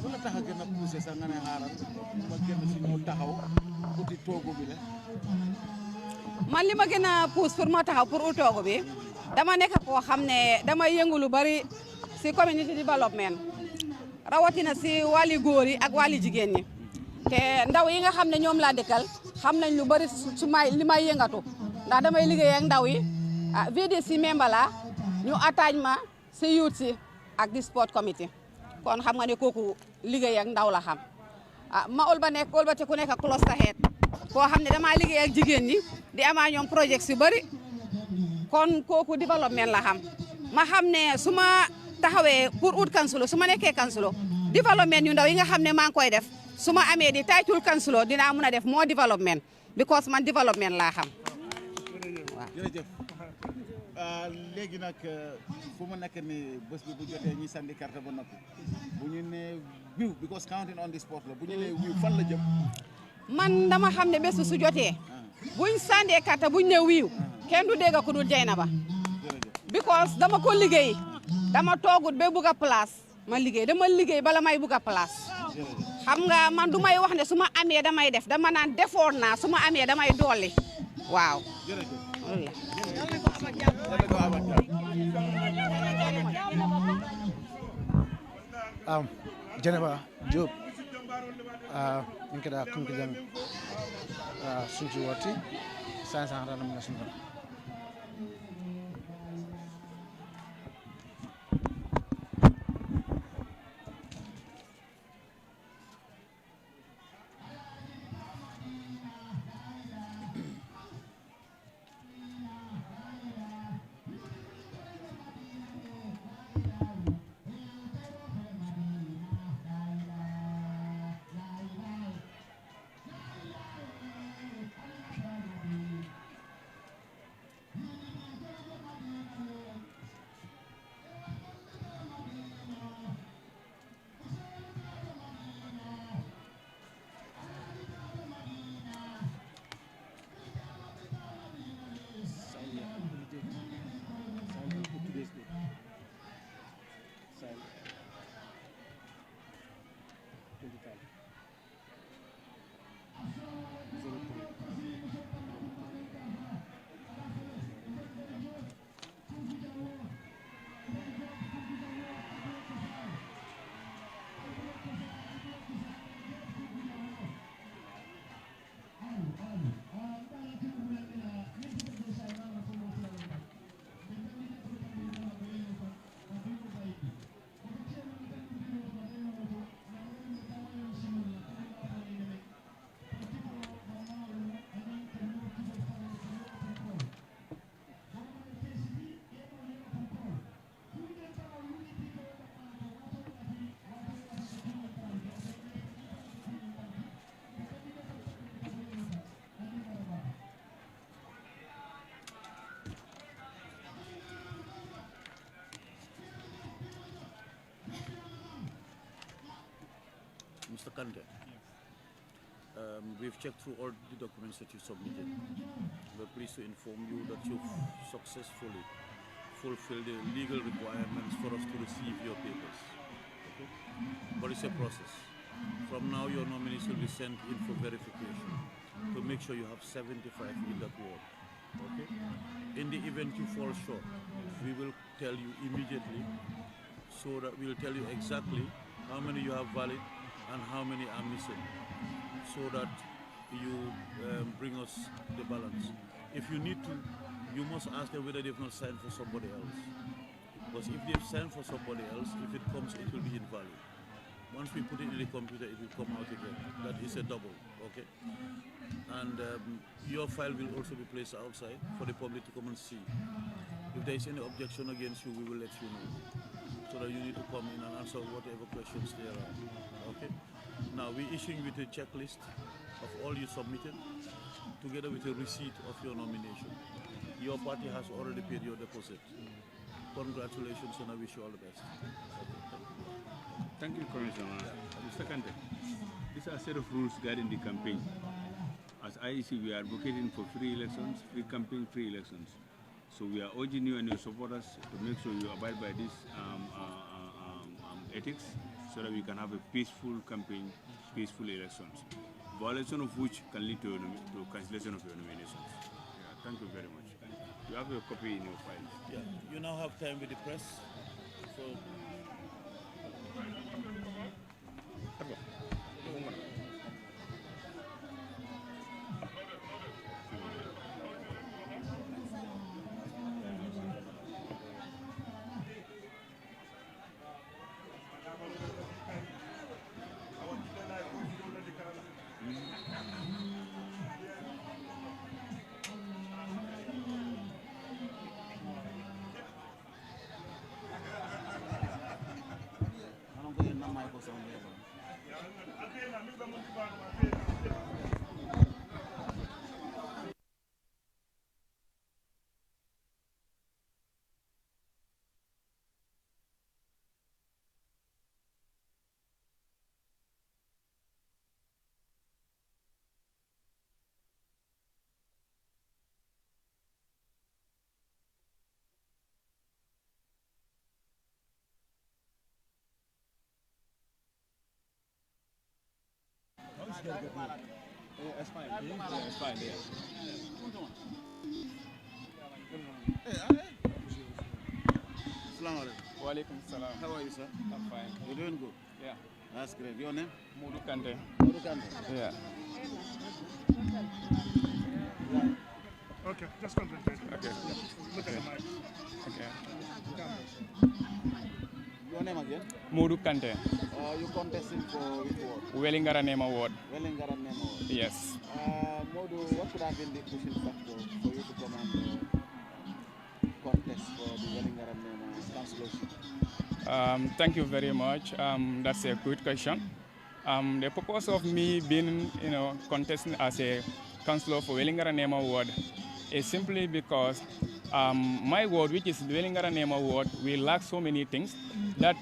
[SPEAKER 3] bu la tax a gën a poussé sax nga ne xaaral ma gën si ñëw taxaw uti toogu bi la
[SPEAKER 4] man li ma gën a pousse pour ma taxaw pour uti toogu bi dama nekk koo xam ne dama yëngu lu bari si community development rawatina si wàlli góor yi ak wàlli jigéen ñi te ndaw yi nga xam ne ñoom laa dëkkal xam nañ lu bari su may li may yëngatu ndax damay liggéey ak ndaw yi VDC member la ñu attach ma si youth si ak di sport committee kon xam nga ne kooku liggéey ak ndaw la xam ma olbate ku nekk cluster head koo xam ne dama liggéey ak jigéen ñi di amaa ñoom projet yu bari kon kooku développement la xam ma xam ne su ma taxawee pour ut kansulo su ma nekkee kansulo développement yu ndaw yi nga xam ne maa ngi koy def su ma amee di taytul kansulo dinaa mun a def moo développement because man développement laa xam waaw
[SPEAKER 3] jërëjëf léegi nag fu mu nekk ni bés bi bu jotee ñi sandi carte ba noppi bu ñu nee wiw because counting on the spot la bu ñu nee wiw fan la jëm
[SPEAKER 4] man dama xam ne bés su jotee buñ sàndee kàtta buñ ne wiiw kenn du dégg ku dul Jaynaba because dama ko liggéey dama toogut ba bugg a place ma liggéey dama liggéey bala may bugg a place xam nga man du may wax ne su ma amee damay def dama naan defoon naa su ma amee damay dolli waaw.
[SPEAKER 5] Jaynaba Diop min keɗa konko jang sunti wotti 500 ranam national.
[SPEAKER 1] Mr. Kante, we've checked through all the documents that you submitted. We're pleased to inform you that you've successfully fulfilled the legal requirements for us to receive your papers. Okay? But it's a process. From now, your nominees will be sent in for verification to make sure you have 75 in that ward. Okay? In the event you fall short, we will tell you immediately, so that we'll tell you exactly how many you have valid and how many are missing, so that you bring us the balance. If you need to, you must ask them whether they've not signed for somebody else. Because if they've signed for somebody else, if it comes, it will be invalid. Once we put it in the computer, it will come out again. That is a double, okay? And your file will also be placed outside for the public to come and see. If there is any objection against you, we will let you know, so that you need to come in and answer whatever questions there are. Okay. Now we're issuing with a checklist of all you submitted, together with a receipt of your nomination. Your party has already paid your deposit. Congratulations, and I wish you all the best.
[SPEAKER 2] Thank you, Commissioner. Mr. Kante, these are a set of rules guiding the campaign. As IEC, we are advocating for free elections, free campaign, free elections. So we are urging you and your supporters to make sure you abide by these ethics, so that we can have a peaceful campaign, peaceful elections, violation of which can lead to cancellation of your nominations. Yeah, thank you very much. You have your copy in your file.
[SPEAKER 1] Yeah, you now have time with the press. So.
[SPEAKER 10] It's fine. Yeah, it's fine. Yeah.
[SPEAKER 22] Walaikum salam.
[SPEAKER 10] How are you, sir?
[SPEAKER 22] I'm fine.
[SPEAKER 10] You're doing good?
[SPEAKER 22] Yeah.
[SPEAKER 10] That's great. Your name?
[SPEAKER 22] Mudu Kante.
[SPEAKER 10] Mudu Kante.
[SPEAKER 22] Yeah.
[SPEAKER 9] Okay, just concentrate.
[SPEAKER 22] Okay.
[SPEAKER 9] Look at the mic.
[SPEAKER 22] Okay.
[SPEAKER 10] Your name again?
[SPEAKER 22] Mudu Kante.
[SPEAKER 10] You contesting for which ward?
[SPEAKER 22] Wellingara Name Award.
[SPEAKER 10] Wellingara Name Award.
[SPEAKER 22] Yes.
[SPEAKER 10] Modu, what could have been the pushing factor for you to come and contest for the Wellingara Name councillorship?
[SPEAKER 22] Thank you very much. That's a good question. The purpose of me being, contesting as a councillor for Wellingara Name Award is simply because my ward, which is the Wellingara Name Award, we lack so many things that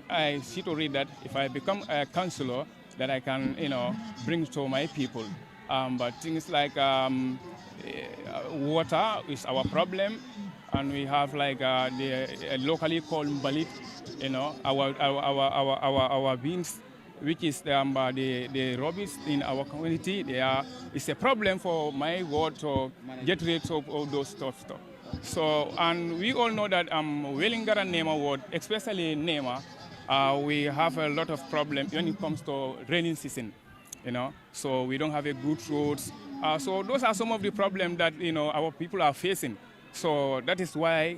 [SPEAKER 22] I see to read that if I become a councillor, that I can, bring to my people. But things like water is our problem, and we have like the locally called mbalit, our beans, which is the rubbish in our community. It's a problem for my ward to get rid of all those stuff. So, and we all know that Wellingara Nema ward, especially Nema, we have a lot of problems when it comes to rainy season. So we don't have a good roads. So those are some of the problems that our people are facing. So that is why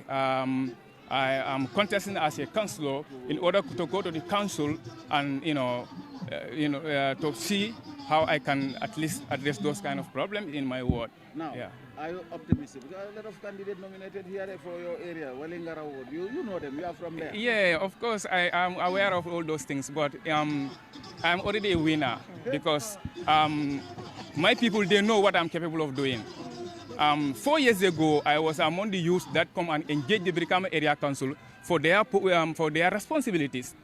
[SPEAKER 22] I am contesting as a councillor in order to go to the council and to see how I can at least address those kind of problems in my ward.
[SPEAKER 10] Now, are you optimistic? Because a lot of candidates nominated here for your area, Wellingara Ward. You know them. You are from there.
[SPEAKER 22] Yeah, of course I am aware of all those things, but I'm already a winner because my people, they know what I'm capable of doing. 4 years ago, I was among the youth that come and engage the Brikama Area Council for their responsibilities.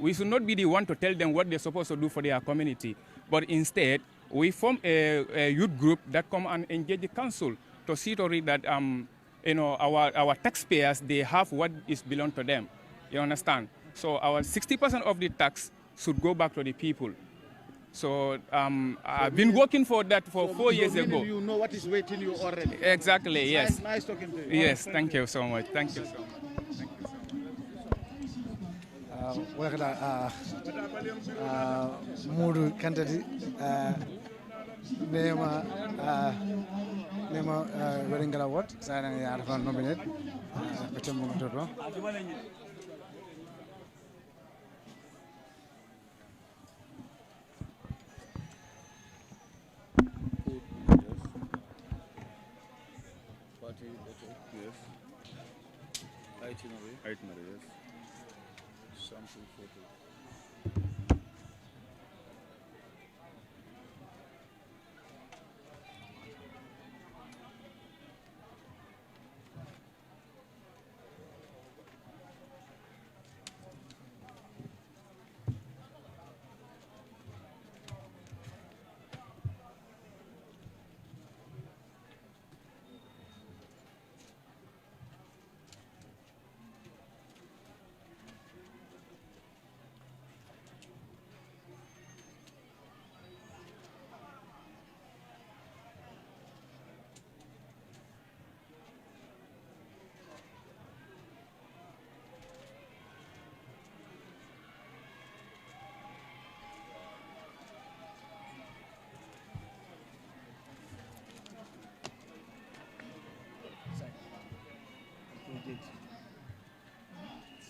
[SPEAKER 22] We should not be the one to tell them what they're supposed to do for their community, but instead, we form a youth group that come and engage the council to see to read that our taxpayers, they have what is belong to them. You understand? So our 60% of the tax should go back to the people. So I've been working for that for 4 years ago.
[SPEAKER 10] You know what is waiting you already.
[SPEAKER 22] Exactly, yes.
[SPEAKER 10] Nice talking to you.
[SPEAKER 22] Yes, thank you so much. Thank you so much.
[SPEAKER 5] Mudu Kantati Nema Wellingara Award. Saya yang ada nominate. Macam mana tu?
[SPEAKER 1] Yes. Itinerary, yes. Sample photo.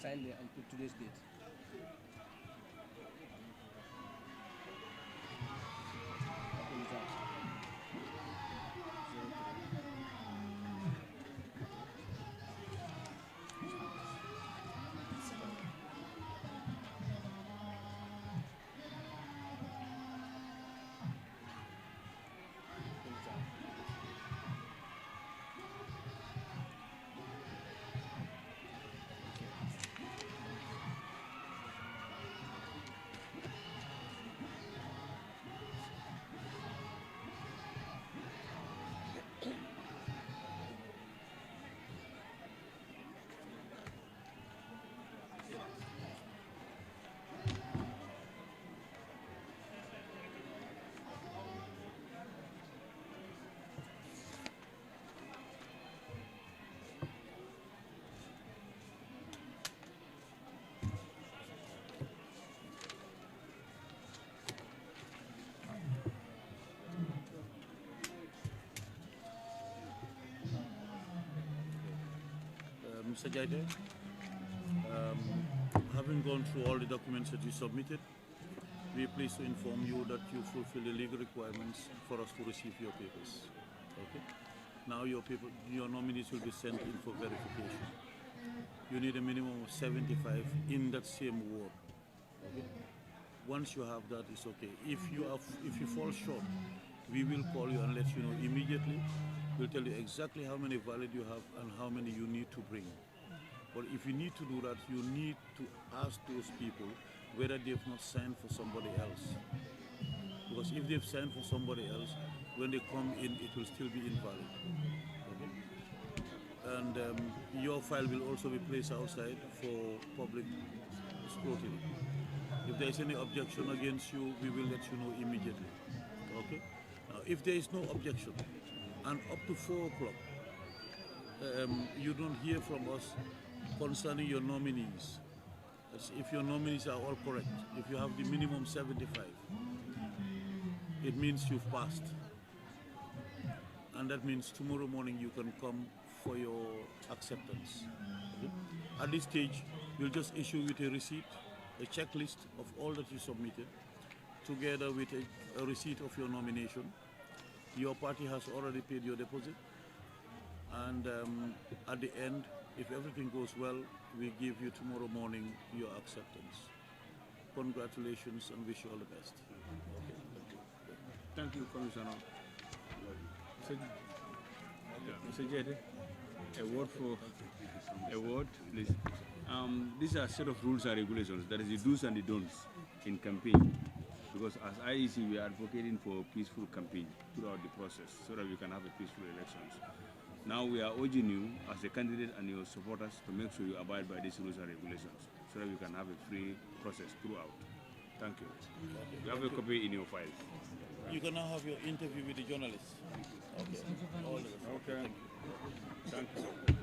[SPEAKER 11] Sign there and put today's date.
[SPEAKER 1] Mr. Jaide, having gone through all the documents that you submitted, we are pleased to inform you that you fulfill the legal requirements for us to receive your papers. Okay? Now your nominees will be sent in for verification. You need a minimum of 75 in that same ward. Okay? Once you have that, it's okay. If you fall short, we will call you and let you know immediately. We'll tell you exactly how many valid you have and how many you need to bring. But if you need to do that, you need to ask those people whether they've not signed for somebody else. Because if they've signed for somebody else, when they come in, it will still be invalid. Okay? And your file will also be placed outside for public scrutiny. If there is any objection against you, we will let you know immediately. Okay? Now, if there is no objection, and up to 4 o'clock, you don't hear from us concerning your nominees. If your nominees are all correct, if you have the minimum 75, it means you've passed. And that means tomorrow morning you can come for your acceptance. Okay? At this stage, we'll just issue with a receipt, a checklist of all that you submitted, together with a receipt of your nomination. Your party has already paid your deposit. And at the end, if everything goes well, we give you tomorrow morning your acceptance. Congratulations and wish you all the best. Okay.
[SPEAKER 2] Thank you, Commissioner. Mr. Jede, a word, please. These are a set of rules and regulations. That is the do's and the don'ts in campaign. Because as IEC, we are advocating for a peaceful campaign throughout the process so that we can have a peaceful elections. Now we are urging you as a candidate and your supporters to make sure you abide by these rules and regulations so that we can have a free process throughout. Thank you. You have a copy in your file.
[SPEAKER 1] You can now have your interview with the journalists. Okay. All the best.
[SPEAKER 2] Okay.
[SPEAKER 1] Thank you.
[SPEAKER 2] Thank you.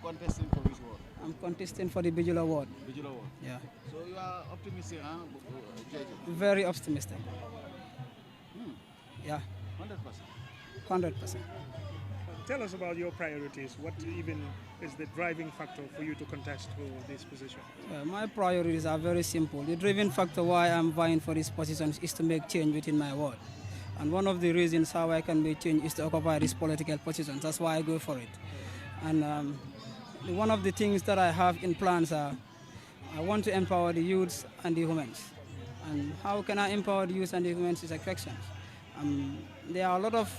[SPEAKER 10] Contesting for which ward?
[SPEAKER 6] I'm contesting for the Bijula ward.
[SPEAKER 10] Bijula ward?
[SPEAKER 6] Yeah.
[SPEAKER 10] So you are optimistic, huh?
[SPEAKER 6] Very optimistic. Yeah.
[SPEAKER 10] 100%?
[SPEAKER 6] 100%.
[SPEAKER 9] Tell us about your priorities. What even is the driving factor for you to contest for this position?
[SPEAKER 6] My priorities are very simple. The driving factor why I'm vying for this position is to make change within my ward. And one of the reasons how I can make change is to occupy this political position. That's why I go for it. And one of the things that I have in plans are I want to empower the youths and the women. And how can I empower the youths and the women is a question. There are a lot of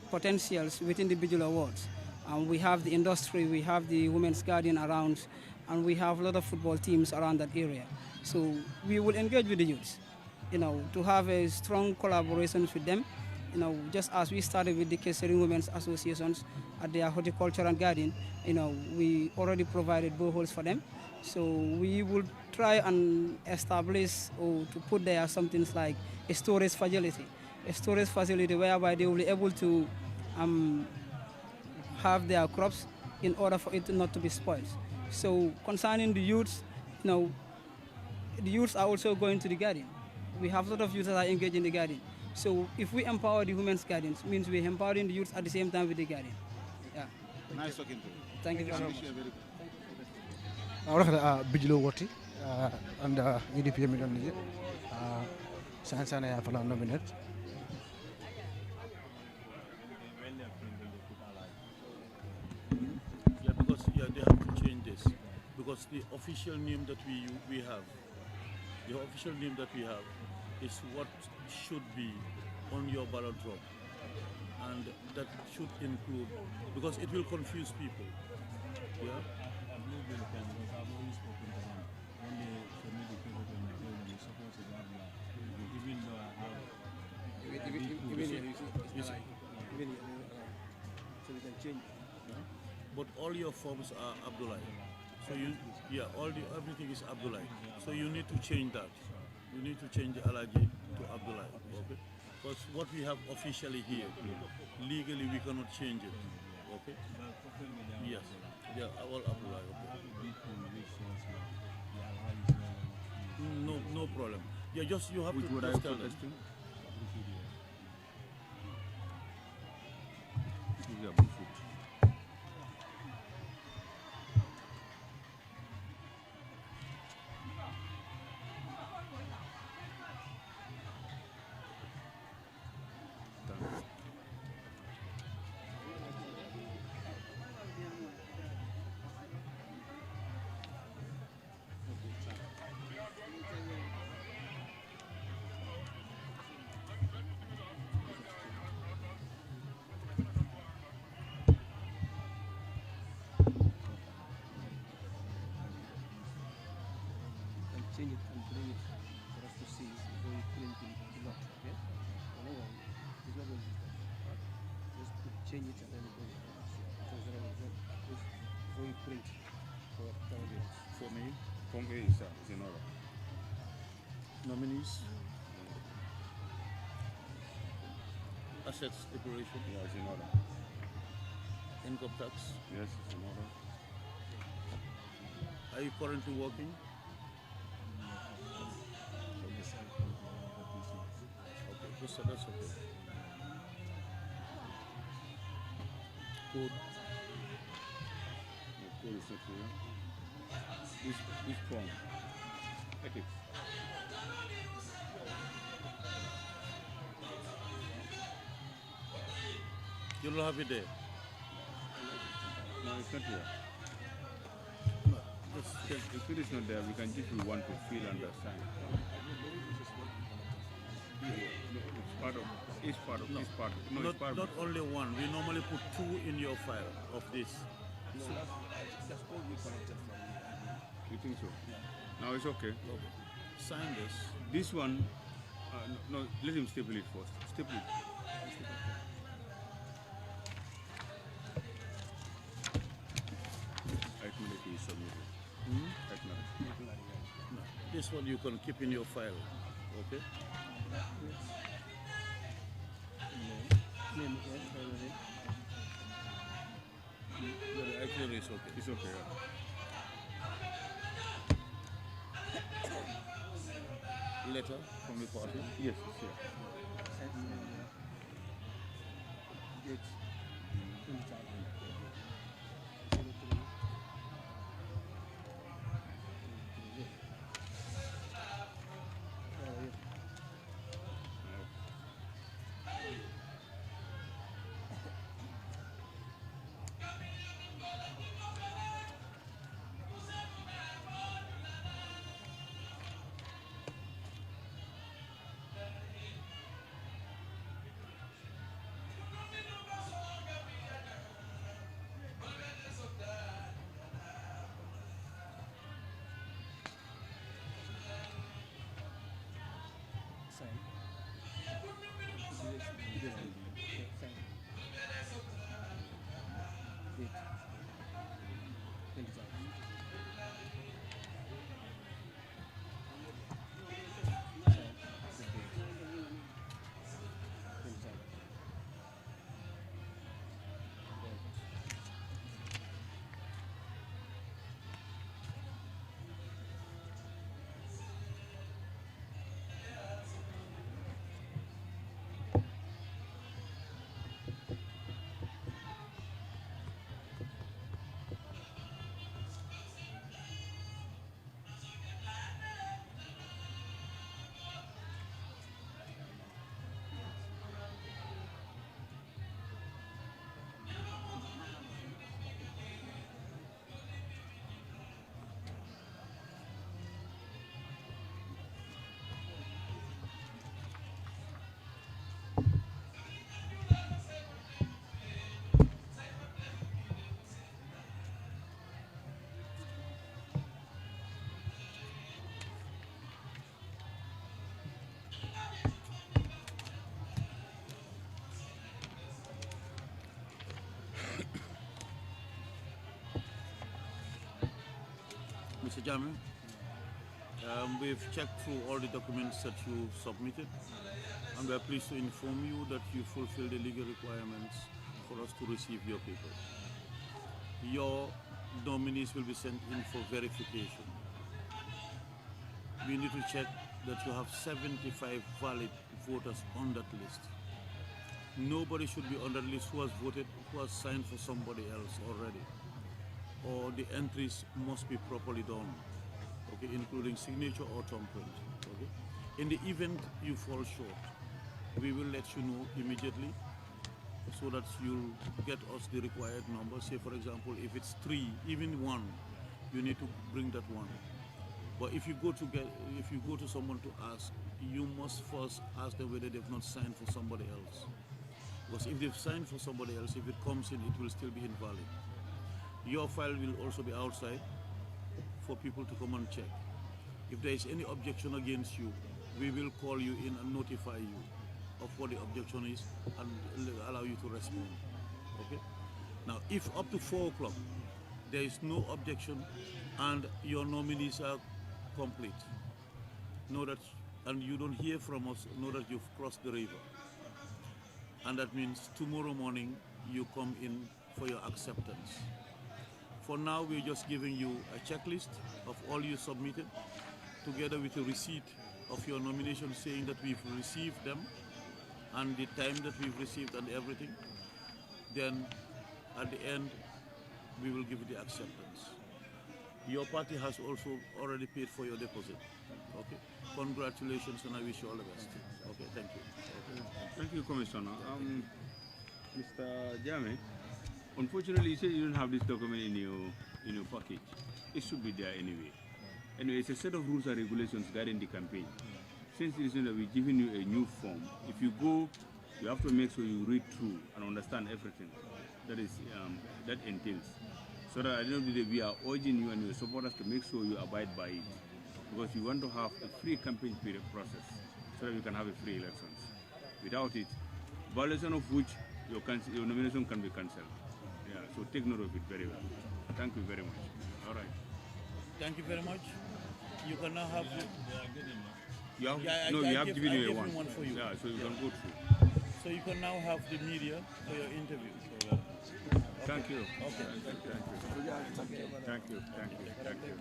[SPEAKER 6] potentials within the Bijula wards. We have the industry, we have the women's garden around, and we have a lot of football teams around that area. So we will engage with the youths, to have a strong collaboration with them. Just as we started with the Kesering Women's Associations at their horticulture and garden, we already provided boreholes for them. So we will try and establish or to put there something like a storage facility whereby they will be able to have their crops in order for it not to be spoiled. So concerning the youths, the youths are also going to the garden. We have a lot of youths that are engaged in the garden. So if we empower the women's gardens, means we're empowering the youth at the same time with the garden. Yeah.
[SPEAKER 10] Nice talking to you.
[SPEAKER 6] Thank you very much.
[SPEAKER 5] ورخ بيجلو وطي عند UDP مليون نجي سنة يا فلان نومينات.
[SPEAKER 1] Yeah, because they have to change this because the official name that we have, the official name that we have, is what should be on your ballot drop, and that should include because it will confuse people. Yeah.
[SPEAKER 8] So we can change.
[SPEAKER 1] But all your forms are Abdullah. So everything is Abdullah. So you need to change that. You need to change the Alaji to Abdullah. Okay? Because what we have officially here, legally we cannot change it. Okay? Yes. They are all Abdullah. Okay? No problem. Yeah, just you have to just tell them.
[SPEAKER 8] Change it and bring it for us to see before you print it a lot, okay? Otherwise, it's not going to be just change it and then bring it for us. Because before you print for candidates.
[SPEAKER 1] For me,
[SPEAKER 2] Form A is in order.
[SPEAKER 1] Nominees, assets declaration.
[SPEAKER 2] Yeah, it's in order.
[SPEAKER 1] Income tax.
[SPEAKER 2] Yes, it's in order.
[SPEAKER 1] Are you currently working? Okay, that's okay. Code.
[SPEAKER 2] No, code is not here. This form. Ethics.
[SPEAKER 1] You don't have it there.
[SPEAKER 2] No, it's not here.
[SPEAKER 1] No,
[SPEAKER 2] if it is not there, we can give you one to fill and sign. It's part of. No,
[SPEAKER 1] not,
[SPEAKER 2] it's part
[SPEAKER 1] not
[SPEAKER 2] of.
[SPEAKER 1] only one. We normally put two in your file of this.
[SPEAKER 8] No, that's all we collected from you.
[SPEAKER 2] You think so? Now it's okay.
[SPEAKER 1] Okay. Sign this.
[SPEAKER 2] This one, no, let him staple it first. Staple it. Is submitted.
[SPEAKER 1] No, this one you can keep in your file. Okay? Actually, it's okay.
[SPEAKER 2] It's okay.
[SPEAKER 1] Letter from the party?
[SPEAKER 2] Yes, it's here.
[SPEAKER 1] Jame, we've checked through all the documents that you submitted, and we are pleased to inform you that you fulfill the legal requirements for us to receive your paper. Your nominees will be sent in for verification. We need to check that you have 75 valid voters on that list. Nobody should be on that list who has voted, who has signed for somebody else already. Or the entries must be properly done, okay, including signature or thumbprint. Okay. In the event you fall short, we will let you know immediately so that you'll get us the required number. Say, for example, if it's 3, even 1, you need to bring that 1. But if you go to someone to ask, you must first ask them whether they've not signed for somebody else. Because if they've signed for somebody else, if it comes in, it will still be invalid. Your file will also be outside for people to come and check. If there is any objection against you, we will call you in and notify you of what the objection is and allow you to respond. Okay? Now, if up to 4 o'clock there is no objection and your nominees are complete, know that, and you don't hear from us, know that you've crossed the river. And that means tomorrow morning you come in for your acceptance. For now, we're just giving you a checklist of all you submitted, together with a receipt of your nomination saying that we've received them and the time that we've received and everything. Then at the end, we will give you the acceptance. Your party has also already paid for your deposit. Okay. Congratulations, and I wish you all the best. Okay, thank you. Okay.
[SPEAKER 2] Thank you, Commissioner. Mr. Jame, unfortunately, you say you don't have this document in your package. It should be there anyway. Anyway, it's a set of rules and regulations guiding the campaign. Since it is that we're giving you a new form, if you go, you have to make sure you read through and understand everything that entails. So that at the end of the day, we are urging you and your supporters to make sure you abide by it. Because we want to have a free campaign period process so that we can have a free elections. Without it, violation of which your nomination can be cancelled. Yeah, so take note of it very well. Thank you very much. All right.
[SPEAKER 1] Thank you very much. You can now have
[SPEAKER 2] you have,
[SPEAKER 1] yeah,
[SPEAKER 2] no,
[SPEAKER 1] I
[SPEAKER 2] you have
[SPEAKER 1] give,
[SPEAKER 2] given you
[SPEAKER 1] one.
[SPEAKER 2] one
[SPEAKER 1] For you.
[SPEAKER 2] Yeah, so you can go through.
[SPEAKER 1] So you can now have the media for your interview.
[SPEAKER 2] Okay. Thank you.
[SPEAKER 1] Okay.
[SPEAKER 2] Thank you. Thank you. Thank you. Thank you.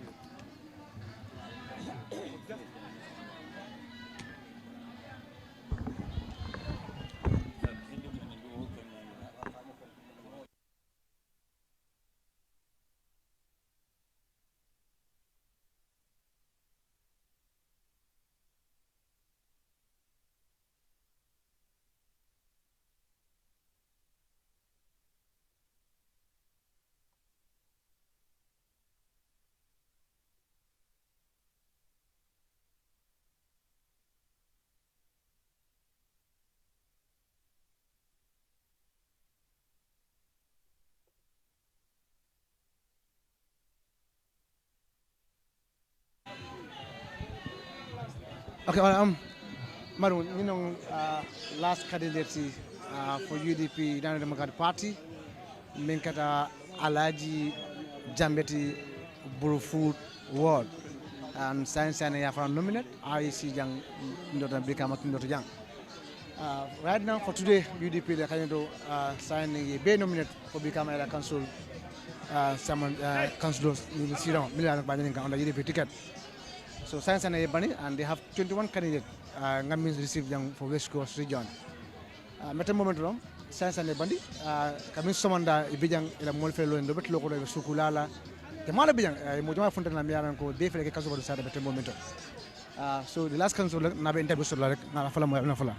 [SPEAKER 5] Okay, Maru, you know, last candidacy for UDP, United Democratic Party, Minkata Alaji Jambeti Burufood Ward, and Science and Yafran nominate, IEC Young Ndota Bikama Kindota Young. Right now, for today, UDP, the candidate signing a bay nominate for become a council, someone councillors in the Sierra, Milan Banning on the UDP ticket. So Science and Ebony, and they have 21 candidates received for West Coast region. Meta moment wrong, Science and Ebony, coming someone that Ibijang in a Molfelo and Robert Loco Sukulala, the Malabijang, Mujama Fontana Miaran, they feel like a council of the side of the moment. So the last council, Nabe interview, like Nafala.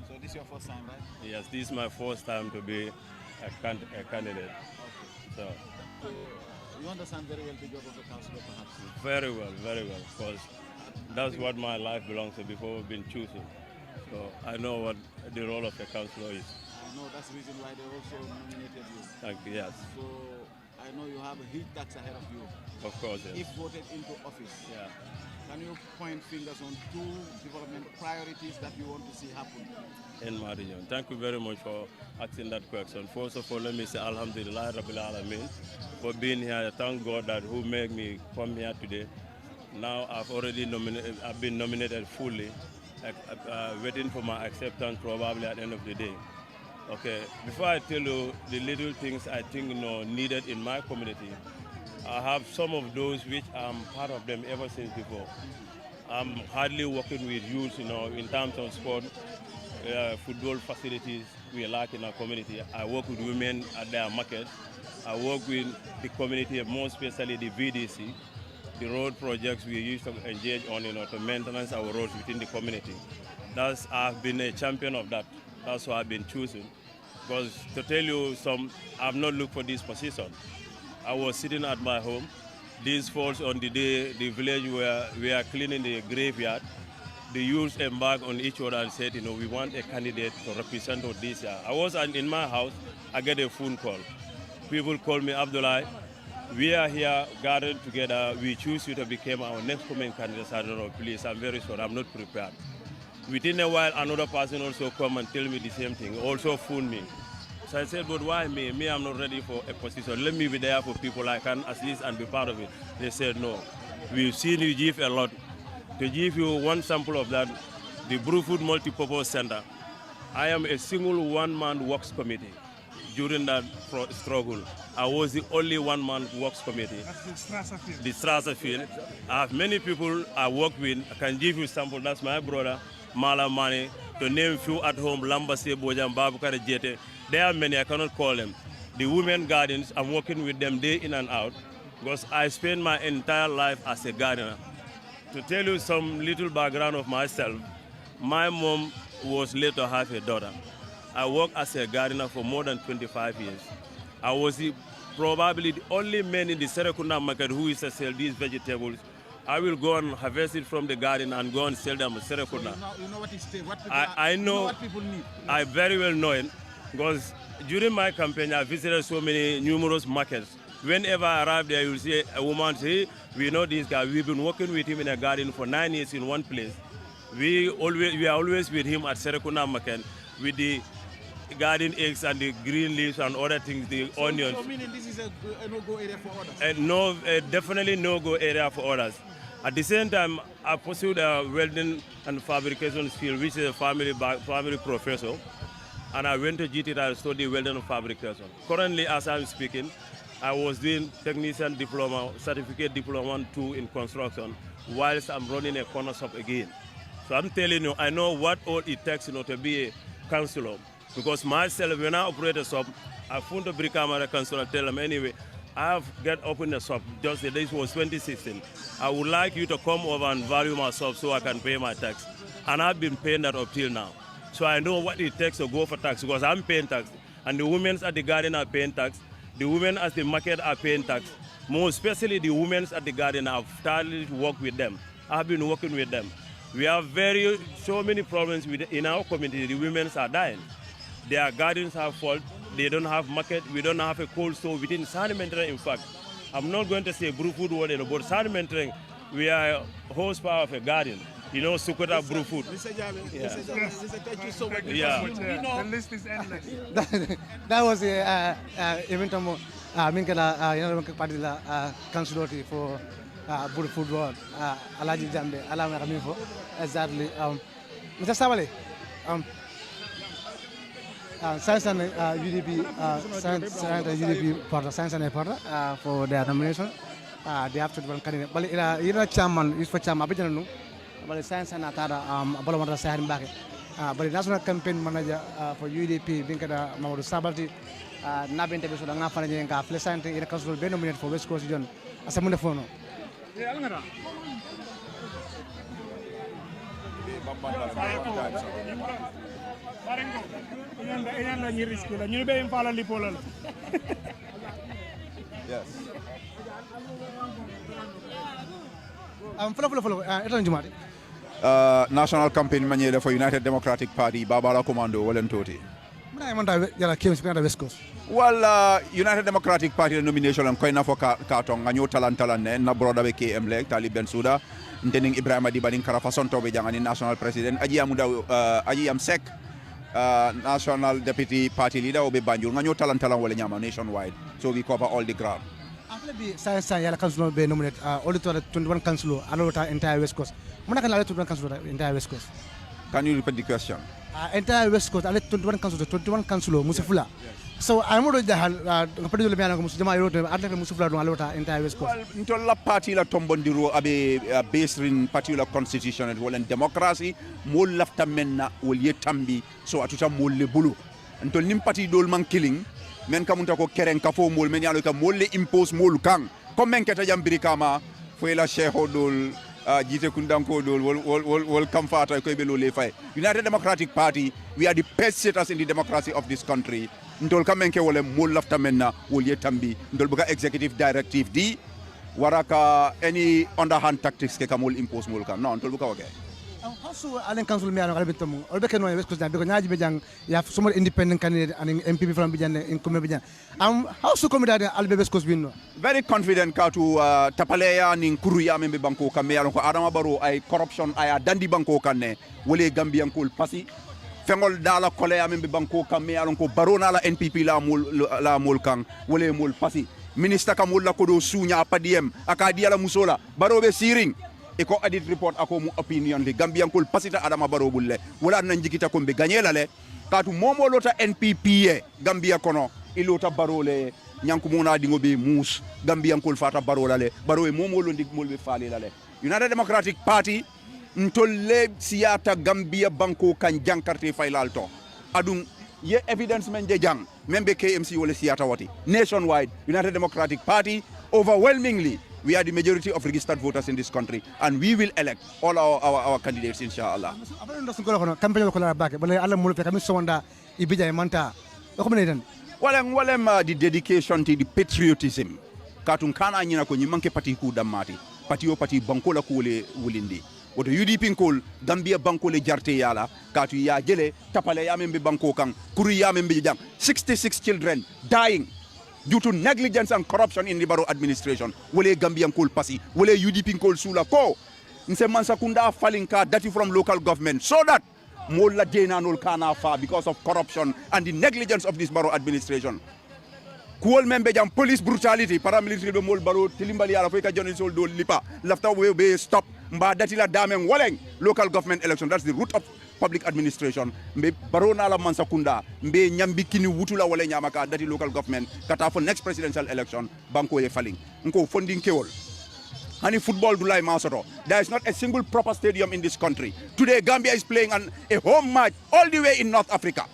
[SPEAKER 10] So this is your first time, right?
[SPEAKER 13] Yes, this is my first time to be a candidate. So.
[SPEAKER 10] You understand very well the job of the councillor, perhaps?
[SPEAKER 13] Very well, because that's what my life belongs to before being chosen. So I know what the role of a councillor is.
[SPEAKER 10] I know that's the reason why they also nominated you.
[SPEAKER 13] Thank you, yes.
[SPEAKER 10] So I know you have a huge tax ahead of you.
[SPEAKER 13] Of course, yes.
[SPEAKER 10] If voted into office.
[SPEAKER 13] Yeah.
[SPEAKER 10] Can you point fingers on 2 development priorities that you want to see happen?
[SPEAKER 13] In Marion. Thank you very much for asking that question. First of all, let me say Alhamdulillah Rabbil Alameen for being here. Thank God that who made me come here today. Now I've been nominated fully, waiting for my acceptance probably at the end of the day. Okay, before I tell you the little things I think needed in my community, I have some of those which I'm part of them ever since before. I'm hardly working with youth, in terms of sport, football facilities we lack in our community. I work with women at their markets. I work with the community, more especially the VDC, the road projects we used to engage on, to maintenance our roads within the community. I've been a champion of that. That's why I've been chosen. Because to tell you I've not looked for this position. I was sitting at my home. This falls on the day the village where we are cleaning the graveyard. The youth embarked on each other and said, we want a candidate to represent us this year. I was in my house, I get a phone call. People call me, Abdullah, we are here gathered together. We choose you to become our next coming candidate. I don't know, please, I'm very sorry, I'm not prepared. Within a while, another person also come and tell me the same thing, also phone me. So I said, but why me? Me, I'm not ready for a position. Let me be there for people I can assist and be part of it. They said, no. We've seen you give a lot. To give you one sample of that, the Brewfood Multipurpose Center, I am a single one-man works committee. During that struggle, I was the only one-man works committee.
[SPEAKER 9] That's the Strasser field.
[SPEAKER 13] The Strasser field. I have many people I work with. I can give you sample. That's my brother, Mala Mane. To name few at home, Lambase, Bojam, Babukare Jete. There are many, I cannot call them. The women gardens, I'm working with them day in and out because I spent my entire life as a gardener. To tell you some little background of myself, my mom was late to have a daughter. I worked as a gardener for more than 25 years. I was probably the only man in the Serekunda market who used to sell these vegetables. I will go and harvest it from the garden and go and sell them in Serekunda.
[SPEAKER 10] You know what is what people
[SPEAKER 13] I know
[SPEAKER 10] what people need.
[SPEAKER 13] I very well know it because during my campaign I visited so many numerous markets. Whenever I arrive there, you'll see a woman say, we know this guy. We've been working with him in a garden for 9 years in one place. We are always with him at Serekunda market with the garden eggs and the green leaves and other things, the onions.
[SPEAKER 10] So meaning this is a no-go area for others?
[SPEAKER 13] Definitely no-go area for others. At the same time, I pursued a welding and fabrication field, which is a family professor. And I went to GT to study welding and fabrication. Currently, as I'm speaking, I was doing technician diploma, certificate diploma 2 in construction, whilst I'm running a corner shop again. So I'm telling you, I know what all it takes to be a councillor. Because myself, when I operate a shop, I found a brick camera councillor, tell them anyway, I have got open a shop, just the this was 2016. I would like you to come over and value my shop so I can pay my tax. And I've been paying that up till now. So I know what it takes to go for tax because I'm paying tax. And the women at the garden are paying tax. The women at the market are paying tax. More especially the women at the garden, I've started to work with them. I've been working with them. We have so many problems in our community. The women are dying. Their gardens have fault. They don't have market. We don't have a cold store within Sanimentering. In fact, I'm not going to say Brewfood word, but Sanimentering, we are horsepower of a garden. You know, Sukota Brewfood.
[SPEAKER 10] Mr. Jabe, thank you so much.
[SPEAKER 13] Yeah.
[SPEAKER 9] The list is endless.
[SPEAKER 5] That was event minkala party la council for Brewfood ward. Alaji Jambe, allow me for exactly. Mr. Sabale, Science and UDP, UDP partner, Science and partner for their nomination. They have to be candidate. But you know, chairman is for chairman. But Science and Atara, Abalamata Sahan Baki. But the national campaign manager for UDP, Binkada Mauru Sabati, Nabin Tebiso, Nafan, and Pleasant in a council be nominated for West Coast Region as a Mundafono.
[SPEAKER 14] Yes. National campaign manager for United Democratic Party, Babala Commando, Walentoti.
[SPEAKER 5] I want to West Coast.
[SPEAKER 14] Well, United Democratic Party nomination and koina for karton nganyo talan ne na broda be KM leg Talib Bensouda ntening Ibrahima Dibaning Karafason to be jangani national president aji amuda aji am sek national deputy party leader obe Banjul nganyo talan wala nyama nationwide, so we cover all the ground.
[SPEAKER 5] After the science yala council be nominate all the 21 council alota entire West Coast. Muna kan 21 council entire West Coast.
[SPEAKER 14] Can you repeat the question?
[SPEAKER 5] Entire West Coast ale 21 council musifula. So I'm going to particularly musifula don alota entire West Coast.
[SPEAKER 14] Well, ntolla party la tombondiro abe based in particular constitution and wala democracy mo lafta menna wol yetambi so atuta mo le bulu. Ntol nim party dol man killing men kamunta ko keren ka fo mol men yalo ka mol le impose mol kang comme men keta jambiri kama fo la shehodol jite kundanko dol wol kamfata ko be lo le fay. United Democratic Party, we are the best sitters in the democracy of this country. Ndol kamenke wole mol lafta menna wol yetambi ndol buga executive directive di waraka any underhand tactics ke kamol impose mol kan non ndol buga wage.
[SPEAKER 5] How so Allen Council me albe tomu olbe ken no West Coast because nyaji bejang ya some independent candidate and MPP from Bijan in Kume Bijan how so come that albe West Coast win no
[SPEAKER 14] very confident ka to tapaleya nin kuruya membe banko kam me yalon ko Adama Barrow ay corruption ay dandi banko kanne wole Gambian kul pasi fengol dala koleya membe banko kam me yalon ko Barona la NPP la mol kan wole mol pasi minister kamul la ko do sunya padiem akadiala musola Barrow be siring eko audit report ako mu opinion li Gambian kul pasita Adama Barrow bulle wala nan jikita ko be gagnela le katu momo lota NPP Gambia kono ilota Barrow le nyanku mona dingo be mus Gambian kul fata Barrow la le Barrow e momo lo ndig molbe fale la le United Democratic Party ntolle siata Gambia banko kan jankarte faylalto adum ye evidence men je jang membe KMC wala siata wati nationwide United Democratic Party overwhelmingly we are the majority of registered voters in this country and we will elect all our candidates inshallah. Walem the dedication to the patriotism katun kana nyina ko nyimanke parti ku damati parti banko la ko wulindi woto UDP kol Gambia banko le jarte yala katu ya jele tapale ya membe banko kan kuru ya membe jang 66 children dying due to negligence and corruption in the Barrow administration. Wole Gambian coal pasi, wole UDP coal sula ko. Nse mansakunda falinka dati from local government so that mola dena nol kana fa because of corruption and the negligence of this Barrow administration. Coal membe jam police brutality, paramilitary be mol Barrow tilimbali ala foika journal sol do lipa. Lafta we be stop mba dati la dameng waleng local government election. That's the root of public administration. Mbe Barona la mansakunda mbe nyambi kini wutula wala nyamaka dati local government kata for next presidential election banko ye falling nko funding kewol hani football do lai masoto. There is not a single proper stadium in this country. Today Gambia is playing a home match all the way in North Africa.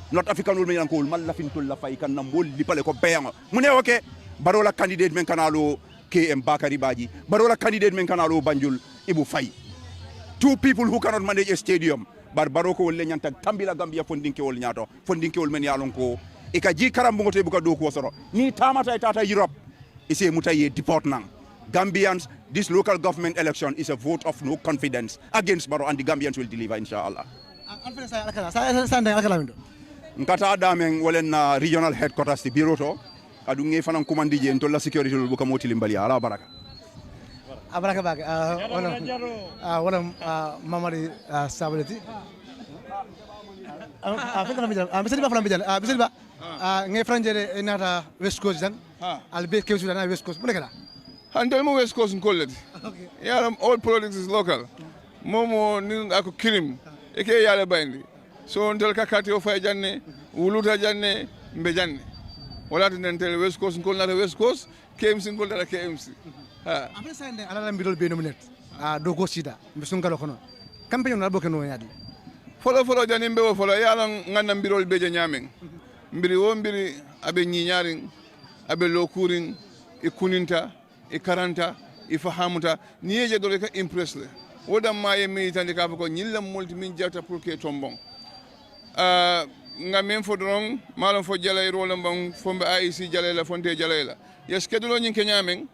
[SPEAKER 14] North Africa will mean ko mal la fintul la fay kan mbol lipale ko beyango mune okay Barola candidate men kanalo KM Bakari Baji Barola candidate men kanalo Banjul Ibu Fay. Two people who cannot manage a stadium Baroko wol nyanta tambila Gambia fondinke wol nyato fondinke wol men yalon ko e ka ji karam ngote buka do ko soro ni tamata tata Europe ise mutaye deport nang Gambians. This local government election is a vote of no confidence against Barrow and the Gambians will deliver inshallah. Nkata damen wolen regional headquarters ti biroto adu ngi fanan commandi je to la security lu buka moti limbali ala baraka
[SPEAKER 5] abaraka bag wala mamari stability bisaliba flam bijan bisaliba ngi franjere nata West Coast dan albe kewsu dan West Coast mulekala
[SPEAKER 12] handel mo West Coast kollet yaram all politics is local momo ni ako kirim eke yale bandi so ndel kakati o fay janne wuluta janne mbe janne wala tan tel West Coast kol nata West Coast KMC kol nata KMC ha
[SPEAKER 5] après ça ndé ala mbidol be nominate do go sida mbe sungalo kono campagne na boke no yaade
[SPEAKER 12] folo janne mbe o folo yala ngana mbirol beje nyamen mbiri wo mbiri abe nyiñaring abe lokuring e kuninta e karanta e fahamuta niyeje dole ka impress le wodam maye militante ka ko nyillam multi min jawta pour que tombon nga men fo dron malon fo jalay rolam bang fombe AIC jalay la fonte jalay la yes kedulo nyin kenyamen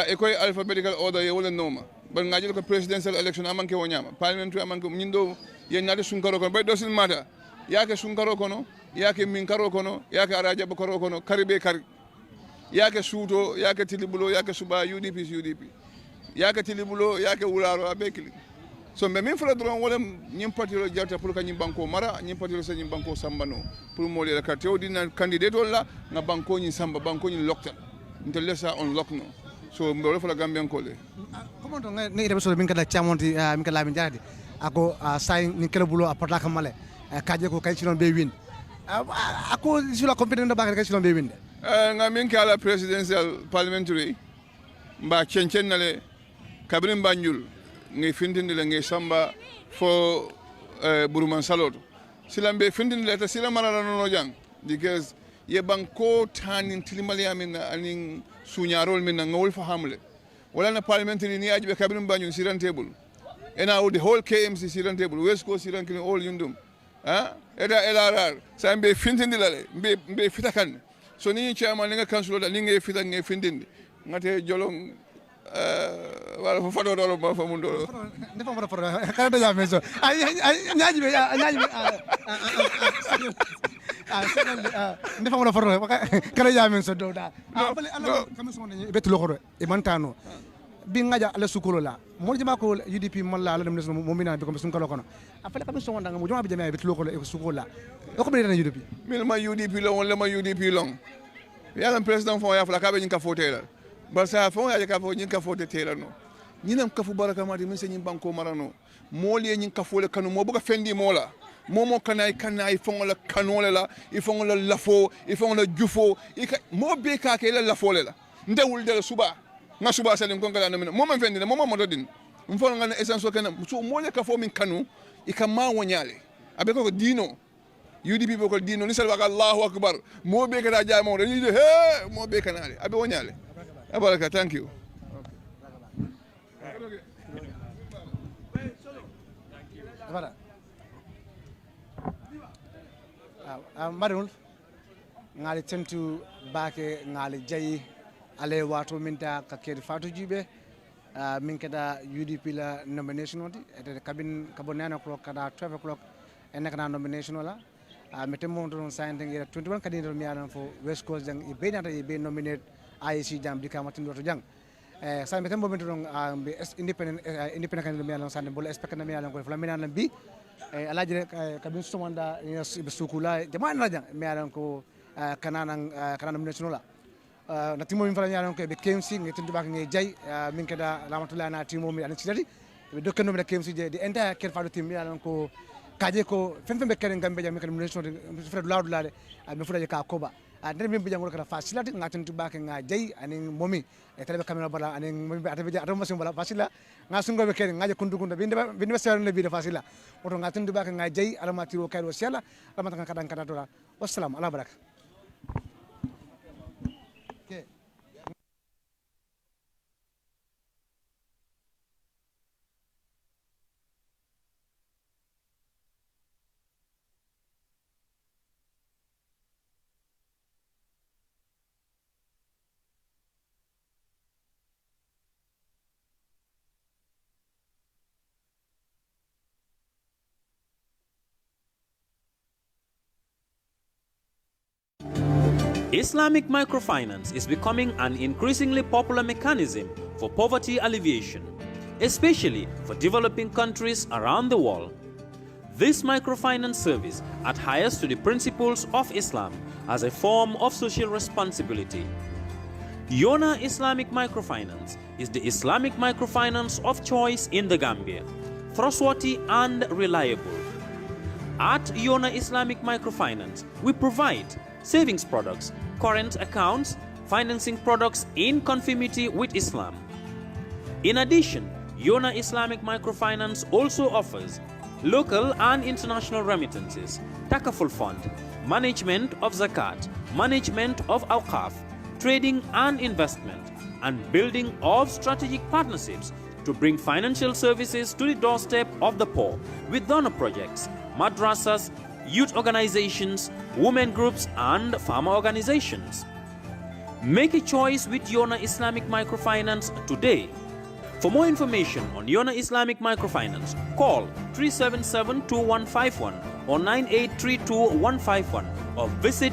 [SPEAKER 12] e koy alphabetical order ye wala noma ban ngajil ko presidential election amanke wonyama parliamentary amanke nyindo yen nade sunkaro ko bay dosil mata yake sunkaro kono yake min karo kono yake araja ba karo kono karibe kari yake suuto yake tilibulo yake suba UDP yake tilibulo yake wularo abekili so mbe min fala dron wala nyim patiro jarta pour ka nyim banko mara nyim patiro sa nyim banko sambano pour mo le carte o dina candidate wala nga banko nyi samba banko nyi lokta ntelle sa on lokno so mbe wala fala gambian ko le
[SPEAKER 5] comment on ne ire so min kala chamonti min kala min jarati ako say ni kala bulo apata kamale kaje ko kay silon be win ako sila compétent ba kay silon be win
[SPEAKER 12] nga min kala presidential parliamentary mba chencen nale kabrin banjul ngi findinde le ngi samba fo buruman saloto silambe findinde le ta silamara no jang because ye banko tanin tilimali amin anin suñarol min ngol fa hamle wala na parliamentary ni ajibe kabrin banjul siran table ena the whole KMC siran table west coast siran kin all yundum eda LRR sambe findinde le mbe fitakan so ni chairman nga council da ni ngi fitak ngi findinde ngate jolong wala fo Fatou do ma fa mundo
[SPEAKER 5] ne fa for kala da ya meso nyaaji be ne fa for kala ya meso do da ala kam so ne betu lo xoro e mantano bi ngaja ala sukulo la mo jima ko UDP malla ala dem ne mo mina be ko sun kala kono afale kam so wonda mo joma be jama betu lo xoro e sukulo la ko be na UDP
[SPEAKER 12] mil ma UDP lo wala ma UDP long yalla president fo ya fala ka be nka fotela basa fon ya ka fo nyin ka fo de tela no nyinam ka fu baraka mati min se nyin banko marano moli nyin ka fo le kanu mo buga fendi mola momo kanay fon la kanole la ifon la lafo ifon la jufo mo be ka ke la lafo le la ndewul de suba nga suba salen ko ngala no mo man fendi mo mo din mfo nga essence ko kana so mo le ka fo min kanu ikama wonyale abe ko dino UDP ko dino ni salwa Allahu akbar mo be ka da jaamo ni he mo be kanale abe wonyale Abaraka, thank you.
[SPEAKER 5] Marul ngali tentu bake ngali jayi ale wato minta ka kedi Fatou Jibe min kada UDP la nomination odi e kabin kabonana ko kada 12 o'clock en kana nomination wala metem don signing 21 candidate mi alan fo West Coast jang e be nata e be nominate IC jam di kamatin do jang sa metem bo don independent kan mi alan sande bol expect na mi alan ko flamina lan bi alaji kabin sumanda be sukula jama na jang mi alan ko kanana nomination la na timo min fala alan ko be KMC ngi tundu bak ngi jay min kada lamatullah na timo mi alan sidati be dokkeno mi KMC je di entire Kerr Fatou team mi alan ko kaje ko fembe kenen gambe jam mi kan nomination fred lawdulade mi fudaje ka koba nder min bijangol kata fasilati ngaten tubake nga jey ani momi e tele camera bala ani momi atabe atam masim bala fasila nga sungo be ken ngaje kundukunda binde sewne le bi fasila oto ngaten tubake nga jey alama tiro kayro sela alama tan kadan kada dola wassalam ala baraka
[SPEAKER 7] Islamic microfinance is becoming an increasingly popular mechanism for poverty alleviation, especially for developing countries around the world. This microfinance service adheres to the principles of Islam as a form of social responsibility. Yona Islamic Microfinance is the Islamic microfinance of choice in the Gambia, trustworthy and reliable. At Yona Islamic Microfinance, we provide savings products, current accounts, financing products in conformity with Islam. In addition, Yona Islamic Microfinance also offers local and international remittances, Takaful Fund, management of Zakat, management of Awqaf, trading and investment, and building of strategic partnerships to bring financial services to the doorstep of the poor with donor projects, madrasas, youth organizations, women groups, and farmer organizations. Make a choice with Yona Islamic Microfinance today. For more information on Yona Islamic Microfinance, call 377-2151 or 9832-151 or visit